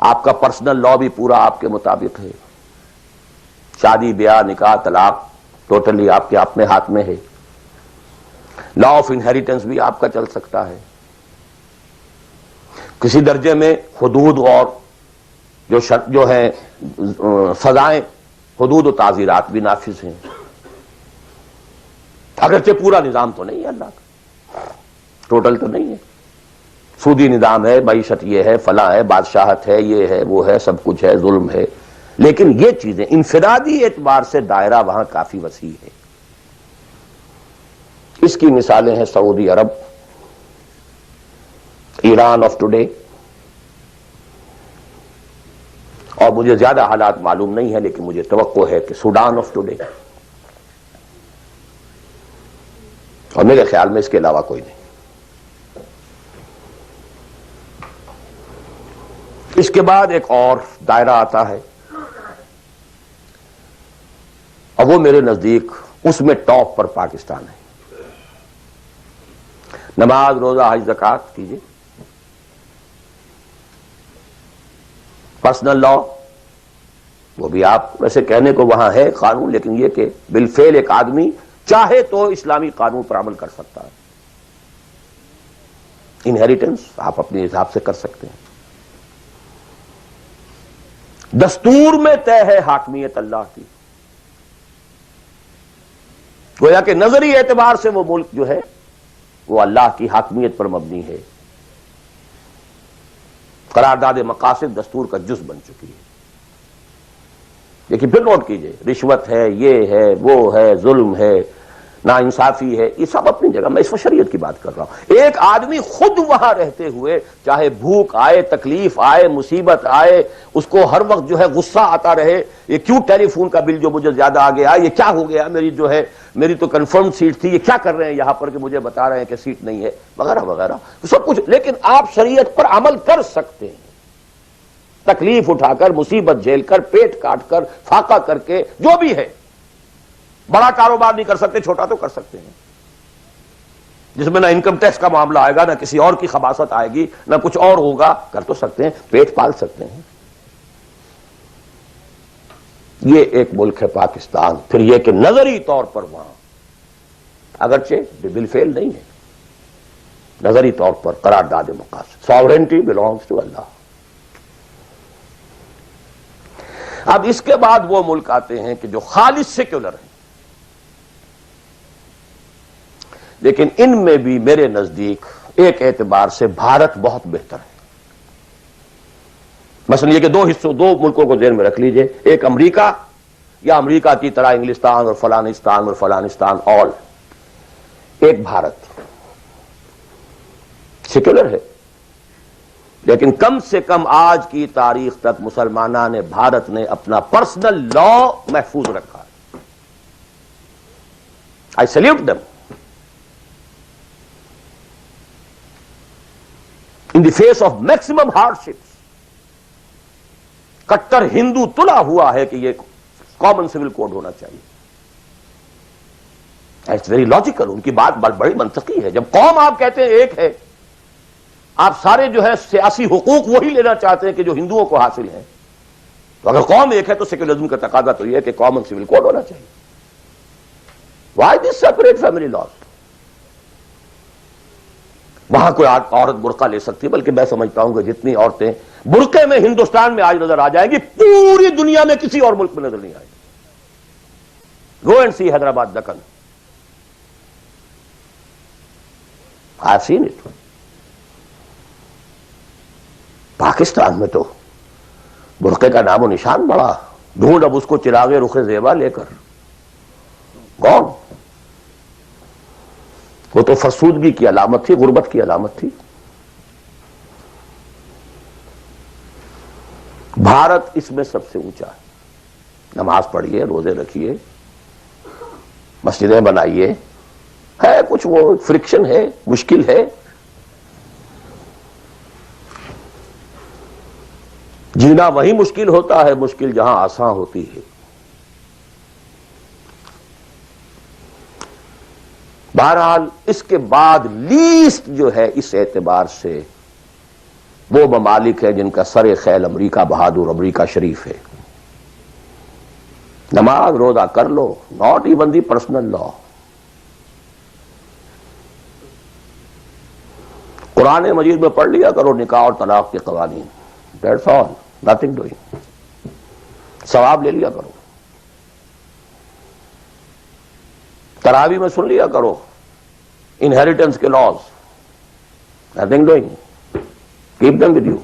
آپ کا پرسنل لا بھی پورا آپ کے مطابق ہے. شادی، بیاہ، نکاح، طلاق ٹوٹلی آپ کے اپنے ہاتھ میں ہے. لا آف انہیریٹنس بھی آپ کا چل سکتا ہے. کسی درجے میں حدود اور جو ہیں سزائیں، حدود و تعزیرات بھی نافذ ہیں. اگرچہ پورا نظام تو نہیں ہے اللہ کا، ٹوٹل تو نہیں ہے. سودی نظام ہے، معیشت یہ ہے، فلاں ہے، بادشاہت ہے، یہ ہے، وہ ہے، سب کچھ ہے، ظلم ہے. لیکن یہ چیزیں انفرادی اعتبار سے دائرہ وہاں کافی وسیع ہے. اس کی مثالیں ہیں سعودی عرب، ایران آف ٹوڈے، اور مجھے زیادہ حالات معلوم نہیں ہے لیکن مجھے توقع ہے کہ سوڈان آف ٹوڈے، اور میرے خیال میں اس کے علاوہ کوئی نہیں. اس کے بعد ایک اور دائرہ آتا ہے اور وہ میرے نزدیک اس میں ٹاپ پر پاکستان ہے. نماز، روزہ، حج، زکوٰۃ کیجیے. پرسنل لا وہ بھی آپ ویسے کہنے کو وہاں ہے قانون، لیکن یہ کہ بالفعل ایک آدمی چاہے تو اسلامی قانون پر عمل کر سکتا ہے. انہیریٹنس آپ اپنے حساب سے کر سکتے ہیں. دستور میں طے ہے حاکمیت اللہ کی. گویا کہ نظری اعتبار سے وہ ملک جو ہے وہ اللہ کی حاکمیت پر مبنی ہے. قرارداد مقاصد دستور کا جز بن چکی ہے. لیکن پھر نوٹ کیجئے، رشوت ہے، یہ ہے، وہ ہے، ظلم ہے، ناانصافی ہے، یہ سب اپنی جگہ. میں اس وقت شریعت کی بات کر رہا ہوں. ایک آدمی خود وہاں رہتے ہوئے چاہے بھوک آئے، تکلیف آئے، مصیبت آئے، اس کو ہر وقت جو ہے غصہ آتا رہے، یہ کیوں ٹیلی فون کا بل جو مجھے زیادہ آ گیا، یہ کیا ہو گیا، میری جو ہے میری تو کنفرم سیٹ تھی، یہ کیا کر رہے ہیں یہاں پر کہ مجھے بتا رہے ہیں کہ سیٹ نہیں ہے، وغیرہ وغیرہ سب کچھ. لیکن آپ شریعت پر عمل کر سکتے ہیں. تکلیف اٹھا کر، مصیبت جھیل کر، پیٹ کاٹ کر، فاقہ کر کے، جو بھی ہے، بڑا کاروبار نہیں کر سکتے، چھوٹا تو کر سکتے ہیں، جس میں نہ انکم ٹیکس کا معاملہ آئے گا، نہ کسی اور کی خباثت آئے گی، نہ کچھ اور ہوگا، کر تو سکتے ہیں، پیٹ پال سکتے ہیں۔ یہ ایک ملک ہے پاکستان۔ پھر یہ کہ نظری طور پر وہاں اگرچہ بالفعل نہیں ہے، نظری طور پر قرارداد مقاصد، ساورنٹی بلانگس ٹو اللہ۔ اب اس کے بعد وہ ملک آتے ہیں کہ جو خالص سیکولر ہیں، لیکن ان میں بھی میرے نزدیک ایک اعتبار سے بھارت بہت بہتر ہے۔ مثلا یہ کہ دو ملکوں کو ذہن میں رکھ لیجئے، ایک امریکہ یا امریکہ کی طرح انگلستان اور فلانستان اور فلانستان، آل، ایک بھارت سیکولر ہے، لیکن کم سے کم آج کی تاریخ تک مسلمانان نے، بھارت نے اپنا پرسنل لا محفوظ رکھا ہے۔ I salute them in the face of maximum hardships۔ کٹر ہندو تلا ہوا ہے کہ یہ کامن سول کوڈ ہونا چاہیے۔ اٹس ویری لاجیکل، ان کی بات بڑی منطقی ہے۔ جب قوم آپ کہتے ہیں ایک ہے، آپ سارے جو ہے سیاسی حقوق وہی لینا چاہتے ہیں کہ جو ہندوؤں کو حاصل ہیں، تو اگر قوم ایک ہے تو سیکولرزم کا تقاضا تو یہ ہے کہ کامن سول کوڈ ہونا چاہیے۔ Why this separate family laws? وہاں کوئی عورت برقع لے سکتی ہے، بلکہ میں سمجھتا ہوں کہ جتنی عورتیں برقعے میں ہندوستان میں آج نظر آ جائیں گی، پوری دنیا میں کسی اور ملک میں نظر نہیں آئے گی۔ Go and see Hyderabad, Deccan, I have seen it. Pakistan میں تو برقعے کا نام و نشان بڑا، ڈھونڈ اب اس کو چراغ رخ زیبا لے کر، کون؟ وہ تو فرسودگی کی علامت تھی، غربت کی علامت تھی۔ بھارت اس میں سب سے اونچا ہے۔ نماز پڑھیے، روزے رکھیے، مسجدیں بنائیے، ہے کچھ وہ فرکشن ہے، مشکل ہے، جینا وہی مشکل ہوتا ہے، مشکل جہاں آسان ہوتی ہے۔ بہرحال اس کے بعد لیسٹ جو ہے اس اعتبار سے وہ ممالک ہیں جن کا سر خیل امریکہ بہادر، امریکہ شریف ہے۔ نماز روزہ کر لو، ناٹ ایون دی پرسنل لا۔ قرآن مجید میں پڑھ لیا کرو نکاح اور طلاق کے قوانین، دیٹس آل، نتھنگ ڈوئنگ، ثواب لے لیا کرو۔ تراویح میں سن لیا کرو انہیریٹنس کے laws, nothing doing, keep them with you.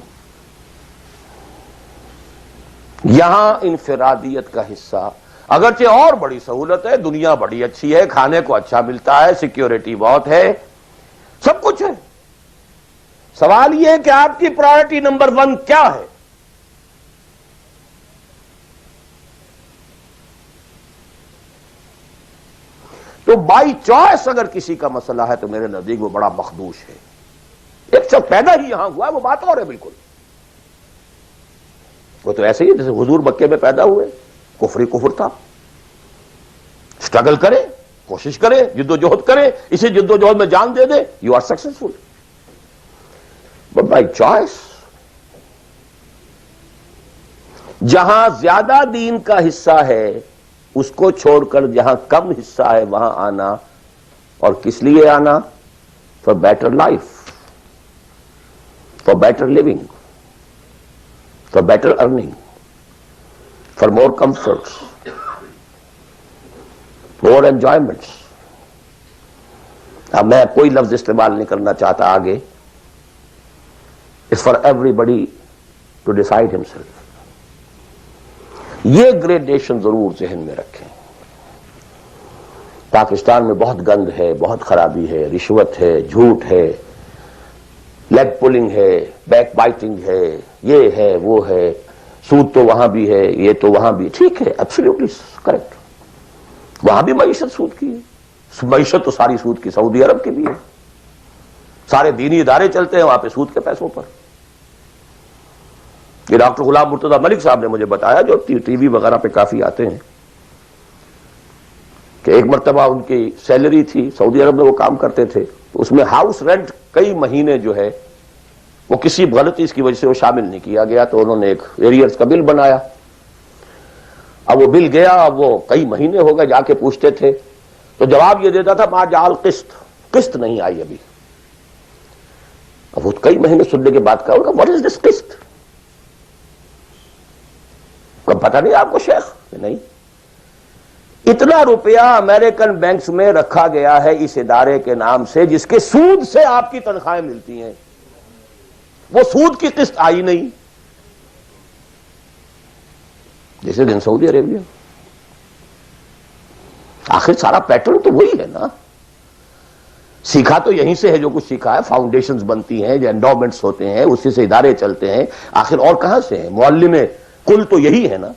یہاں انفرادیت کا حصہ، اگرچہ اور بڑی سہولت ہے، دنیا بڑی اچھی ہے، کھانے کو اچھا ملتا ہے، سیکیورٹی بہت ہے، سب کچھ ہے۔ سوال یہ ہے کہ آپ کی پرائرٹی نمبر 1 کیا ہے؟ تو بائی چوائس اگر کسی کا مسئلہ ہے تو میرے نزدیک وہ بڑا مخدوش ہے۔ ایک شخص پیدا ہی یہاں ہوا ہے، وہ بات اور ہے بالکل، وہ تو ایسے ہی جیسے حضور مکے میں پیدا ہوئے، کفر تھا، سٹرگل کرے، کوشش کرے، جد و جہد کرے، اسی جد و جہد میں جان دے دے، you are successful. But by choice جہاں زیادہ دین کا حصہ ہے اس کو چھوڑ کر جہاں کم حصہ ہے وہاں آنا، اور کس لیے آنا؟ For better life, for better living, for better earning, for more comforts, more enjoyments. اب میں کوئی لفظ استعمال نہیں کرنا چاہتا آگے، it's for everybody to decide himself. یہ گریڈیشن ضرور ذہن میں رکھیں۔ پاکستان میں بہت گند ہے، بہت خرابی ہے، رشوت ہے، جھوٹ ہے، لیگ پولنگ ہے، بیک بائٹنگ ہے، یہ ہے، وہ ہے، سود تو وہاں بھی ہے، یہ تو وہاں بھی، ٹھیک ہے، ایبسلیوٹلی کریکٹ، وہاں بھی معیشت سود کی ہے، معیشت تو ساری سود کی، سعودی عرب کی بھی ہے، سارے دینی ادارے چلتے ہیں وہاں پہ سود کے پیسوں پر۔ کہ ڈاکٹر غلام مرتضیٰ ملک صاحب نے مجھے بتایا، جو ٹی وی وغیرہ پہ کافی آتے ہیں، کہ ایک مرتبہ ان کی سیلری تھی، سعودی عرب میں وہ کام کرتے تھے، اس میں ہاؤس رینٹ کئی مہینے جو ہے وہ کسی غلطی کی وجہ سے وہ شامل نہیں کیا گیا، تو انہوں نے ایک ایریئرز کا بل بنایا۔ اب وہ بل گیا، اب وہ کئی مہینے ہو گئے، جا کے پوچھتے تھے تو جواب یہ دیتا تھا ما جعل قسط نہیں آئی ابھی۔ اب وہ کئی مہینے سننے کے بعد کہا واٹ از دس قسط؟ پتہ نہیں آپ کو شیخ؟ نہیں، اتنا روپیہ امریکن بینکس میں رکھا گیا ہے اس ادارے کے نام سے جس کے سود سے آپ کی تنخواہیں ملتی ہیں، وہ سود کی قسط آئی نہیں۔ جیسے دن سعودی عربیہ، آخر سارا پیٹرن تو وہی ہے نا، سیکھا تو یہیں سے ہے جو کچھ سیکھا ہے، فاؤنڈیشنز بنتی ہیں، جو انڈومنٹس ہوتے ہیں، اسی سے ادارے چلتے ہیں، آخر اور کہاں سے ہیں؟ معلم کل تو یہی ہے نا۔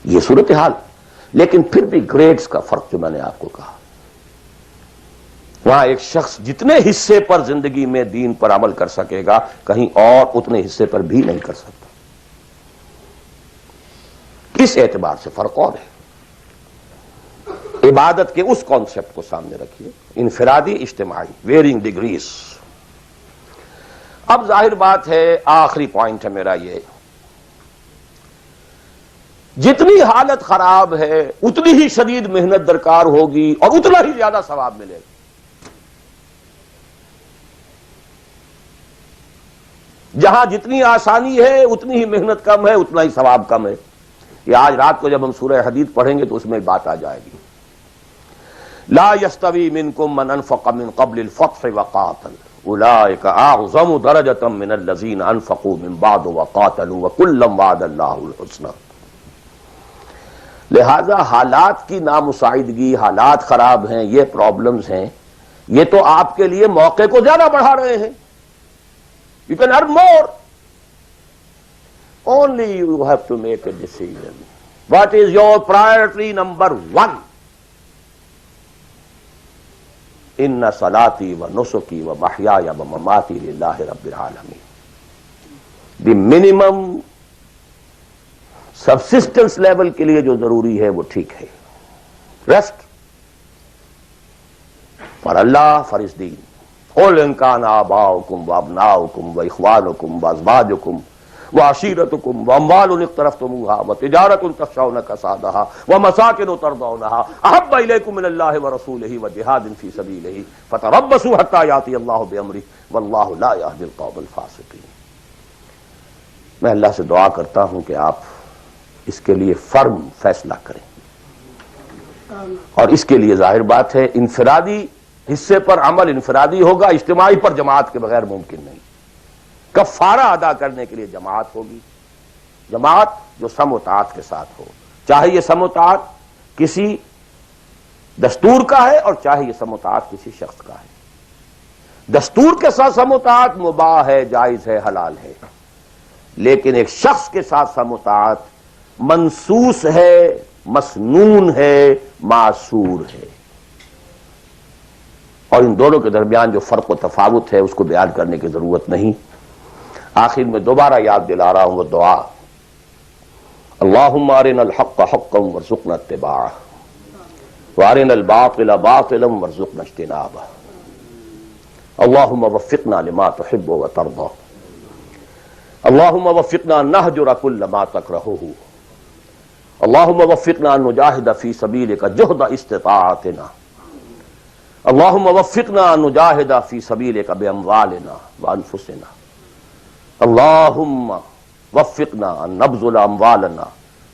یہ صورتحال، لیکن پھر بھی گریڈز کا فرق جو میں نے آپ کو کہا، وہاں ایک شخص جتنے حصے پر زندگی میں دین پر عمل کر سکے گا، کہیں اور اتنے حصے پر بھی نہیں کر سکتا۔ اس اعتبار سے فرق اور ہے۔ عبادت کے اس کانسیپٹ کو سامنے رکھیے، انفرادی، اجتماعی، ویئرنگ ڈگریز۔ اب ظاہر بات ہے، آخری پوائنٹ ہے میرا یہ، جتنی حالت خراب ہے اتنی ہی شدید محنت درکار ہوگی اور اتنا ہی زیادہ ثواب ملے گا۔ جہاں جتنی آسانی ہے اتنی ہی محنت کم ہے، اتنا ہی ثواب کم ہے۔ یہ آج رات کو جب ہم سورہ حدید پڑھیں گے تو اس میں بات آ جائے گی۔ لا يستوي منكم من انفق من قبل الفتح وقاتل اولئك اعظم درجة من الذين انفقوا من بعد وقاتلوا وكلا وعد الله الحسنى۔ لہذا حالات کی نامساعدگی، حالات خراب ہیں، یہ پرابلمز ہیں، یہ تو آپ کے لیے موقع کو زیادہ بڑھا رہے ہیں۔ You can earn more. Only you have to make a decision. What is your priority number one? Inna salati wa nusuki wa mahyaya wa mamati lillahi rabbil alamin. The minimum subsistence level کے لیے جو ضروری ہے وہ ٹھیک ہے، rest for Allah, for اس دین۔ قل ان کان آباؤکم وابناؤکم واخوانکم وازواجکم وعشیرتکم واموال اقترفتموها وتجارۃ تخشون کسادها ومساکن ترضونها احب الیکم من اللہ ورسولہ وجہاد فی سبیلہ فتربصوا حتی یأتی اللہ بامرہ واللہ لا یہدی القوم الفاسقین۔ میں اللہ سے دعا کرتا ہوں کہ آپ اس کے لیے فرم فیصلہ کریں، اور اس کے لیے ظاہر بات ہے انفرادی حصے پر عمل انفرادی ہوگا، اجتماعی پر جماعت کے بغیر ممکن نہیں۔ کفارہ ادا کرنے کے لیے جماعت ہوگی، جماعت جو سم و طاعت کے ساتھ ہو، چاہے یہ سم و طاعت کسی دستور کا ہے اور چاہے یہ سم و طاعت کسی شخص کا ہے۔ دستور کے ساتھ سم و طاعت مباح ہے، جائز ہے، حلال ہے، لیکن ایک شخص کے ساتھ سم و طاعت منسوس ہے، مسنون ہے، معصور ہے، اور ان دونوں کے درمیان جو فرق و تفاوت ہے اس کو بیان کرنے کی ضرورت نہیں۔ آخر میں دوبارہ یاد دلا رہا ہوں وہ دعا، اللہم ارنا الحق حقا وارزقنا اتباعہ وارنا الباطل باطلا وارزقنا اجتنابہ، اللہم وفقنا لما تحب وترضى، اللہم وفقنا ان نہجر کل ما تکرہہ، اللہم وفقنا ان نجاہد فی سبیلک جہد استطاعتنا، اللہم وفقنا ان نجاہد فی سبیلک باموالنا وانفسنا، اللہم وفقنا ان نبذل اموالنا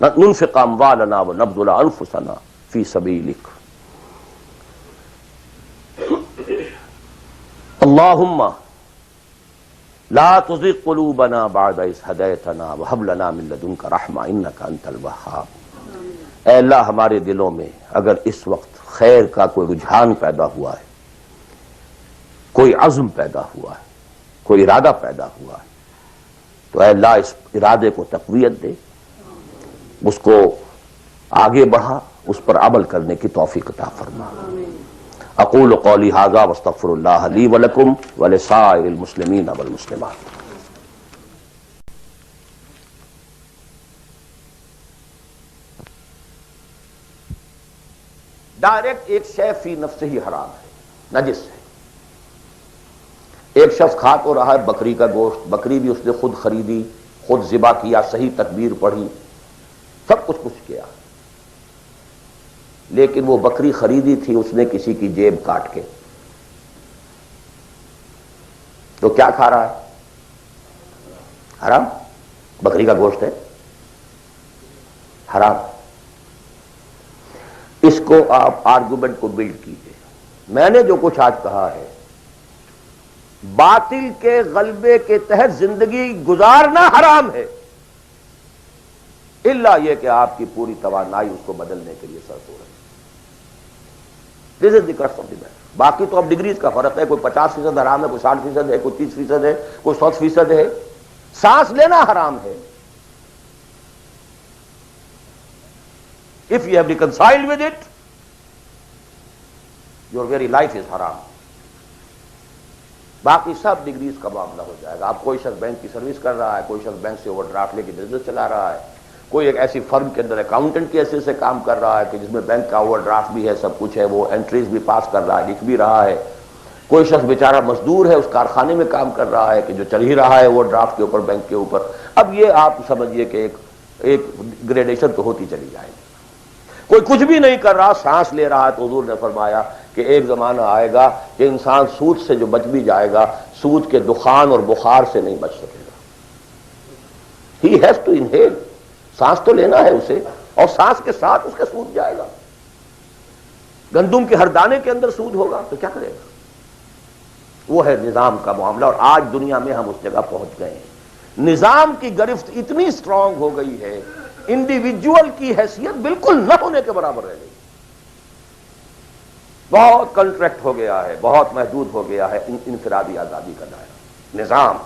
ننفق اموالنا ونبذل انفسنا فی سبیلک، اللہم لا تزغ قلوبنا بعد اذ ہدیتنا وہب لنا من لدنک رحمہ انک انت الوہاب۔ اے اللہ، ہمارے دلوں میں اگر اس وقت خیر کا کوئی رجحان پیدا ہوا ہے، کوئی عزم پیدا ہوا ہے، کوئی ارادہ پیدا ہوا ہے، تو اے اللہ اس ارادے کو تقویت دے، اس کو آگے بڑھا، اس پر عمل کرنے کی توفیق عطا فرما۔ اقول قولی ھذا واستغفر اللہ لی ولکم ولسائر المسلمین والمسلمات. ڈائریکٹ ایک شے فی نفس ہی حرام ہے، نجس ہے. ایک شخص کھا تو رہا ہے بکری کا گوشت، بکری بھی اس نے خود خریدی، خود ذبح کیا، صحیح تکبیر پڑھی، سب کچھ کیا، لیکن وہ بکری خریدی تھی اس نے کسی کی جیب کاٹ کے، تو کیا کھا رہا ہے؟ حرام. بکری کا گوشت ہے، حرام. اس کو آپ آرگومنٹ کو بلڈ کیجئے. میں نے جو کچھ آج کہا ہے، باطل کے غلبے کے تحت زندگی گزارنا حرام ہے، الا یہ کہ آپ کی پوری توانائی اس کو بدلنے کے لیے صرف ہو رہی ہے. دس از دی کرسٹ آف دی میٹر. باقی تو اب ڈگریز کا فرق ہے، کوئی 50% حرام ہے، کوئی 60% ہے، کوئی 30% ہے، کوئی 100% ہے. سانس لینا حرام ہے. If you have reconciled with it, your very life is haram. باقی سب ڈگریز کا معاملہ ہو جائے گا. آپ کوئی شخص بینک کی سروس کر رہا ہے، کوئی شخص بینک سے اوور ڈرافٹ لے کے بزنس چلا رہا ہے، کوئی ایک ایسی فرم کے اندر اکاؤنٹنٹ کی حیثیت سے کام کر رہا ہے کہ جس میں بینک کا اوور ڈرافٹ بھی ہے، سب کچھ ہے، وہ انٹریز بھی پاس کر رہا ہے، لکھ بھی رہا ہے. کوئی شخص بیچارہ مزدور ہے، اس کارخانے میں کام کر رہا ہے کہ جو چل ہی رہا ہے اوور ڈرافٹ کے اوپر، بینک کے اوپر. اب یہ آپ سمجھیے کہ ایک گریڈیشن تو ہوتی چلی جائے گی. کوئی کچھ بھی نہیں کر رہا، سانس لے رہا ہے، تو حضور نے فرمایا کہ ایک زمانہ آئے گا کہ انسان سود سے جو بچ بھی جائے گا، سود کے دخان اور بخار سے نہیں بچ سکے گا. He has to inhale. سانس تو لینا ہے اسے، اور سانس کے ساتھ اس کا سود جائے گا. گندم کے ہر دانے کے اندر سود ہوگا تو کیا کرے گا؟ وہ ہے نظام کا معاملہ. اور آج دنیا میں ہم اس جگہ پہنچ گئے ہیں. نظام کی گرفت اتنی اسٹرانگ ہو گئی ہے، انڈیویجول کی حیثیت بالکل نہ ہونے کے برابر رہ گئی. بہت کنٹریکٹ ہو گیا ہے، بہت محدود ہو گیا ہے انفرادی آزادی کا دائرہ. نظام.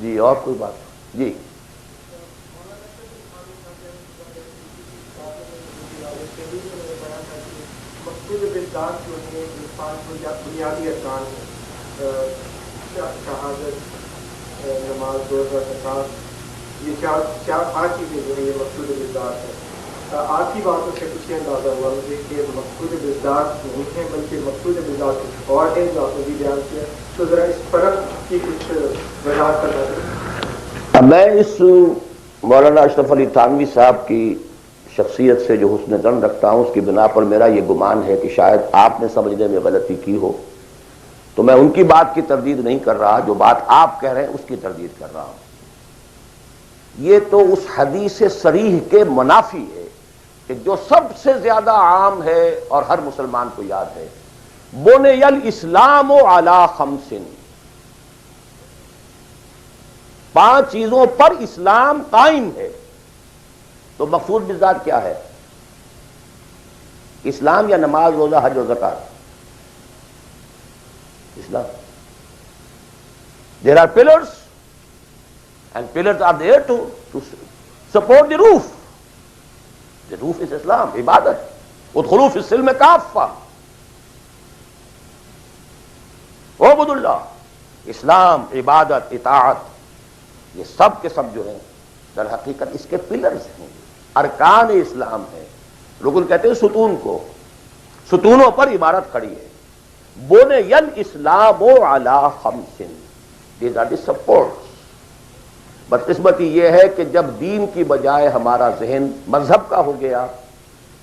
جی اور کوئی بات؟ جی بنیادی ارکان شہادت، نماز، روزہ، زکات، یہ چار چیزیں جو ہیں یہ مقصود بذات ہے. آپ کی باتوں سے کچھ اندازہ ہوا مجھے کہ مقصود بذات نہیں ہے بلکہ مقصود بذات کچھ اور ہے جو آپ نے بھی بیان کیا. تو ذرا اس فرق کی کچھ وضاحت کرنا چاہیے. میں اس مولانا اشرف علی تھانوی صاحب کی شخصیت سے جو حسن ظن رکھتا ہوں، اس کی بنا پر میرا یہ گمان ہے کہ شاید آپ نے سمجھنے میں غلطی کی ہو. تو میں ان کی بات کی تردید نہیں کر رہا، جو بات آپ کہہ رہے ہیں اس کی تردید کر رہا ہوں. یہ تو اس حدیث صریح کے منافی ہے کہ جو سب سے زیادہ عام ہے اور ہر مسلمان کو یاد ہے، بنی الاسلام علی خمس. 5 چیزوں پر اسلام قائم ہے. تو مقصود بالذات کیا ہے؟ اسلام یا نماز، روزہ، حج و زکات؟ اسلام. There are pillars and pillars are there to support the roof. The roof is Islam, عبادت. ادخلوا فی السلم کافہ. اعبدوا اللہ. اسلام، عبادت، اطاعت، یہ سب کے سب جو ہیں در حقیقت اس کے پلرز ہیں، ارکان اسلام ہیں. رکن کہتے ہیں ستون کو. ستونوں پر عمارت کھڑی ہے. بنی الاسلام علی خمس. These are the supports. بدقسمتی یہ ہے کہ جب دین کی بجائے ہمارا ذہن مذہب کا ہو گیا،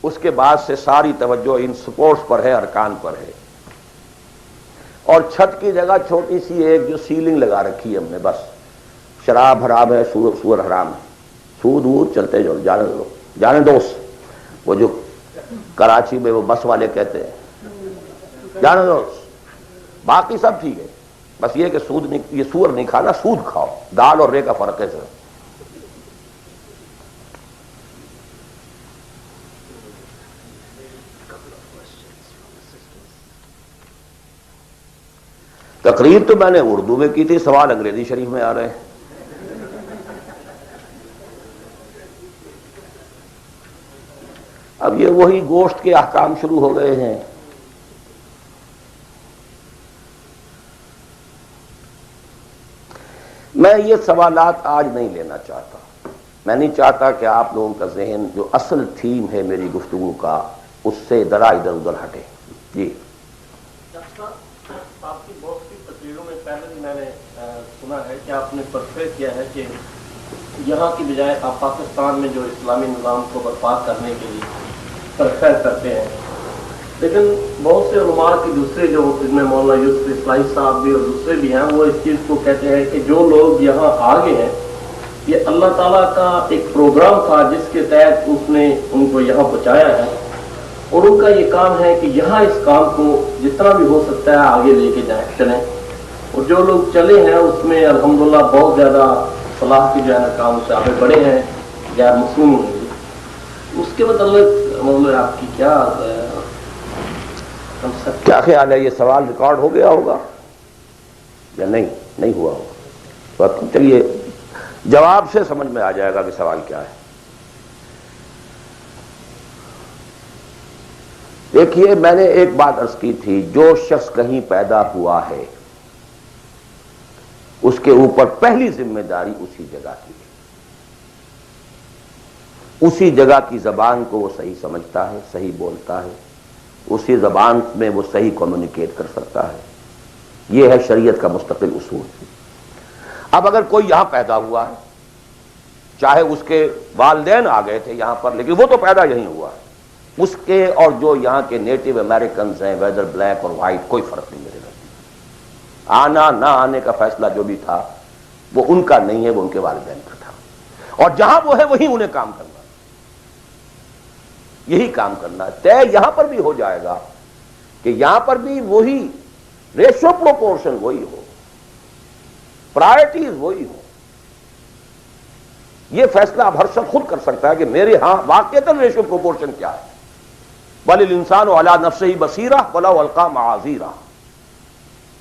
اس کے بعد سے ساری توجہ ان سپورٹس پر ہے، ارکان پر ہے. اور چھت کی جگہ چھوٹی سی ایک جو سیلنگ لگا رکھی ہے ہم نے، بس شراب حرام ہے، سور حرام ہے، سود وود چلتے جو جانے دوست. وہ جو کراچی میں وہ بس والے کہتے ہیں جانے دوست، باقی سب ٹھیک ہے، بس یہ کہ سود نہیں، یہ سور نہیں کھانا، سود کھاؤ. دال اور رے کا فرق ہے سر. تقریر تو میں نے اردو میں کی تھی، سوال انگریزی شریف میں آ رہے ہیں. اب یہ وہی گوشت کے احکام شروع ہو گئے ہیں. میں یہ سوالات آج نہیں لینا چاہتا. میں نہیں چاہتا کہ آپ لوگوں کا ذہن جو اصل تھیم ہے میری گفتگو کا اس سے ذرا ادھر ادھر ہٹے. جی آپ کی بہت سی تقریروں میں پہلے بھی میں نے سنا ہے کہ آپ نے پرفیکٹ کیا ہے کہ یہاں کی بجائے آپ پاکستان میں جو اسلامی نظام کو برپا کرنے کے لیے پرفیکٹ کرتے ہیں، لیکن بہت سے علماء کے دوسرے جو جن میں مولانا یوسف اسلائی صاحب بھی اور دوسرے بھی ہیں، وہ اس چیز کو کہتے ہیں کہ جو لوگ یہاں آگے ہیں یہ اللہ تعالیٰ کا ایک پروگرام تھا جس کے تحت اس نے ان کو یہاں پہنچایا ہے، اور ان کا یہ کام ہے کہ یہاں اس کام کو جتنا بھی ہو سکتا ہے آگے لے کے جائیں چلیں. اور جو لوگ چلے ہیں اس میں الحمدللہ بہت زیادہ صلاح کی جو ہے نا کام سے آگے بڑھے ہیں، غیر مصنوع ہوئے. اس کے مطلب آپ کی کیا خیال ہے؟ یہ سوال ریکارڈ ہو گیا ہوگا یا نہیں ہوا ہوگا؟ تو چلیے جواب سے سمجھ میں آ جائے گا کہ سوال کیا ہے. دیکھیے، میں نے ایک بات عرض کی تھی، جو شخص کہیں پیدا ہوا ہے اس کے اوپر پہلی ذمہ داری اسی جگہ کی ہے. اسی جگہ کی زبان کو وہ صحیح سمجھتا ہے، صحیح بولتا ہے، اسی زبان میں وہ صحیح کمیونیکیٹ کر سکتا ہے. یہ ہے شریعت کا مستقل اصول. اب اگر کوئی یہاں پیدا ہوا ہے، چاہے اس کے والدین آ گئے تھے یہاں پر لیکن وہ تو پیدا یہیں ہوا ہے، اس کے اور جو یہاں کے نیٹو امریکنز ہیں ویدر بلیک اور وائٹ کوئی فرق نہیں میرے نزدیک. آنا نہ آنے کا فیصلہ جو بھی تھا وہ ان کا نہیں ہے، وہ ان کے والدین کا تھا. اور جہاں وہ ہے وہیں انہیں کام کرنا، یہی کام کرنا ہے. طے یہاں پر بھی ہو جائے گا کہ یہاں پر بھی وہی ریشو پروپورشن وہی ہو، پرائرٹیز وہی ہو. یہ فیصلہ اب ہر شخص خود کر سکتا ہے کہ میرے ہاں واقعتاً ریشو پروپورشن کیا ہے. بل الانسان علی نفسہ بصیرہ ولو القی معاذیرہ.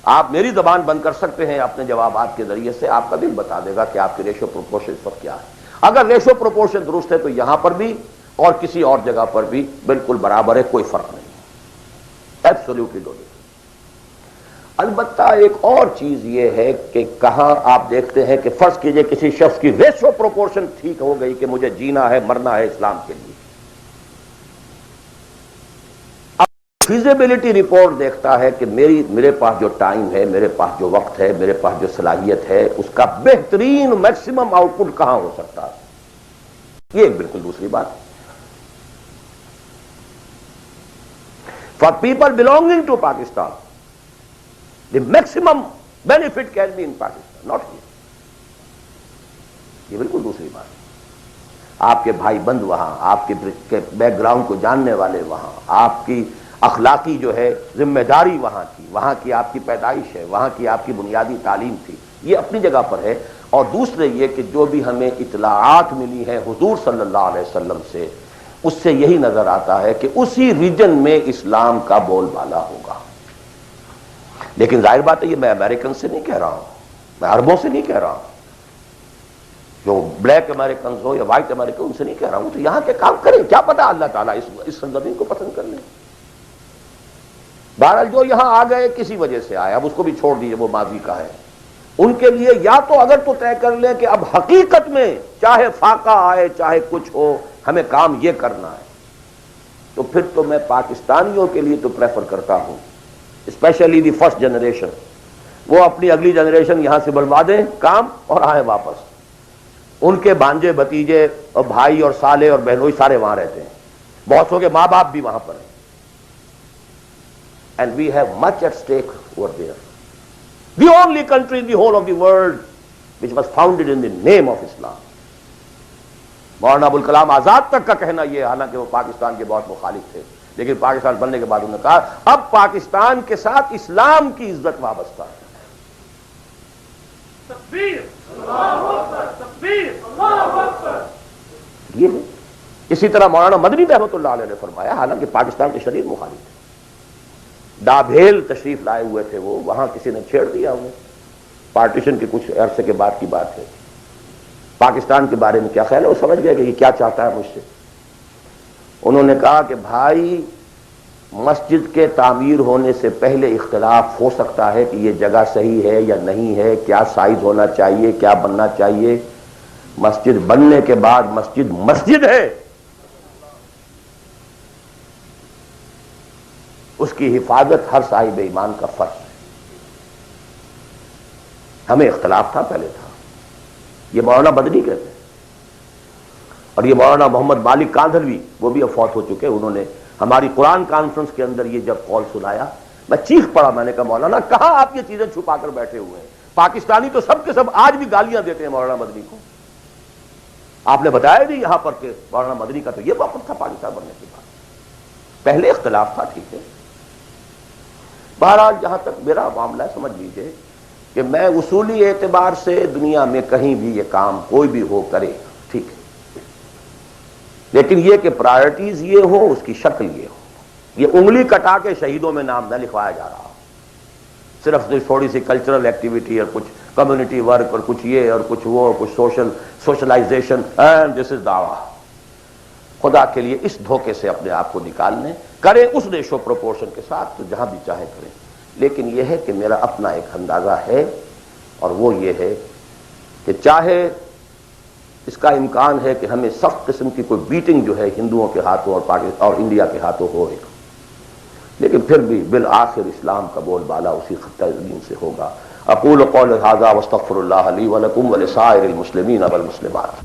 آپ میری زبان بند کر سکتے ہیں اپنے جوابات کے ذریعے سے، آپ کا دل بتا دے گا کہ آپ کی ریشو پروپورشن اس وقت کیا ہے. اگر ریشو پروپورشن درست ہے تو یہاں پر بھی اور کسی اور جگہ پر بھی بالکل برابر ہے، کوئی فرق نہیں. Absolutely do. البتہ ایک اور چیز یہ ہے کہ کہاں آپ دیکھتے ہیں کہ فرض کیجئے کسی شخص کی ریشو پروپورشن ٹھیک ہو گئی کہ مجھے جینا ہے مرنا ہے اسلام کے لیے. فیزیبلٹی رپورٹ دیکھتا ہے کہ میرے پاس جو ٹائم ہے، میرے پاس جو وقت ہے، میرے پاس جو صلاحیت ہے، اس کا بہترین میکسیمم آؤٹ پٹ کہاں ہو سکتا ہے. یہ ایک بالکل دوسری بات. For people belonging to Pakistan, the maximum benefit can be in Pakistan, not here. یہ بالکل دوسری بات. آپ کے بھائی بند وہاں، آپ کے بیک گراؤنڈ کو جاننے والے وہاں، آپ کی اخلاقی جو ہے ذمہ داری وہاں کی، وہاں کی آپ کی پیدائش ہے، وہاں کی آپ کی بنیادی تعلیم تھی، یہ اپنی جگہ پر ہے. اور دوسرے یہ کہ جو بھی ہمیں اطلاعات ملی ہیں حضور صلی اللہ علیہ وسلم سے، اس سے یہی نظر آتا ہے کہ اسی ریجن میں اسلام کا بول بالا ہوگا. لیکن ظاہر بات ہے یہ میں امریکن سے نہیں کہہ رہا ہوں، میں عربوں سے نہیں کہہ رہا ہوں، جو بلیک امریکنز ہو یا وائٹ امریکن ان سے نہیں کہہ رہا ہوں. تو یہاں کے کام کریں، کیا پتا اللہ تعالیٰ اس سرزمین کو پسند کر لیں. بہرحال جو یہاں آ گئے کسی وجہ سے آئے، اب اس کو بھی چھوڑ دیجیے، وہ ماضی کا ہے. ان کے لیے یا تو اگر تو طے کر لیں کہ اب حقیقت میں چاہے فاقہ آئے چاہے کچھ ہو ہمیں کام یہ کرنا ہے، تو پھر تو میں پاکستانیوں کے لیے تو پریفر کرتا ہوں، اسپیشلی دی فرسٹ جنریشن، وہ اپنی اگلی جنریشن یہاں سے بلوا دیں کام اور آئیں واپس. ان کے بھانجے بھتیجے اور بھائی اور سالے اور بہنوئی سارے وہاں رہتے ہیں، بہت سو کے ماں باپ بھی وہاں پر ہیں. And we have much at stake over there. The only country in the whole of the world which was founded in the name of Islam. Maulana Abul Kalam Azad تک کا کہنا یہ، حالانکہ وہ پاکستان کے بہت مخالف تھے، لیکن پاکستان بننے کے بعد انہوں نے کہا اب پاکستان کے ساتھ اسلام کی عزت وابستہ ہے. تکبیر، اللہ اکبر، تکبیر، اللہ اکبر. یہ ہے. اسی طرح مولانا مدنی رحمۃ اللہ علیہ نے فرمایا، حالانکہ پاکستان کے شدید مخالف تھے، ڈابھیل تشریف لائے ہوئے تھے وہ، وہاں کسی نے چھیڑ دیا انہیں، پارٹیشن کے کچھ عرصے کے بعد کی بات ہے. پاکستان کے بارے میں کیا خیال ہے، وہ سمجھ گئے کہ یہ کیا چاہتا ہے مجھ سے. انہوں نے کہا کہ بھائی مسجد کے تعمیر ہونے سے پہلے اختلاف ہو سکتا ہے کہ یہ جگہ صحیح ہے یا نہیں ہے، کیا سائز ہونا چاہیے، کیا بننا چاہیے۔ مسجد بننے کے بعد مسجد مسجد ہے، اس کی حفاظت ہر صاحب ایمان کا فرض ہے۔ ہمیں اختلاف تھا، پہلے تھا، یہ مولانا مدنی کہتے ہیں، اور یہ مولانا محمد مالک کاندھلوی، وہ بھی اب فوت ہو چکے، انہوں نے ہماری قرآن کانفرنس کے اندر یہ جب قول سنایا، میں چیخ پڑا، میں نے کہا مولانا کہاں آپ یہ چیزیں چھپا کر بیٹھے ہوئے ہیں؟ پاکستانی تو سب کے سب آج بھی گالیاں دیتے ہیں مولانا مدنی کو، آپ نے بتایا نہیں یہاں پر کہ مولانا مدنی کا تو یہ موقف تھا پاکستان بننے کے بعد، پہلے اختلاف تھا، ٹھیک ہے۔ بہرحال جہاں تک میرا معاملہ ہے، سمجھ لیجئے کہ میں اصولی اعتبار سے دنیا میں کہیں بھی یہ کام کوئی بھی ہو کرے، ٹھیک ہے، لیکن یہ کہ پرائرٹیز یہ ہو، اس کی شکل یہ ہو، یہ انگلی کٹا کے شہیدوں میں نام نہ لکھوایا جا رہا، صرف تھوڑی سی کلچرل ایکٹیویٹی اور کچھ کمیونٹی ورک اور کچھ یہ اور کچھ وہ، کچھ سوشلائزیشن، اینڈ دس از دعویٰ۔ خدا کے لیے اس دھوکے سے اپنے آپ کو نکالنے، کریں اس ریشو پروپورشن کے ساتھ تو جہاں بھی چاہیں کریں، لیکن یہ ہے کہ میرا اپنا ایک اندازہ ہے، اور وہ یہ ہے کہ چاہے اس کا امکان ہے کہ ہمیں سخت قسم کی کوئی بیٹنگ جو ہے ہندوؤں کے ہاتھوں اور پاکستان اور انڈیا کے ہاتھوں ہو، لیکن پھر بھی بالآخر اسلام کا بول بالا اسی خطہ زمین سے ہوگا۔ اقول قول ھذا واستغفر اللہ لی ولکم ولسائر المسلمین والمسلمات۔